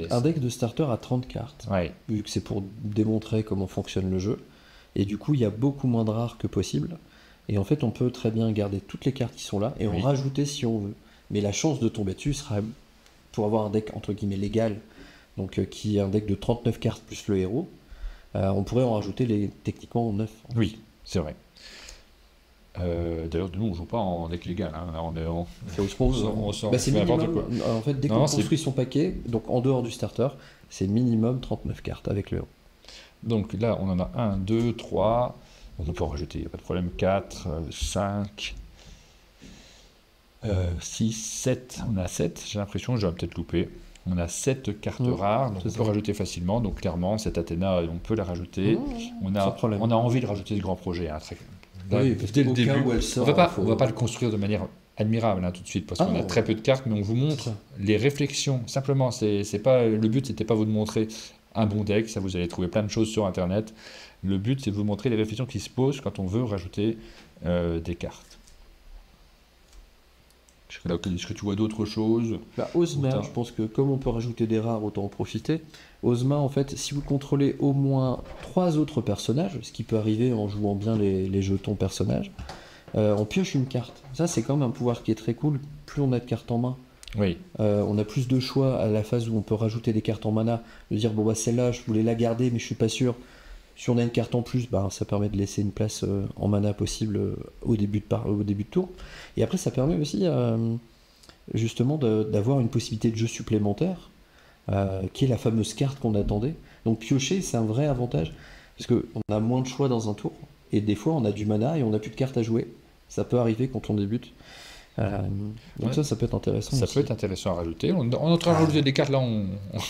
un deck de starter à 30 cartes, vu que c'est pour démontrer comment fonctionne le jeu. Et du coup, il y a beaucoup moins de rares que possible. Et en fait, on peut très bien garder toutes les cartes qui sont là et en rajouter si on veut. Mais la chance de tomber dessus sera, pour avoir un deck entre guillemets légal, donc qui est un deck de 39 cartes plus le héros, on pourrait en rajouter techniquement 9. Oui, c'est vrai. D'ailleurs, nous on joue pas en deck légal, hein. On c'est minimum, quoi. En fait, dès qu'on construit son paquet, donc en dehors du starter, c'est minimum 39 cartes avec le héros. Donc là, on en a 1, 2, 3, on peut en rajouter, il n'y a pas de problème, 4, 5, 6, 7, on a 7, j'ai l'impression, j'aurais peut-être loupé. On a 7 cartes rares, donc on peut rajouter facilement. Donc clairement, cette Athéna, on peut la rajouter. On a envie de rajouter ce grand projet. Là, dès le début, on va pas le construire de manière admirable tout de suite, parce qu'on a très peu de cartes, mais on vous montre les réflexions. Simplement, le but, c'était pas vous de montrer un bon deck, ça vous allez trouver plein de choses sur Internet. Le but, c'est de vous montrer les réflexions qui se posent quand on veut rajouter des cartes. Est-ce que tu vois d'autres choses? Ozma, je pense que comme on peut rajouter des rares, autant en profiter. Ozma, en fait, si vous contrôlez au moins 3 autres personnages, ce qui peut arriver en jouant bien les jetons personnages, on pioche une carte. Ça, c'est quand même un pouvoir qui est très cool. Plus on a de cartes en main, on a plus de choix à la phase où on peut rajouter des cartes en mana, de dire celle-là, je voulais la garder, mais je suis pas sûr. Si on a une carte en plus, ça permet de laisser une place en mana possible au début de tour. Et après, ça permet aussi justement d'avoir une possibilité de jeu supplémentaire, qui est la fameuse carte qu'on attendait. Donc piocher, c'est un vrai avantage, parce qu'on a moins de choix dans un tour, et des fois on a du mana et on n'a plus de cartes à jouer. Ça peut arriver quand on débute. Donc ça peut être intéressant. Ça peut être intéressant à rajouter. On est en train de rajouter des cartes, là on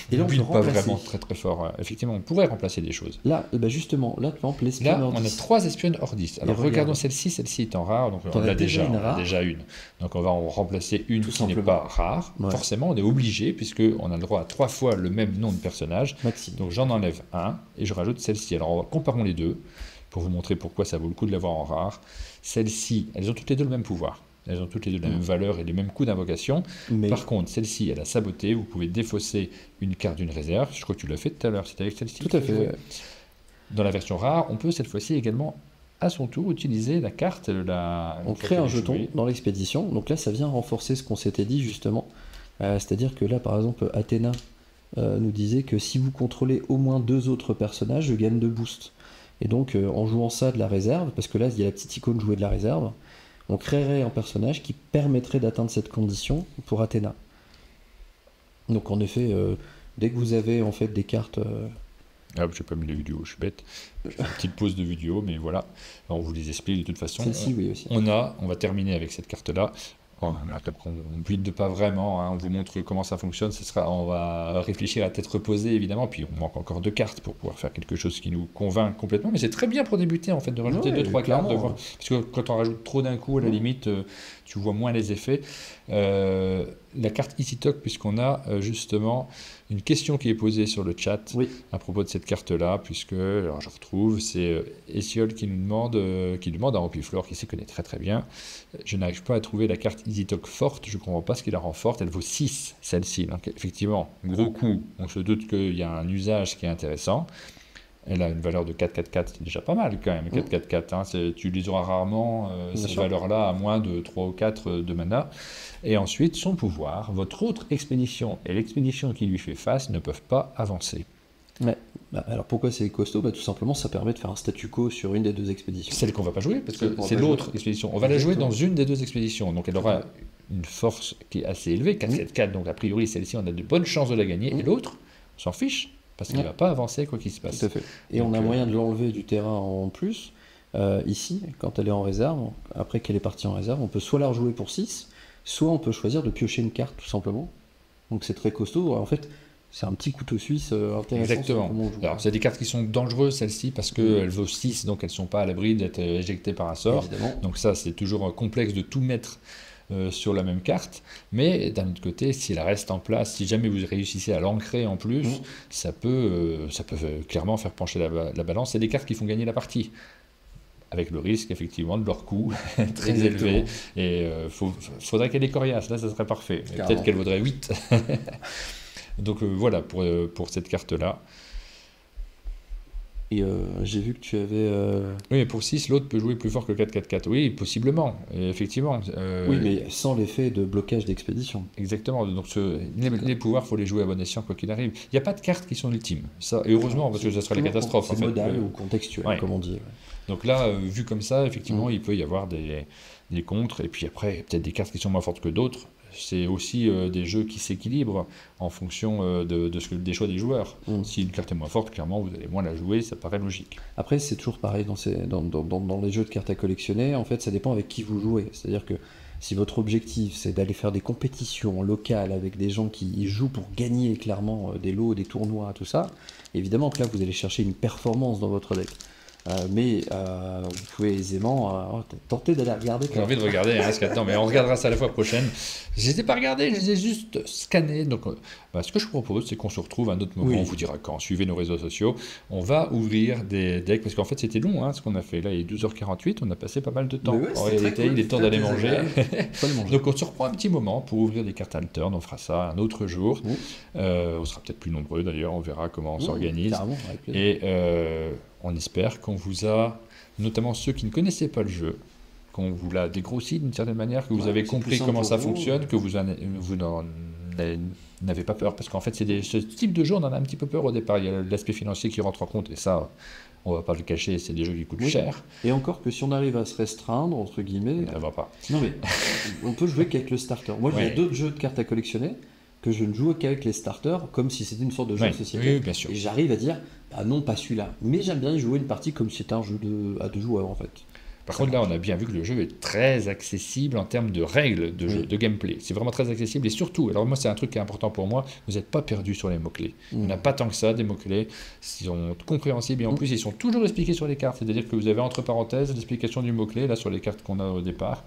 build pas vraiment très très fort. Effectivement, on pourrait remplacer des choses. Là, justement, là, par exemple, l'espionne là, on a 3 espionnes hordistes. Alors regardons celle-ci est en rare, donc on a déjà une. Donc on va en remplacer une qui n'est pas rare. Forcément, on est obligé, puisqu'on a le droit à 3 fois le même nom de personnage. Maxime. Donc j'en enlève un et je rajoute celle-ci. Alors comparons les deux, pour vous montrer pourquoi ça vaut le coup de l'avoir en rare. Celle-ci, elles ont toutes les deux le même pouvoir. Elles ont toutes les deux la même valeur et les mêmes coûts d'invocation. Par contre, celle-ci, elle a saboté. Vous pouvez défausser une carte d'une réserve. Je crois que tu l'as fait tout à l'heure. C'était avec celle-ci. Tout à fait. Dans la version rare, on peut cette fois-ci également à son tour utiliser la carte. On crée un jeton dans l'expédition. Donc là, ça vient renforcer ce qu'on s'était dit justement. C'est-à-dire que là, par exemple, Athéna nous disait que si vous contrôlez au moins 2 autres personnages, je gagne 2 boosts. Et donc, en jouant ça de la réserve, parce que là, il y a la petite icône jouer de la réserve, on créerait un personnage qui permettrait d'atteindre cette condition pour Athéna. Donc, en effet, dès que vous avez en fait des cartes... Ah, j'ai pas mis les vidéos, je suis bête. J'ai fait une petite pause de vidéo, mais voilà. On vous les explique de toute façon. Celle-ci, oui, aussi. On va terminer avec cette carte-là. On ne build pas vraiment, hein, on vous montre comment ça fonctionne. On va réfléchir à tête reposée, évidemment. Puis on manque encore 2 cartes pour pouvoir faire quelque chose qui nous convainc complètement. Mais c'est très bien pour débuter, en fait, de rajouter 2-3 cartes. Parce que quand on rajoute trop d'un coup, à la limite, tu vois moins les effets. La carte Easy Talk, puisqu'on a justement une question qui est posée sur le chat à propos de cette carte-là, puisque, alors je retrouve, c'est Essiol qui demande à Ampiflore, qui s'y connaît très très bien, je n'arrive pas à trouver la carte Easy Talk forte, je ne comprends pas ce qui la rend forte, elle vaut 6, celle-ci. Donc effectivement, gros coup, on se doute qu'il y a un usage qui est intéressant. Elle a une valeur de 4-4-4, c'est déjà pas mal quand même, 4-4-4. Hein, tu les auras rarement, ces valeurs-là, à moins de 3 ou 4 de mana. Et ensuite, son pouvoir, votre autre expédition et l'expédition qui lui fait face ne peuvent pas avancer. Ouais. Alors pourquoi c'est costaud? Tout simplement, ça permet de faire un statu quo sur une des 2 expéditions. Celle qu'on va pas jouer, parce que c'est l'autre expédition. On va la jouer dans une des 2 expéditions, donc elle aura une force qui est assez élevée, 4-4-4, donc a priori celle-ci, on a de bonnes chances de la gagner, et l'autre, on s'en fiche. Parce qu'il ne va pas avancer quoi qu'il se passe. Tout à fait. Et donc, on a moyen de l'enlever du terrain en plus. Ici, quand elle est en réserve, après qu'elle est partie en réserve, on peut soit la rejouer pour 6, soit on peut choisir de piocher une carte tout simplement. Donc c'est très costaud. En fait, c'est un petit couteau suisse intéressant. Exactement. Alors, c'est des cartes qui sont dangereuses, celles-ci, parce qu'elles vaut 6, donc elles ne sont pas à l'abri d'être éjectées par un sort. Évidemment. Donc ça, c'est toujours complexe de tout mettre sur la même carte, mais d'un autre côté, si elle reste en place, si jamais vous réussissez à l'ancrer en plus, ça peut clairement faire pencher la balance. C'est des cartes qui font gagner la partie, avec le risque effectivement de leur coût très élevé, et faudrait qu'elle ait coriace, là ça serait parfait, peut-être qu'elle vaudrait 8. Donc voilà pour cette carte-là. Et j'ai vu que tu avais... Oui, mais pour 6, l'autre peut jouer plus fort que 4-4-4. Oui, possiblement, effectivement. Oui, mais sans l'effet de blocage d'expédition. Exactement. Donc les pouvoirs, il faut les jouer à bon escient quoi qu'il arrive. Il n'y a pas de cartes qui sont ultimes. Ça, et heureusement, parce que ça serait la catastrophe. C'est modal ou contextuel, comme on dit. Donc là, vu comme ça, effectivement, il peut y avoir des contres. Et puis après, il y a peut-être des cartes qui sont moins fortes que d'autres. C'est aussi des jeux qui s'équilibrent en fonction des choix des joueurs. Si une carte est moins forte, clairement, vous allez moins la jouer, ça paraît logique. Après, c'est toujours pareil dans les jeux de cartes à collectionner. En fait, ça dépend avec qui vous jouez. C'est-à-dire que si votre objectif, c'est d'aller faire des compétitions locales avec des gens qui y jouent pour gagner clairement des lots, des tournois, tout ça, évidemment que là, vous allez chercher une performance dans votre deck. Mais vous pouvez aisément tenter d'aller regarder. J'ai envie de regarder ce qu'il y a dedans, mais on regardera ça la fois prochaine. Je les ai pas regardés, je les ai juste scannés. Donc, ce que je propose, c'est qu'on se retrouve à un autre moment. On vous dira quand. Suivez nos réseaux sociaux. On va ouvrir des decks, parce qu'en fait, c'était long ce qu'on a fait. Là, il est 12h48, on a passé pas mal de temps. En réalité, il est temps d'aller manger. Donc, on se reprend un petit moment pour ouvrir des cartes alterne. On fera ça un autre jour. On sera peut-être plus nombreux d'ailleurs. On verra comment on s'organise. Et on espère qu'on vous a, notamment ceux qui ne connaissaient pas le jeu, qu'on vous l'a dégrossi d'une certaine manière, que vous avez compris comment ça fonctionne, que vous n'en n'avez pas peur. Parce qu'en fait, ce type de jeu, on en a un petit peu peur au départ. Il y a l'aspect financier qui rentre en compte, et ça, on ne va pas le cacher, c'est des jeux qui coûtent cher. Et encore que si on arrive à se restreindre, entre guillemets... Ça ne va pas. Non mais, on peut jouer qu'avec le starter. Moi, j'ai d'autres jeux de cartes à collectionner que je ne joue qu'avec les starters, comme si c'était une sorte de jeu de société. Oui, bien sûr. Et j'arrive à dire, non, pas celui-là. Mais j'aime bien y jouer une partie comme si c'était un jeu à 2 joueurs, en fait. Par contre, là, on a bien vu que le jeu est très accessible en termes de règles de jeu, de gameplay. C'est vraiment très accessible. Et surtout, alors moi, c'est un truc qui est important pour moi, vous n'êtes pas perdu sur les mots-clés. On n'a pas tant que ça, des mots-clés. Ils sont compréhensibles et en plus, ils sont toujours expliqués sur les cartes. C'est-à-dire que vous avez entre parenthèses l'explication du mot-clé, là, sur les cartes qu'on a au départ.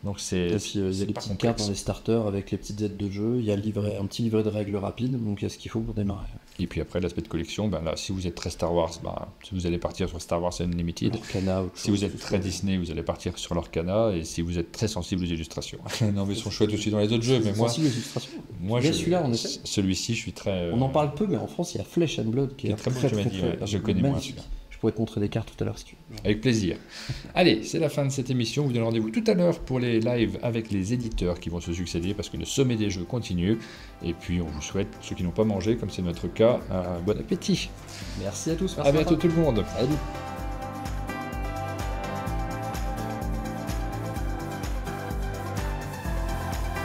Donc, c'est. Il y a des petites cartes dans les starters avec les petites aides de jeu. Il y a un petit livret de règles rapides. Donc, il y a ce qu'il faut pour démarrer. Et puis après, l'aspect de collection, là, si vous êtes très Star Wars, vous allez partir sur Star Wars Unlimited. Si vous êtes très Disney, vous allez partir sur l'Orcana. Et si vous êtes très sensible aux illustrations. Non, mais ils sont chouettes aussi dans les autres jeux. Mais moi, celui-là, en effet. Celui-ci, je suis très. On en parle peu, mais en France, il y a Flesh and Blood qui est très bon. Je connais moins celui-là. Je Je pourrais te montrer des cartes tout à l'heure si tu veux. Avec plaisir. Allez, c'est la fin de cette émission. Vous donne rendez-vous tout à l'heure pour les lives avec les éditeurs qui vont se succéder parce que le sommet des jeux continue. Et puis, on vous souhaite, ceux qui n'ont pas mangé, comme c'est notre cas, un bon appétit. Merci à tous. À bientôt tout le monde. Salut.